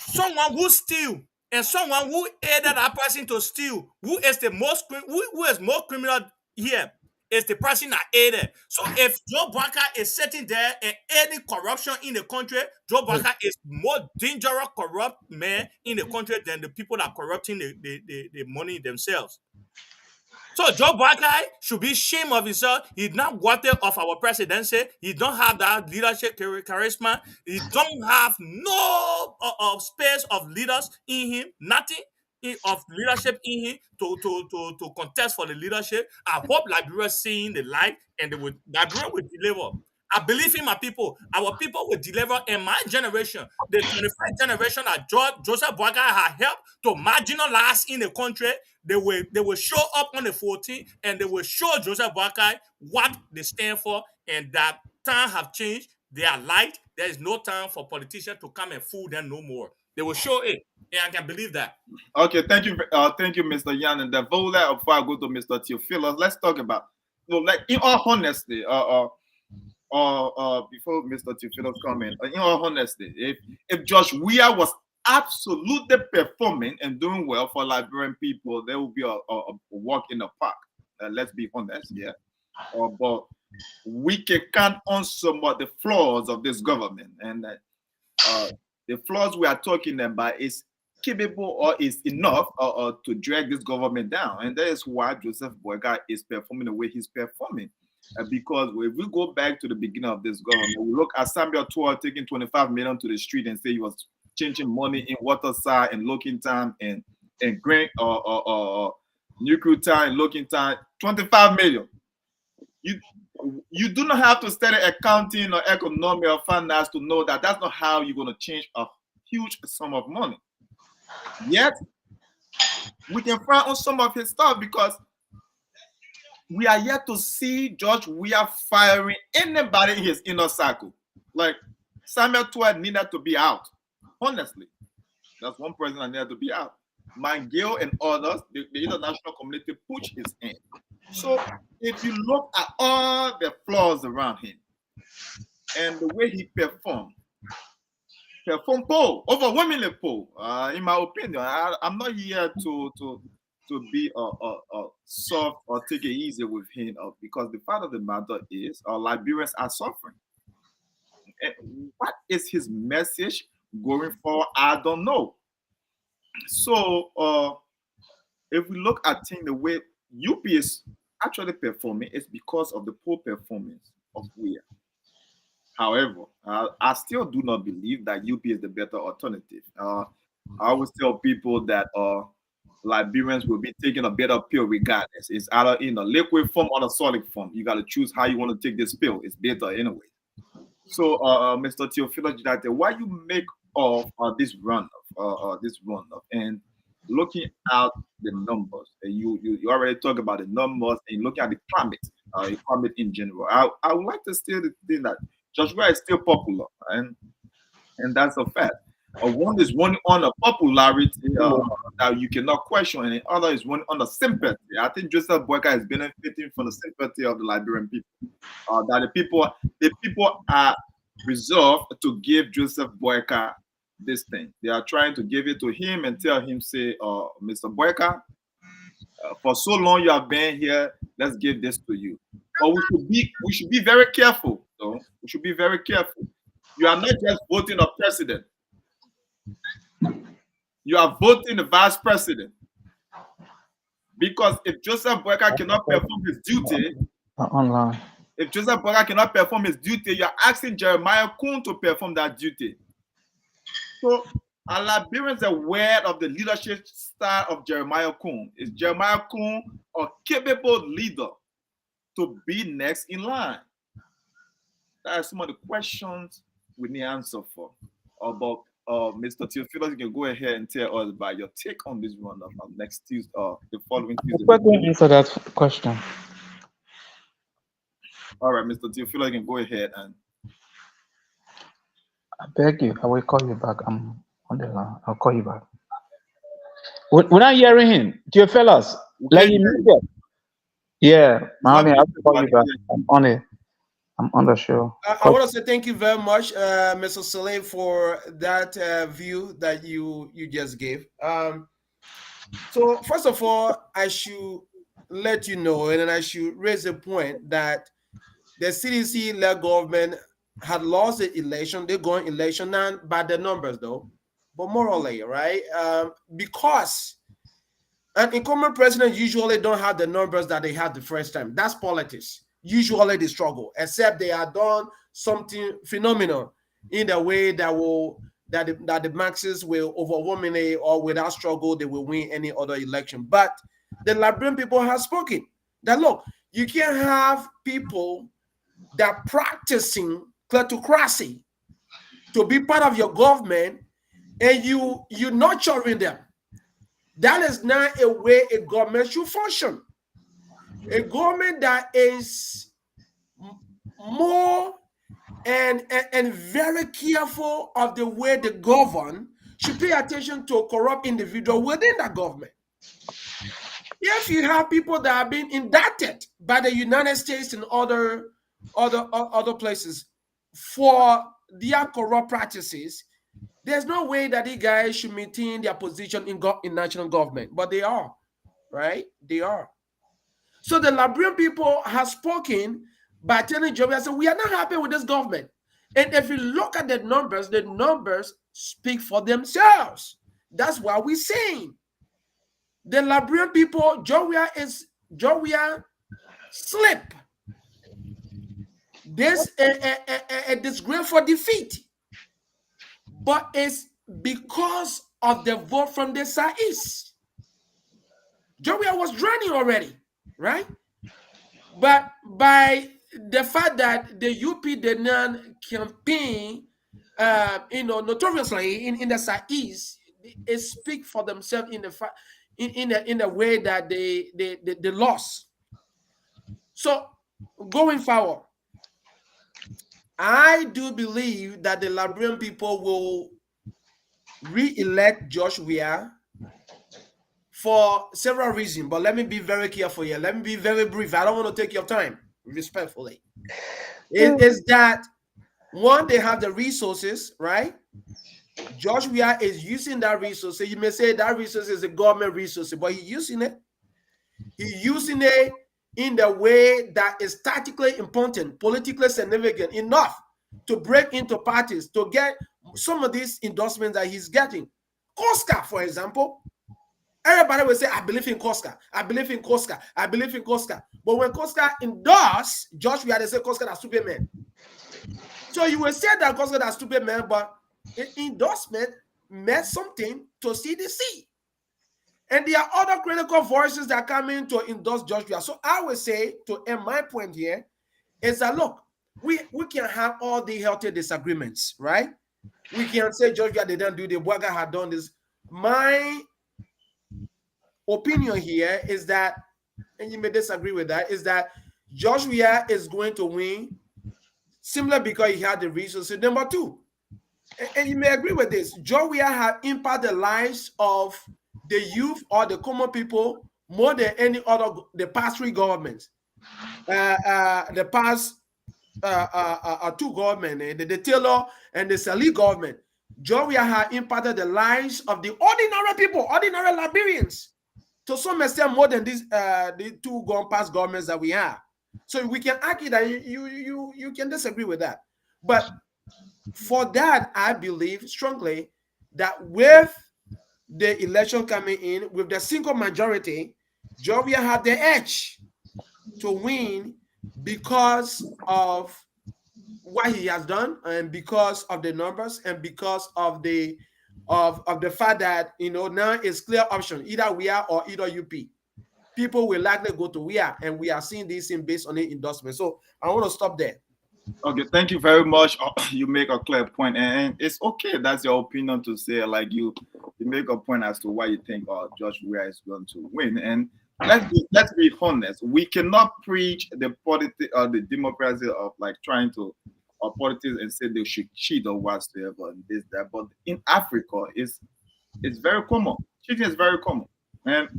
someone who steal and someone who aided that person to steal, who is more criminal here is the person that aided. So if Joe Barker is sitting there and aiding corruption in the country, Joe Barker is more dangerous corrupt man in the country than the people that are corrupting the money themselves. So Joe Barker should be ashamed of himself. He's not worthy of our presidency. He don't have that leadership charisma. He don't have no space of leaders in him. Nothing of leadership in him to contest for the leadership. I hope Liberia seeing the light and Liberia will deliver. I believe in my people. Our people will deliver in my generation, the 21st generation that Joseph Boakai had helped to marginalize in the country. They will show up on the 14th and they will show Joseph Boakai what they stand for, and that time have changed. They are light. There is no time for politicians to come and fool them no more. They will show it, and I can believe that. Okay, thank you, Mr. Yan and Devola. Before I go to Mr. Theophilus, let's talk about, like, in all honesty, before Mr. Theophilus comment, in all honesty, if Josh Weah was absolutely performing and doing well for Liberian people, there will be a walk in the park. Let's be honest, yeah. But we can count on some of the flaws of this government, and the flaws we are talking about is capable or is enough to drag this government down, and that is why Joseph Boakai is performing the way he's performing. Because if we go back to the beginning of this government, we look at Samuel Tour taking 25 million to the street and say he was changing money in Waterside and Looking Time and Green Nuclear Time and Looking Time, 25 million. You do not have to study accounting or economy or finance to know that that's not how you're going to change a huge sum of money. Yet, we can find on some of his stuff because we are yet to see George Weah firing anybody in his inner circle. Like Samuel Tuah needed to be out. Honestly, that's one person that needed to be out. Mangale and others, the international community pushed his in. So if you look at all the flaws around him and the way he performed overwhelmingly poor. In my opinion, I'm not here to be soft or take it easy with him, because the fact of the matter is Liberians are suffering. And what is his message going forward? I don't know. So if we look at things the way UP is actually performing, it's because of the poor performance of Weah. However, I still do not believe that UP is the better alternative. I always tell people that Liberians will be taking a better pill regardless. It's either in a liquid form or a solid form. You got to choose how you want to take this pill. It's better anyway. So, Mr. Theophilus, why you make of this run and looking at the numbers? You already talked about the numbers and looking at the climate in general. I would like to still think that Joshua is still popular, and that's a fact. One is one on a popularity that you cannot question, and the other is one on the sympathy. I think Joseph Boyka is benefiting from the sympathy of the Liberian people. That the people are resolved to give Joseph Boyka this thing. They are trying to give it to him and tell him, say, Mr. Boyka, for so long you have been here, let's give this to you. But we should be very careful, though. We should be very careful. You are not just voting a president. You are voting the vice president. Because if Joseph Boyka cannot perform his duty, online. If Joseph Boyka cannot perform his duty, you're asking Jeremiah Kuhn to perform that duty. So are Liberians aware of the leadership style of Jeremiah Kuhn? Is Jeremiah Kuhn a capable leader to be next in line? That are some of the questions we need answer for. About Mr. Theophilus, you can go ahead and tell us about your take on this one next Tuesday or the following Tuesday. Let me answer that question. All right, Mr. Theophilus, you can go ahead and. I beg you, I will call you back. I'm on the line. I'll call you back. We're not hearing him. Theophilus, like you muted. Yeah, Mahoney, I'll call you back. I'm on it. I'm on the show. I want to say thank you very much, Mr. Saleh, for that view that you just gave. So first of all, I should let you know, and then I should raise a point that the CDC-led government had lost the election. They're going election now by the numbers, though, but morally, right? Because an incumbent president usually don't have the numbers that they had the first time. That's politics. Usually they struggle, except they have done something phenomenal in the way that the Marxists will overwhelmingly or without struggle they will win any other election. But the Liberian people have spoken that look, you can't have people that practicing kleptocracy to be part of your government and you nurturing them. That is not a way a government should function. A government that is more and very careful of the way they govern should pay attention to a corrupt individual within that government. If you have people that have been indicted by the United States and other places for their corrupt practices, there's no way that these guys should maintain their position in national government, but they are, right? They are. So the Liberian people have spoken by telling Joe, said, we are not happy with this government. And if you look at the numbers speak for themselves. That's what we're saying. The Liberian people, Joria slip. This a disgraceful defeat. But it's because of the vote from the Southeast. Joria was drowning already, right? But by the fact that the UP did not campaign, notoriously in the Southeast, it speaks for themselves in the way that they lost. So going forward, I do believe that the Liberian people will re-elect Josh Weah for several reasons, but let me be very careful here. Let me be very brief. I don't want to take your time, respectfully. It is that, one, they have the resources, right? Josh Weah is using that resource. So you may say that resource is a government resource, but he's using it. He's using it in the way that is tactically important, politically significant enough to break into parties, to get some of these endorsements that he's getting. Koska, for example, everybody will say, I believe in Koska. I believe in Koska. I believe in Koska. But when Koska endorsed Josh Weah, they say Koska is stupid man. So you will say that Koska is stupid man, but endorsement meant something to CDC. And there are other critical voices that come in to endorse Josh Weah. So I would say, to end my point here, is that look, we can have all the healthy disagreements, right? We can say Josh Weah didn't do the Boyka had done this. My opinion here is that, and you may disagree with that, is that Josh Weah is going to win simply because he had the resources. Number two, and you may agree with this, Joe Weah have impacted the lives of the youth or the common people more than any other, the past three governments. The past two governments, the Taylor and the Salih government. Joe Weah have impacted the lives of the ordinary people, ordinary Liberians, to some extent more than these the two past governments that we have. So we can argue that you can disagree with that, but for that, I believe strongly that with the election coming in, with the single majority, Georgia had the edge to win because of what he has done and because of the numbers and because of the fact that now it's clear option, either we are or either UP. People will likely go to we are, and we are seeing this in based on the endorsement. So I want to stop there. Okay, thank you very much. You make a clear point, and it's okay. That's your opinion to say. Like you make a point as to why you think George Weah is going to win. And let's be honest. We cannot preach the politics or the democracy of like trying to politics and say they should cheat or whatsoever and this that. But in Africa, it's very common. Cheating is very common, and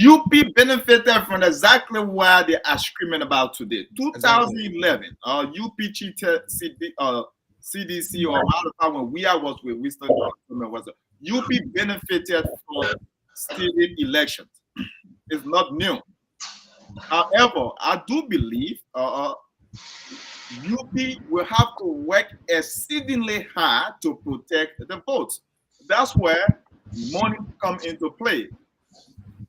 UP benefited from exactly what they are screaming about today. 2011, UP cheated CDC or other time when we was with Winston Johnson. UP benefited from state elections. It's not new. However, I do believe UP will have to work exceedingly hard to protect the votes. That's where money come into play.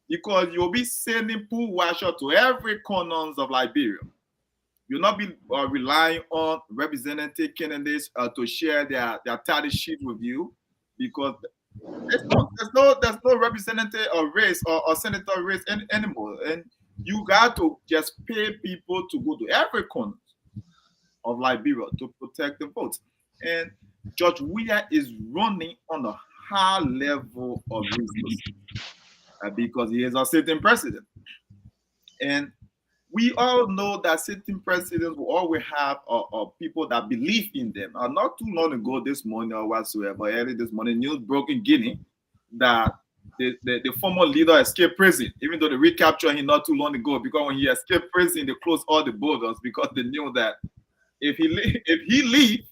Because you'll be sending pool washer to every corners of Liberia. You'll not be relying on representative candidates to share their tally sheet with you, because there's no representative or race or senator race anymore, and you got to just pay people to go to every corner of Liberia to protect the votes. And George Weah is running on a high level of resources. Because he is a sitting president. And we all know that sitting presidents will always have people that believe in them. Not too long ago this morning or whatsoever, early this morning, news broke in Guinea that the former leader escaped prison, even though they recaptured him not too long ago, because when he escaped prison, they closed all the borders because they knew that if he leave,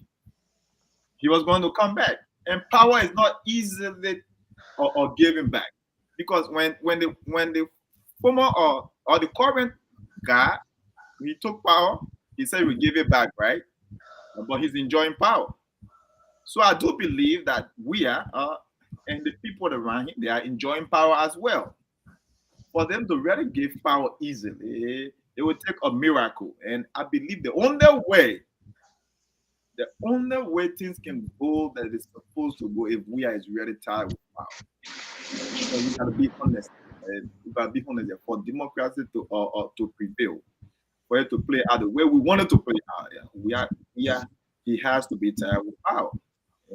he was going to come back. And power is not easily or given back. Because when the former or the current guy, he took power, he said we give it back, right? But he's enjoying power. So I do believe that we are and the people around him, they are enjoying power as well. For them to really give power easily, it would take a miracle. And I believe the only way things can go that it's supposed to go if we are is really tired with power. So we gotta be honest. We gotta be honest for democracy to prevail, for it to play out the way we want it to play out. Yeah. He has to be tired with power.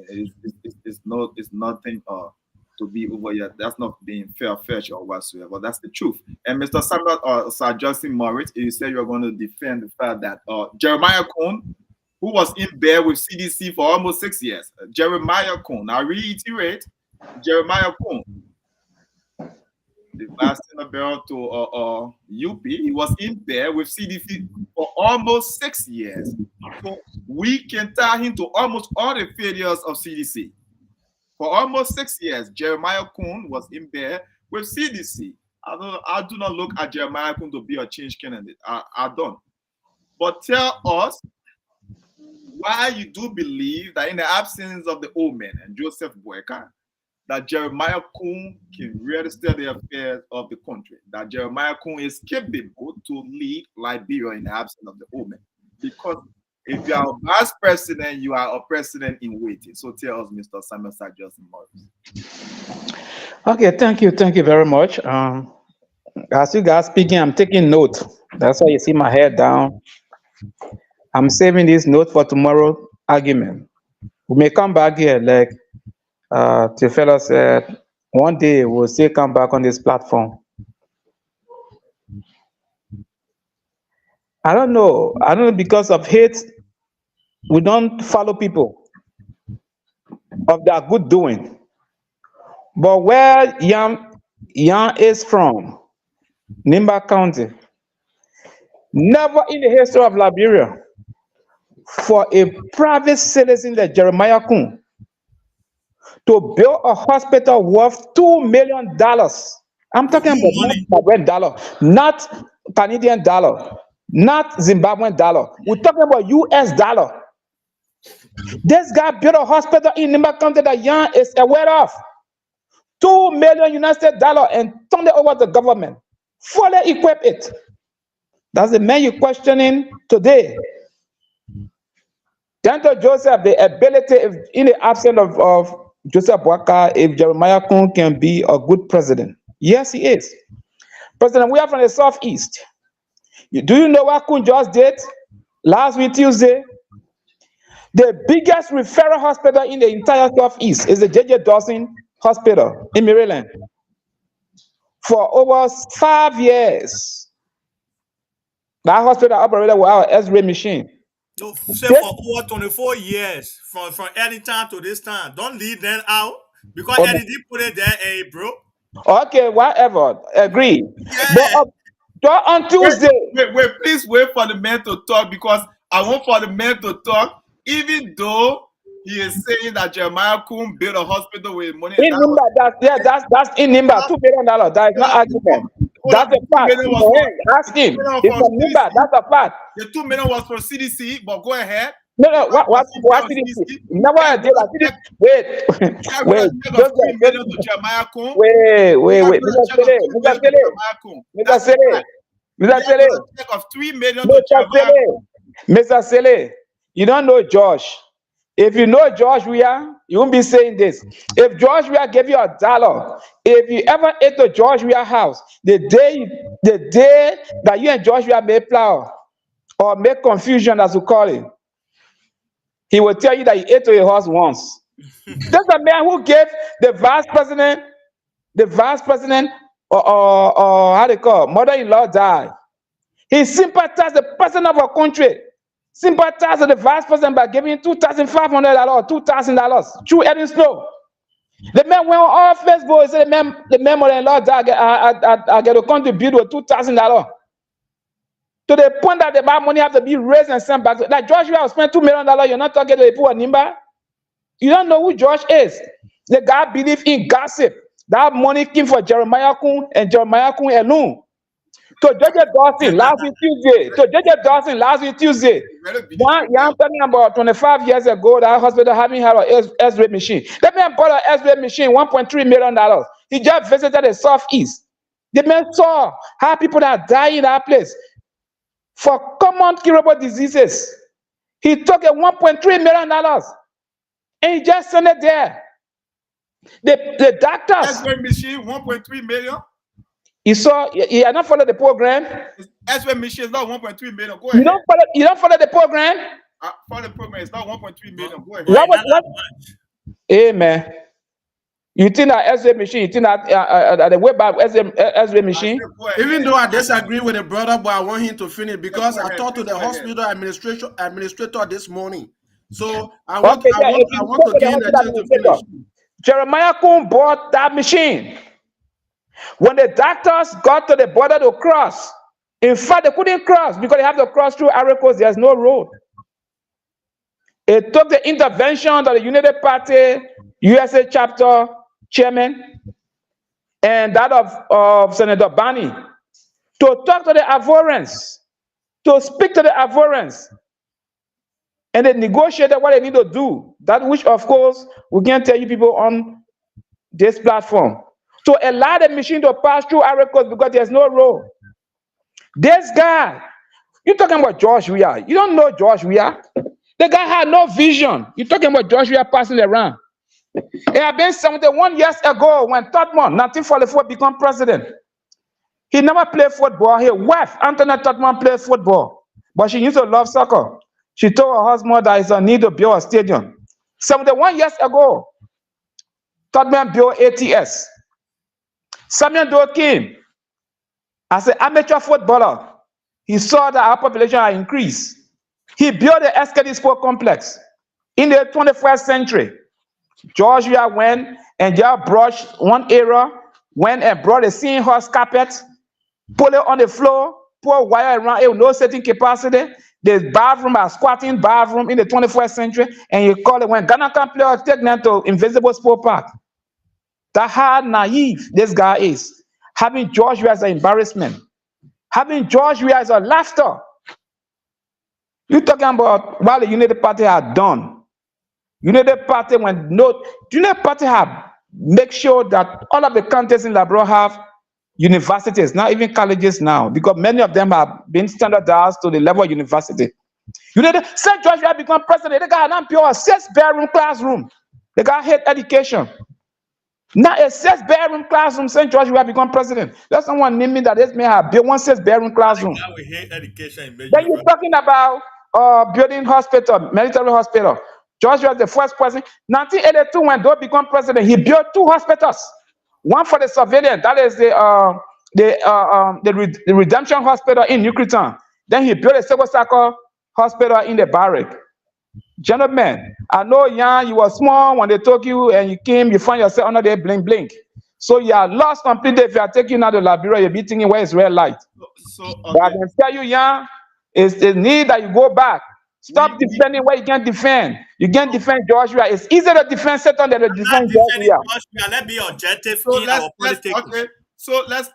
It's nothing to be over here. That's not being fair-fetched or whatsoever. That's the truth. And Mr. Samuel Sir Justin Morris, you said you're going to defend the fact that Jeremiah Cohn, who was in bed with CDC for almost 6 years, Jeremiah Cohn. I reiterate, Jeremiah Cohn, the last senator to UP, he was in there with CDC for almost 6 years. So we can tie him to almost all the failures of CDC. For almost 6 years, Jeremiah Cohn was in there with CDC. I do not look at Jeremiah Cohn to be a change candidate. I don't. But tell us why you do believe that in the absence of the old men and Joseph Boyka, that Jeremiah Cohn can really steer the affairs of the country, that Jeremiah Cohn is capable to lead Liberia in the absence of the old men. Because if you are a vice president, you are a president in waiting. So tell us, Mr. Samuel Sir Justin Morris. Okay, thank you very much. As you guys speaking, I'm taking note. That's why you see my head down. I'm saving this note for tomorrow argument. We may come back here, like the fellow said, one day we'll still come back on this platform. I don't know, because of hate, we don't follow people. of their good doing. But where Yan is from, Nimba County, never in the history of Liberia for a private citizen like Jeremiah Kun to build a hospital worth $2 million. I'm talking Good about not money. Zimbabwean dollar, not Canadian dollar, not Zimbabwean dollar. We're talking about US dollar. This guy built a hospital in Nimba County that Yan is aware of. $2 million United States dollar and turned it over to government. Fully equip it. That's the man you're questioning today. Dr. Joseph, the ability, if, in the absence of Joseph Boakai, if Jeremiah Kun can be a good president. Yes, he is. President, we are from the Southeast. Do you know what Kun just did last week, Tuesday? The biggest referral hospital in the entire Southeast is the J.J. Dawson Hospital in Maryland. For over 5 years, that hospital operated with our X-ray machine. No, say for over 24 years, from any time to this time. Don't leave them out because Okay. Eddie did put it there, hey, bro. Okay, whatever, agree. Yeah. But on Tuesday, Wait, please wait for the man to talk because I want for the man to talk, even though he is saying that Jeremiah Kun built a hospital with money. in Nimba, that's in Nimba, $2 million. That is not argument. That's a fact. Ask him. It's a Nimba. That's a fact. The $2 million was for CDC, but go ahead. No, what CDC? Never I did that. Wait. To Jeremiah Kun. Wait. Mr. Sele. Check of $3 million to Jeremiah Kun. Mr. Sele, you don't know Josh. If you know George Weah, you won't be saying this. If George Weah gave you $1, if you ever ate the George Weah house, the day that you and George Weah made plow or make confusion, as we call it, he will tell you that he ate to a horse once. That's a man who gave the vice president, or how they call it, mother-in-law died. He sympathized the president of our country. Sympathize with the vice president by giving $2,500, $2,000 through Eddie Snow. The man went on all Facebook and said the man mother-in-law died. I get to contribute with $2,000. To the point that the money have to be raised and sent back. Like George, you have spent $2 million. You're not talking to the poor Nimba. You don't know who George is. The guy believe in gossip. That money came for Jeremiah Kun and Jeremiah Kun alone. To J.J. Dawson last week Tuesday. I'm talking about 25 years ago, that hospital having had an X-ray machine. That man bought an X-ray machine, $1.3 million. He just visited the Southeast. The man saw how people are dying in that place for common curable diseases. He took a $1.3 million and he just sent it there. The doctors. X-ray machine, $1.3 million. He saw, he had not followed the program. X-ray machine is not $1.3 million. Go ahead. You don't follow the program? Follow the program. It's not $1.3 million. Go ahead. What? Hey, man. You think that X-ray machine, you think that the web X-ray machine? Even though I disagree with the brother, but I want him to finish because I talked to the hospital administrator this morning. So I want to gain the chance to finish. Jeremiah Kun bought that machine. When the doctors got to the border to cross, in fact, they couldn't cross because they have to cross through Ivory Coast. There's no road. It took the intervention of the United Party USA chapter chairman and that of Senator Bani to talk to the Ivorians, to speak to the Ivorians. And they negotiated what they need to do. That which, of course, we can't tell you people on this platform. To allow the machine to pass through Ivory Coast because there's no road. This guy, you're talking about George Weah. You don't know George Weah. The guy had no vision. You're talking about George Weah passing around. It had been 71 years ago when Totman, 1944, became president. He never played football. His wife, Antoinette Totman, played football. But she used to love soccer. She told her husband that it's a need to build a stadium. 71 years ago, Totman built ATS. Samuel Doe came as an amateur footballer. He saw that our population had increased. He built the SKD Sport Complex in the 21st century. Georgia went and just brushed one area, went and brought a seeing horse carpet, put it on the floor, pour wire around it with no setting capacity. The bathroom are squatting bathroom in the 21st century, and you call it when Ghana can play, take them to Invisible Sport Park. That's how naive this guy is. Having Georgia as an embarrassment, having Georgia as a laughter. You're talking about what the United Party had done. United Party United Party have make sure that all of the counties in Liberia have universities, not even colleges now, because many of them have been standardized to the level of university. St. George had become president. They got an pure 6-bedroom classroom. They got head education. Now a 6-bedroom classroom, St. George will have become president. There's someone naming that this may have built one 6-bedroom classroom. We hate education in Then you're talking about building hospital, military hospital. George was the first president. 1982, when Doe became president, he built 2 hospitals. One for the civilian, that is the Redemption Hospital in Newcretown. Then he built a civil circle hospital in the barrack. Gentlemen, I know you were small when they took you and you came, you find yourself under the blink. So you are lost completely. If you are taking out the Liberia, you'll be thinking, where is red light? Okay. But I can tell you, it's the need that you go back. Stop defending where you can't defend. You can't defend Joshua. It's easier to defend Satan than to defend Joshua. Let's be objective So in our politics. Okay. So let's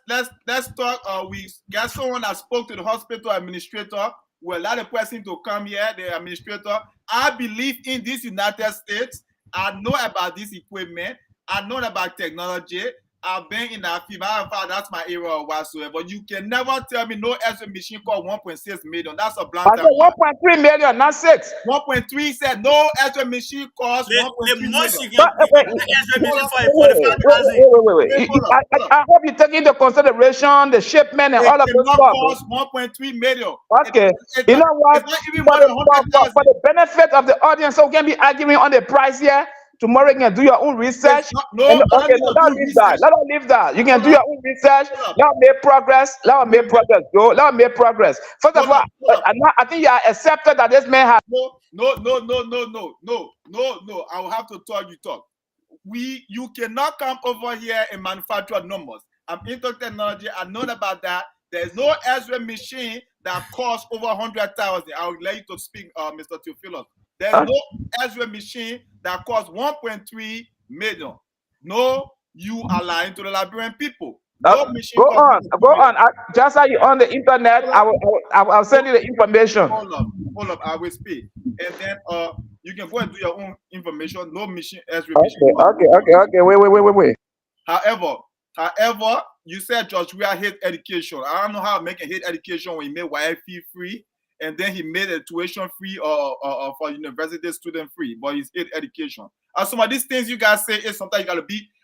talk. We got someone that spoke to the hospital administrator. We allow the person to come here, the administrator. I believe in this United States. I know about this equipment. I know about technology. I've been in that field. That's my area whatsoever. But you can never tell me no X-ray machine cost 1.6 million. That's a blunt. I said 1.3 million, not 6. 1.3 said no X-ray machine cost 1.3 million. I hope you take into consideration the shipment and all of those stuff. Cost 1.3 million. Okay. You know what? For the benefit of the audience, so we can be arguing on the price here. Tomorrow you can do your own research. Don't leave that. Let us leave that. You can do your own research. Let us make progress. Let us make progress, Joe. Let us make progress. First of all, I think you are accepted that this man has. No. I will have to talk. You cannot come over here and manufacture numbers. I'm into technology. I know about that. There's no X-ray machine that costs over 100,000. I will let you to speak, Mr. Theophilus. There's no X-ray machine that costs 1.3 million. No, you are lying to the Liberian people. No machine go on. Just like you're on the internet, I'll send you the information. Hold up. I will speak, and then you can go and do your own information. No machine, X-ray machine. Okay. Wait. However, you said George, we are hate education. I don't know how making hate education when he made YFE free, and then he made a tuition free or for university student free, but it's hate education. And some of these things you guys say is sometimes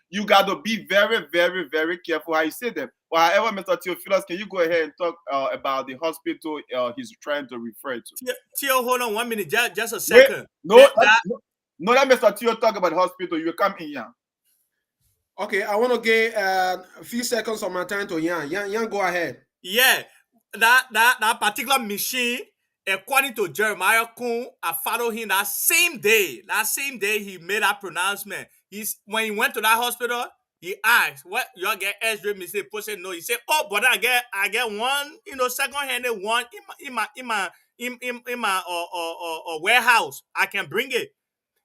you gotta be very, very, very careful how you say them. But however, Mr. Theophilus, can you go ahead and talk about the hospital he's trying to refer to? Theo, hold on 1 minute, just a second. Let Mr. Theo talk about the hospital. You come in here. Okay, I want to get a few seconds of my time to Yan. Yan, go ahead. Yeah, that particular machine, according to Jeremiah Kuhn, I followed him that same day. That same day he made that pronouncement. When he went to that hospital, he asked, "What y'all get X-ray machine?" He said no. He said, "Oh, but I get one, second-handed one in my warehouse. I can bring it."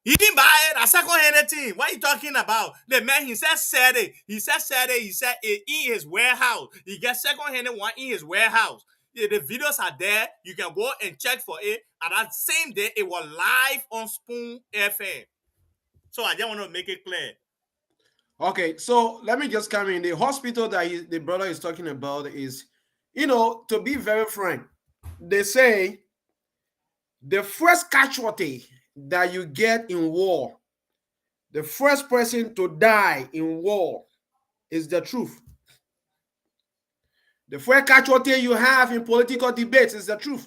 He didn't buy it. A second-handed thing. What are you talking about? The man, he said Saturday. He said it in his warehouse. He gets second-handed one in his warehouse. Yeah, the videos are there. You can go and check for it. And that same day, it was live on Spoon FM. So I just want to make it clear. Okay, so let me just come in. The hospital that the brother is talking about is, to be very frank, they say the first casualty that you get in war, the first person to die in war is the truth. The first casualty you have in political debates is the truth,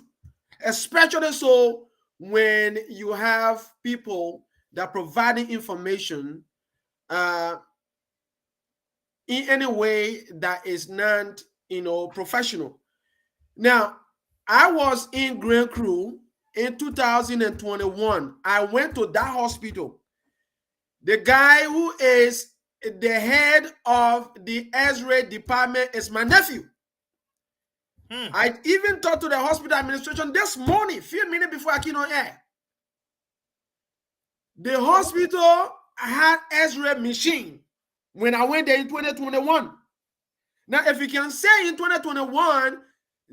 especially so when you have people that providing information in any way that is not, professional. Now, I was in Grand Crew in 2021. I went to that hospital. The guy who is the head of the X-ray department is my nephew. I even talked to the hospital administration this morning, few minutes before I came on air. The hospital had X-ray machine when I went there in 2021. Now, if you can say in 2021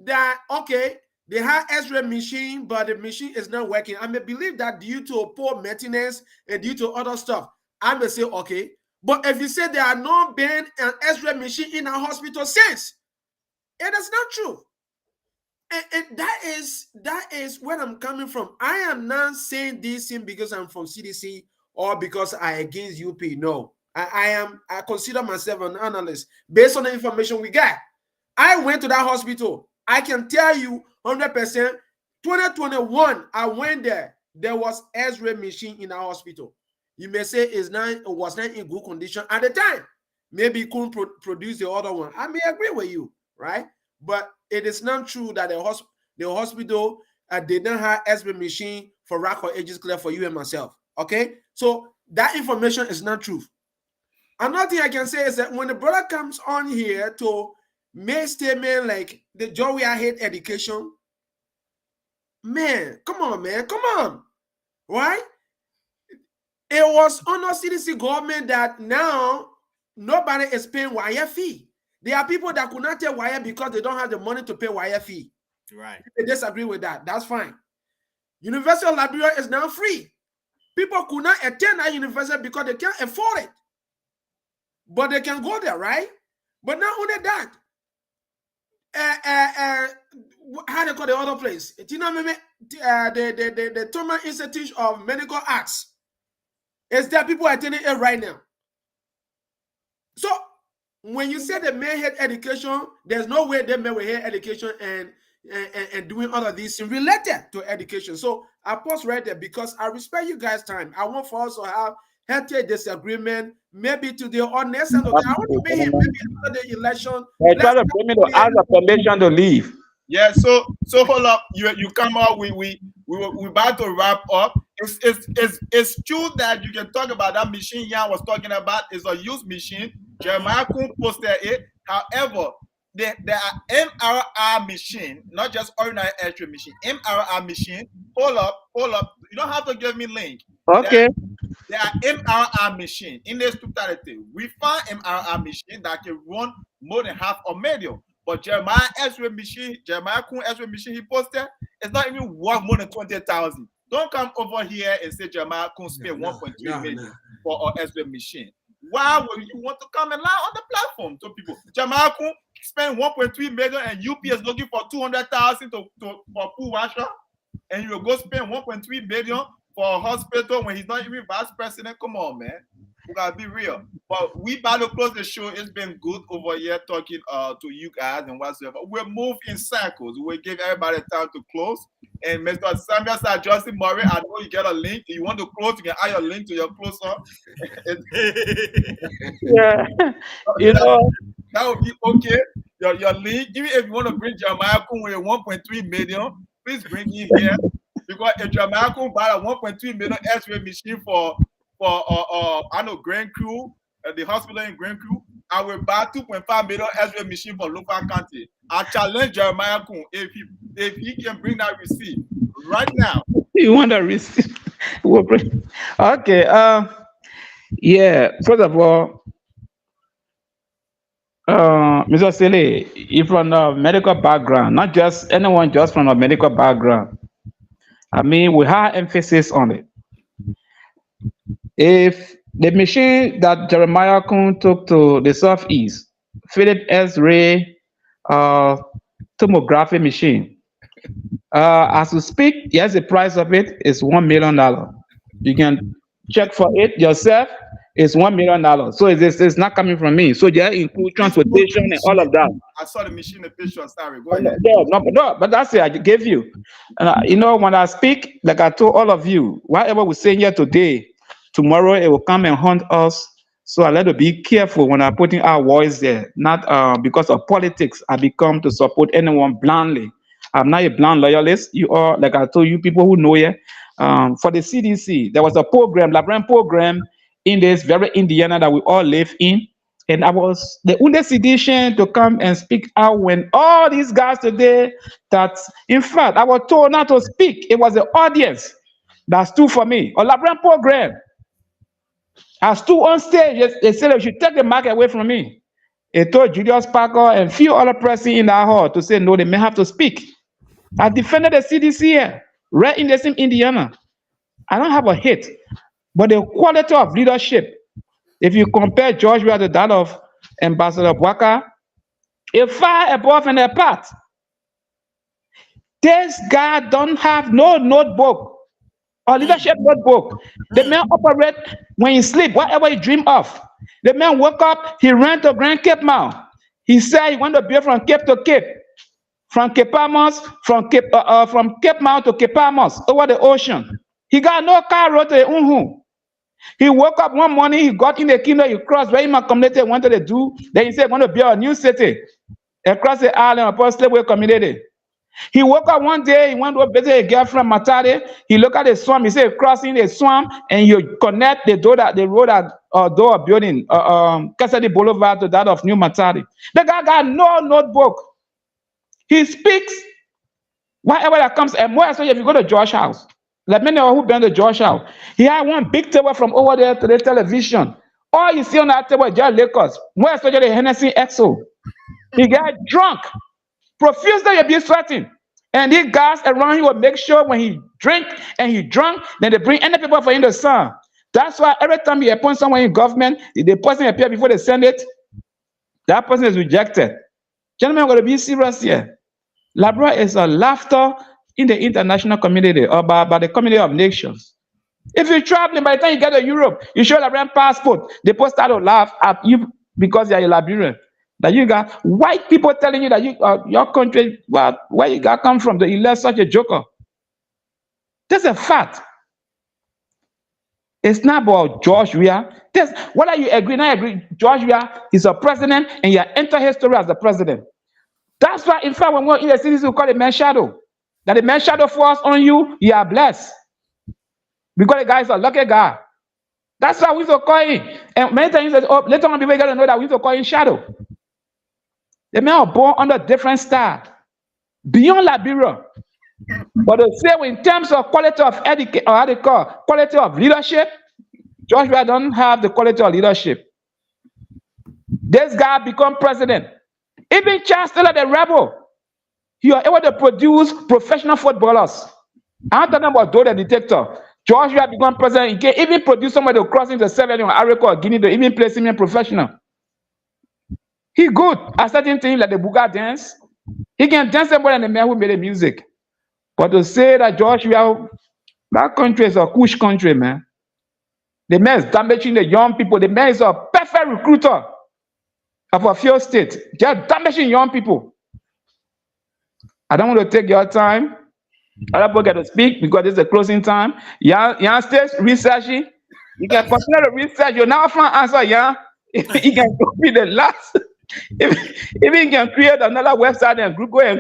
that, okay, they had X-ray machine, but the machine is not working, I may believe that due to poor maintenance and due to other stuff, I may say, okay. But if you say there are not been an X-ray machine in our hospital since, it is not true. And that is where I'm coming from. I am not saying this thing because I'm from CDC or because I against UP. No, I consider myself an analyst based on the information we got. I went to that hospital. I can tell you 100%. 2021, I went there. There was X-ray machine in our hospital. You may say it was not in good condition at the time. Maybe it couldn't produce the other one. I may agree with you, right? But it is not true that the hospital did not have X-ray machine for RAC or ages clear for you and myself. Okay, so that information is not true. Another thing I can say is that when the brother comes on here to make statement like the joy I hate education, man, come on, right? It was under CDC government that now nobody is paying wire fee. There are people that could not take wire because they don't have the money to pay wire fee. Right. They disagree with that. That's fine. University of Liberia is now free. People could not attend that university because they can't afford it. But they can go there, right? But not only that. How they call the other place? The Thomas Institute of Medical Arts. Is there people attending it right now? So when you say the may hate education, there's no way they may hate education and doing all of these things related to education. So I pause right there because I respect you guys' time. I want for us to have healthy disagreement, maybe today or next time. I want to be here maybe after the election. They try to bring me to ask the permission to leave. Yeah, so hold up. You come out. We about to wrap up. It's true that you can talk about that machine Jan was talking about is a used machine. Jeremiah Kun posted it. However, there are MRI machine, not just ordinary X-ray machine. MRI machine. Hold up. You don't have to give me link. Okay. There are MRI machine in this totality. We found MRI machine that can run more than half a million. But Jeremiah Kun X-ray machine he posted, it's not even worth more than 20,000. Don't come over here and say Jeremiah Kun spent 1.3 million for an X-ray machine. Why would you want to come and lie on the platform to people? Jeremiah Kun spent 1.3 million and UP is looking for 200,000 for pool washer, and you will go spend 1.3 million for a hospital when he's not even vice president. Come on, man. We gotta be real. But we about to close the show. It's been good over here talking to you guys and whatsoever. We'll move in circles. We'll give everybody time to close. And Mr. Samuel Sir Justin Murray, I know you get a link. If you want to close, you can add your link to your closer. Yeah. You know, that would be okay. Your link, even if you want to bring Jeremiah Kun with 1.3 million, please bring him here. Because if Jeremiah Kun buy a 1.3 million X-ray machine for I know Grand Crew, the hospital in Grand Crew, I will buy 2.5 million X-ray machine for local county. I challenge Jeremiah Kun if he can bring that receipt right now. you want a receipt? Okay. Yeah. First of all, Mr. Sele, if from a medical background, not just anyone just from a medical background. I mean, we have emphasis on it. If the machine that Jeremiah Kun took to the Southeast, Philip X-ray tomography machine, as we speak, yes, the price of it is $1 million. You can check for it yourself. It's $1 million. So it's not coming from me. So they include transportation and all of that. I saw the machine, the picture. Sorry, go ahead. No, but that's it. I gave you. And you know, when I speak, like I told all of you, whatever we're saying here today, tomorrow it will come and haunt us. So I let to be careful when I'm putting our voice there. Not because of politics, I become to support anyone blindly. I'm not a blind loyalist. You are, like I told you, people who know it. For the CDC, there was a program, Liberian program, in this very Indiana that we all live in. And I was the only citizen to come and speak out when all these guys today that, in fact, I was told not to speak. It was the audience that stood for me. A Liberian program. I stood on stage. They said they should take the mic away from me. They told Julius Parker and few other persons in that hall to say no, they may have to speak. I defended the CDC here, right in the same Indiana. I don't have a hate, but the quality of leadership, if you compare George Weah to that of Ambassador Bwaka, it's far above and apart. This guy don't have no notebook or leadership notebook. The man operate when he sleep, whatever he dream of. The man woke up, he ran to Grand Cape Mount. He said he want to build from Cape to Cape, from Cape Palmas, from Cape Mount to Cape Palmas, over the ocean. He got no car road to Unhu. He woke up one morning, he got in the kingdom, he crossed where my community wanted to do. Then he said, want to build a new city across the island upon slavery community. He woke up one day, he went to visit a girlfriend, Matade. He looked at the swamp, he said, crossing the swamp, and you connect the road door building, Cassidy Boulevard to that of New Matade. The guy got no notebook. He speaks whatever that comes, and more especially if you go to George House. Like many of who been to George House, he had one big table from over there to the television. All you see on that table is just Lakers, more especially the Hennessy XO. He got drunk, profusely you'll be sweating. And these guys around him will make sure when he drink and he drunk, then they bring any people for him to sign. That's why every time you appoint someone in government, if the person appear before the Senate, that person is rejected. Gentlemen, we're going to be serious here. Liberia is a laughter in the international community or by the community of nations. If you're traveling, by the time you get to Europe, you show a Liberian passport, they post start to laugh at you because you're a Liberian. That you got white people telling you that your country, well, where you got come from, that you left such a joker. That's a fact. It's not about George Weah. Whether you agree or not agree, George Weah is a president and you enter history as a president. That's why, in fact, when we're in the cities, we call it man shadow. That the man shadow falls on you, you are blessed. Because the guy is a lucky guy. That's why we used to call him. And many times, later on, people got to know that we used to call him shadow. The men are born under different style, beyond Liberia. But they say in terms of quality of quality of leadership, George Weah don't have the quality of leadership. This guy become president. Even Charles Taylor, the rebel, he was able to produce professional footballers. I'm talking about Doe the Detector. George Weah become president. He can even produce somebody to cross into Sierra Leone or Africa or Guinea to even place him in professional. He good at certain things like the Buga dance. He can dance more than the man who made the music. But to say that George Weah, that country is a kush country, man. The man is damaging the young people. The man is a perfect recruiter of a few states. Just damaging young people. I don't want to take your time. Other people get to speak because it's a closing time. Young states researching. You can continue to research. You now find answer, yeah. You can be the last. If you can create another website and Google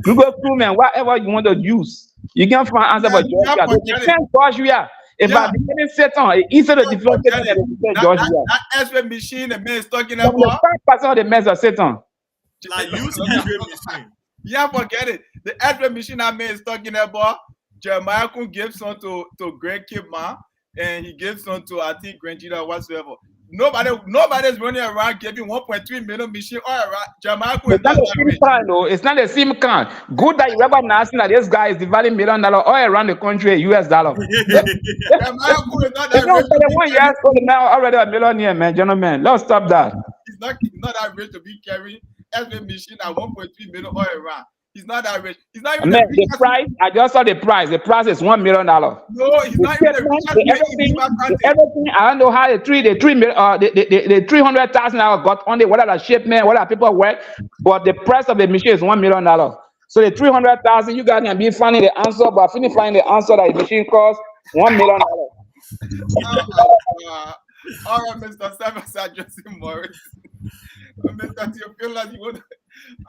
Chrome and whatever you want to use, you can find answer for George Weah. If I didn't Satan, it's easy to defend George Weah. That X-ray machine the man is talking about. 5% of the men are Satan. Like use X-ray machine. Yeah, forget it. The X-ray machine that man is talking about, Jeremiah Kun gave some to Grand Cape Mount, and he gave some to I think Grand Gita or whatsoever. Nobody's running around giving 1.3 million machine all around. Jeremiah Kun is not that rich. It's not the same kind. Good that you recognize that this guy is dividing $1 million all around the country, US dollar. Jeremiah Kun is not that rich. rich. 1 year old now already a millionaire, man, gentlemen. Let's stop that. He's not that rich to be carrying every machine at 1.3 million all around. He's not that rich. He's not even the price. I just saw the price. The price is $1 million. No, he's not even the everything. I don't know how the 300,000 I got on the what are the shipment, what are people work, but the price of the machine is $1 million. So the 300,000, you guys can be finding the answer, but finish finding the answer that the machine costs $1 million. All right, Mr. Seversa Jesse Morris. Mr. Theophilus, you want to,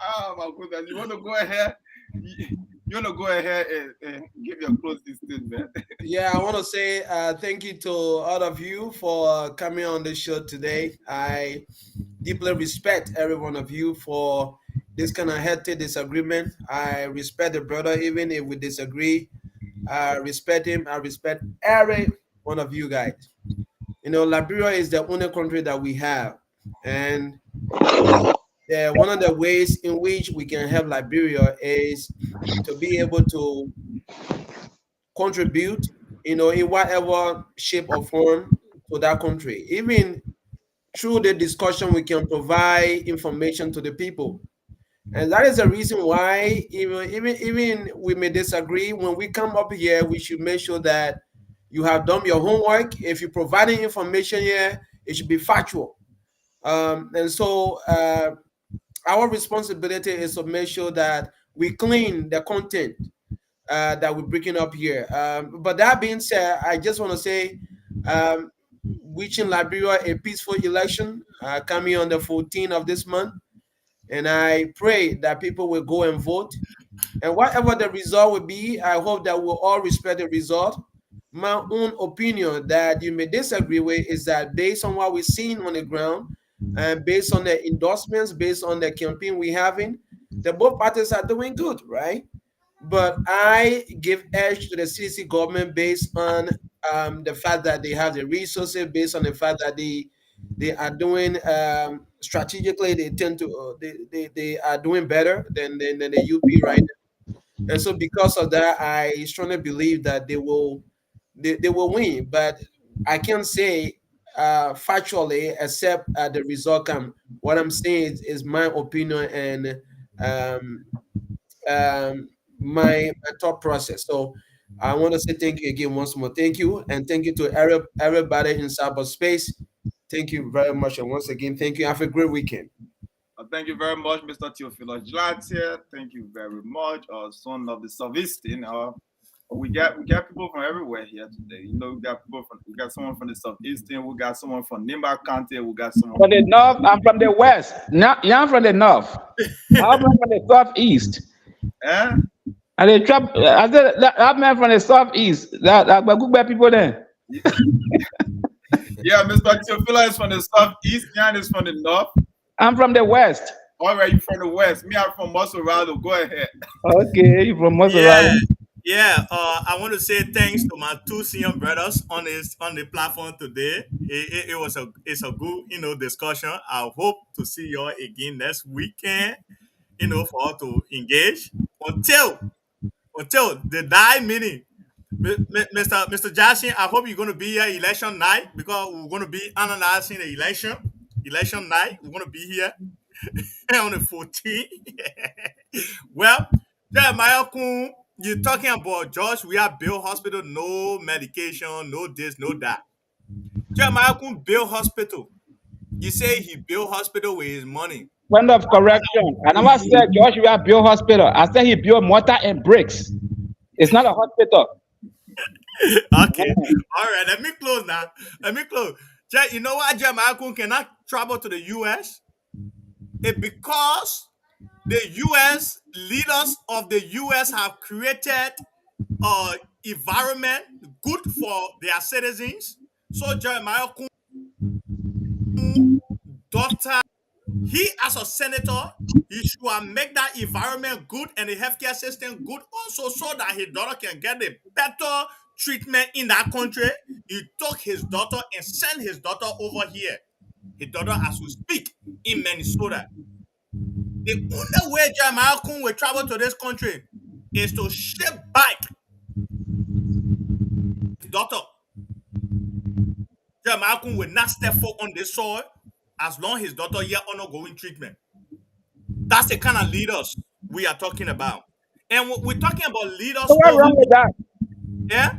oh my goodness, you want to go ahead? You wanna go ahead and give your closing statement? Yeah, I want to say thank you to all of you for coming on the show today. I deeply respect every one of you for this kind of healthy disagreement. I respect the brother, even if we disagree. I respect him. I respect every one of you guys. You know, Liberia is the only country that we have, and one of the ways in which we can help Liberia is to be able to contribute, you know, in whatever shape or form to that country. Even through the discussion, we can provide information to the people. And that is the reason why even we may disagree. When we come up here, we should make sure that you have done your homework. If you're providing information here, it should be factual. And so our responsibility is to make sure that we clean the content that we're breaking up here. But that being said, I just want to say, um, wishing Liberia a peaceful election coming on the 14th of this month. And I pray that people will go and vote. And whatever the result will be, I hope that we'll all respect the result. My own opinion that you may disagree with is that based on what we're seeing on the ground, and based on the endorsements, based on the campaign we're having, the both parties are doing good, right? But I give edge to the CC government based on the fact that they have the resources, based on the fact that they are doing strategically. They tend to they are doing better than the UP right now. And so because of that, I strongly believe that they will win. But I can't say factually except the result come. What I'm saying is my opinion and um, my thought process. So I want to say thank you again once more. Thank you, and thank you to everybody in cyberspace. Thank you very much, and once again, thank you. Have a great weekend. Thank you very much, Mr. Theophilus Jlatia. Thank you very much, son of the Southeastern. We got people from everywhere here today. You know, we got someone from the Southeastern, we got someone from Nimba County, we got someone From the north, I'm from the west. Now, yeah, I'm from the north. I'm from the southeast. eh? And they trap. I said that I'm from the southeast. That good bad people there. Yeah, Mr. Theophilus is from the southeast, Jan is from the north. I'm from the west. All right, you from the west. Me, I'm from Mosorado. Go ahead. Okay, you from Montserrat. Yeah, yeah. I want to say thanks to my two senior brothers on the platform today. It was it's a good discussion. I hope to see you all again next weekend. For us to engage until the die meeting. Mr. Jackson, I hope you're going to be here election night because we're going to be analyzing the election night. We're going to be here on the 14th. Well, Jeremiah Kun, you're talking about George. We have Bill Hospital, no medication, no this, no that. Jeremiah Kun build hospital. You say he built hospital with his money. Point of correction. I never said George we have built hospital. I said he built mortar and bricks. It's not a hospital. Okay. All right. Let me close now. Let me close. You know why Jeremiah Kun cannot travel to the US? It's because the US leaders of the US have created an environment good for their citizens. So Jeremiah Kun, daughter, he as a senator, he should make that environment good and the healthcare system good also so that his daughter can get a better treatment in that country. He took his daughter and sent his daughter over here. His daughter, as we speak, in Minnesota. The only way Jeremiah Kun will travel to this country is to ship back his daughter. Jeremiah Kun will not step foot on this soil as long as his daughter here undergoing treatment. That's the kind of leaders we are talking about. And we're talking about leaders So what's over wrong with that? yeah.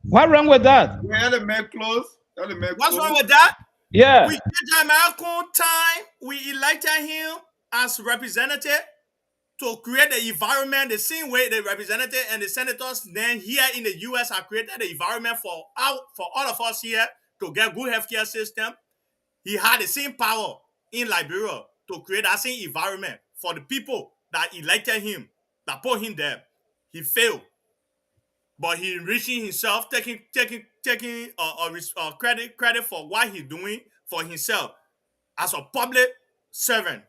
What's wrong with that? We had a man close. What's wrong with that? Yeah. We gave Jeremiah Kun time. We elected him as representative to create the environment the same way the representative and the senators then here in the US have created the environment for all of us here to get good healthcare system. He had the same power in Liberia to create that same environment for the people that elected him, that put him there. he failed, but he enriching himself, taking credit for what he doing for himself as a public servant.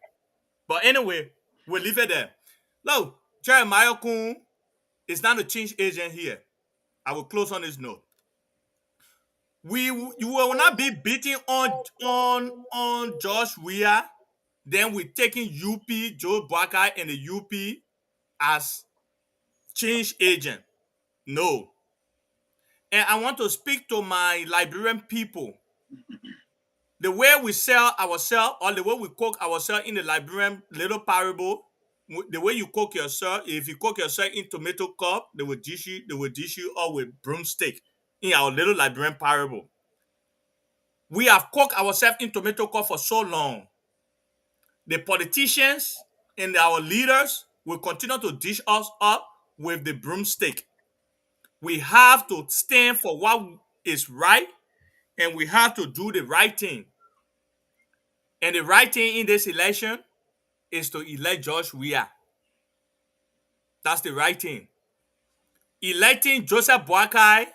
But anyway, we'll leave it there. Look, Jeremiah Kun is not a change agent here. I will close on this note. You will not be beating on Josh Weah. Then we're taking UP, Joe Buckeye, and the UP as change agent. No. And I want to speak to my Liberian people. The way we sell ourselves, or the way we cook ourselves in the Liberian little parable, the way you cook yourself, if you cook yourself in tomato cup, they will dish you all with broomstick in our little Liberian parable. We have cooked ourselves in tomato cup for so long. The politicians and our leaders will continue to dish us up with the broomstick. We have to stand for what is right, and we have to do the right thing. And the right thing in this election is to elect Josh Weah. That's the right thing. Electing Joseph Boakai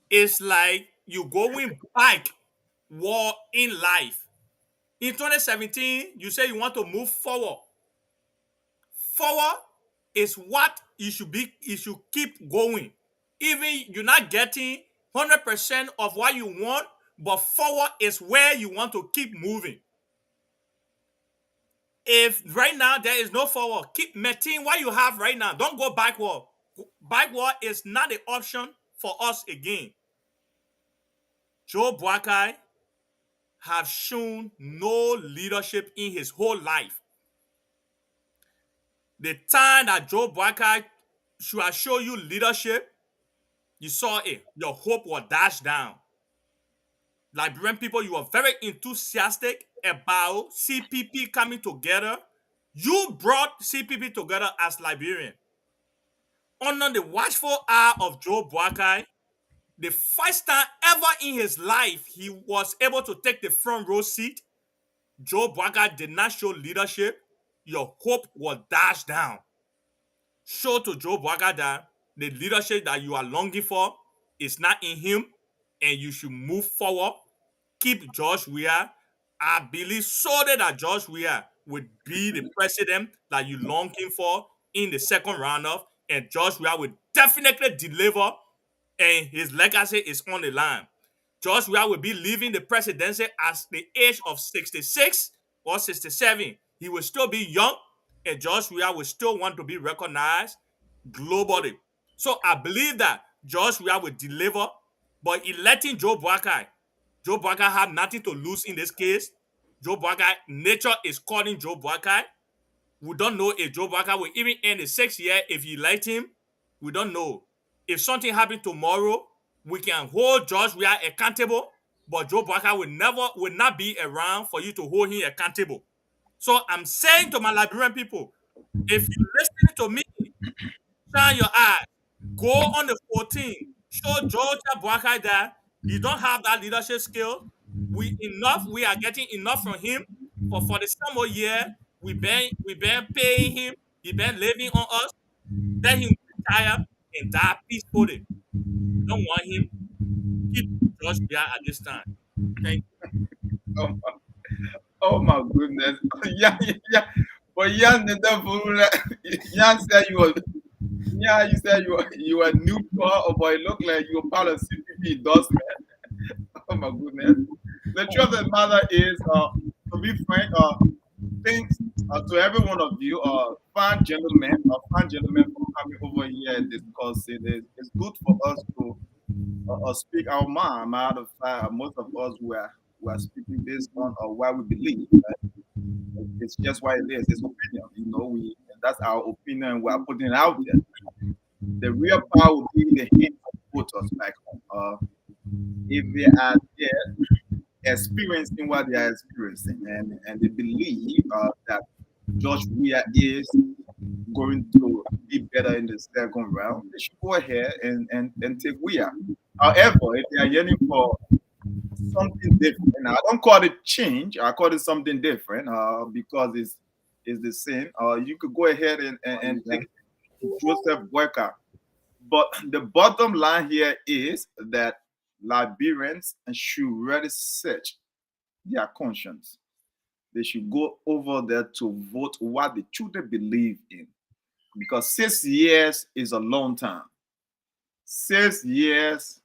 is like you going back war in life. In 2017, you say you want to move forward. Forward is what you should be. You should keep going. Even you're not getting 100% of what you want, but forward is where you want to keep moving. If right now there is no forward, keep maintaining what you have right now. Don't go backward. Backward is not the option for us again. Joe Boakai have shown no leadership in his whole life. The time that Joe Boakai should have shown you leadership, you saw it. Your hope was dashed down. Liberian people, you are very enthusiastic about CPP coming together. You brought CPP together as Liberian. Under the watchful eye of Joe Boakai, the first time ever in his life he was able to take the front row seat, Joe Boakai did not show leadership. Your hope was dashed down. Show to Joe Boakai that the leadership that you are longing for is not in him, and you should move forward. Keep Josh Weah. I believe solely that Josh Weah would be the president that you're longing for in the second round-off, and Josh Weah will definitely deliver, and his legacy is on the line. Josh Weah will be leaving the presidency at the age of 66 or 67. He will still be young, and Josh Weah will still want to be recognized globally. So I believe that Josh Weah will deliver, but electing Joe Boakai have nothing to lose in this case. Joe Boakai, nature is calling Joe Boakai. We don't know if Joe Boakai will even end the 6th year if you elect him. We don't know. If something happens tomorrow, we can hold Josh Weah accountable, but Joe Boakai will not be around for you to hold him accountable. So I'm saying to my Liberian people, if you're listening to me, shine your eyes. Go on the 14th. Show Georgia Boakai that you don't have that leadership skill. We are getting enough from him for the summer year. We been paying him. He been living on us. Let him retire and die peacefully. We don't want him. Keep George Weah at this time. Thank you. Oh my goodness. Yeah. But Jan the devil, Jan said you said you were neutral, but it looked like you were part of CPP endorsement. Oh my goodness. The truth of the matter is, to be frank, thanks to every one of you, fine gentlemen for coming over here and discussing it. It's good for us to speak our mind. Matter of fact, most of us who are speaking based on what we believe. Right? It's just what it is. It's opinion. You know, and that's our opinion. We are putting it out there. The real power will be in the hands of voters back home. If they are there experiencing what they are experiencing, and they believe that Josh Weah is going to be better in the second round, they should go ahead and take Weah. However, if they are yearning for something different, and I don't call it change, I call it something different because it's the same. You could go ahead and take Joseph Boakai But the bottom line here is that Liberians should really search their conscience. They should go over there to vote what they truly believe in. Because 6 years is a long time. 6 years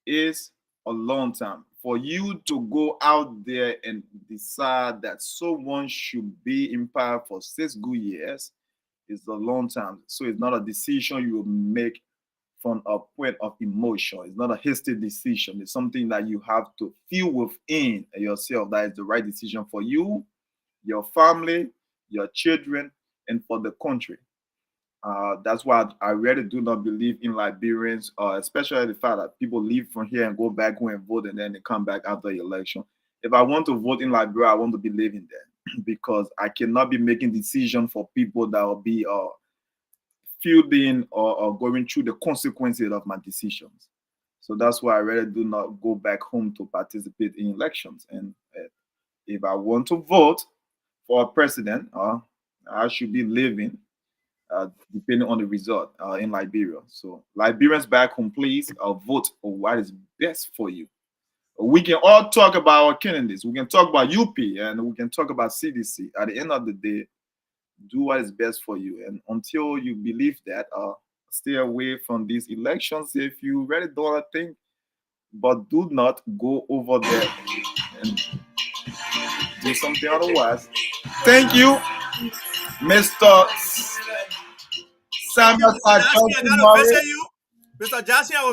is a long time. For you to go out there and decide that someone should be in power for 6 good years is a long time. So it's not a decision you will make from a point of emotion. It's not a hasty decision. It's something that you have to feel within yourself that is the right decision for you, your family, your children, and for the country. That's why I really do not believe in Liberians, especially the fact that people leave from here and go back home and vote and then they come back after the election. If I want to vote in Liberia, I want to be living there because I cannot be making decisions for people that will be fielding or going through the consequences of my decisions. So that's why I really do not go back home to participate in elections. And if I want to vote for a president, I should be living depending on the result in Liberia. So Liberians back home, please vote for what is best for you. We can all talk about our candidates. We can talk about UP and we can talk about CDC. At the end of the day, do what is best for you. And until you believe that, stay away from these elections if you really don't want to think. But do not go over there and do something otherwise. Thank you, Mr. Samuel Mr. Jassy, I gotta visit you. Mr. Jassy, I will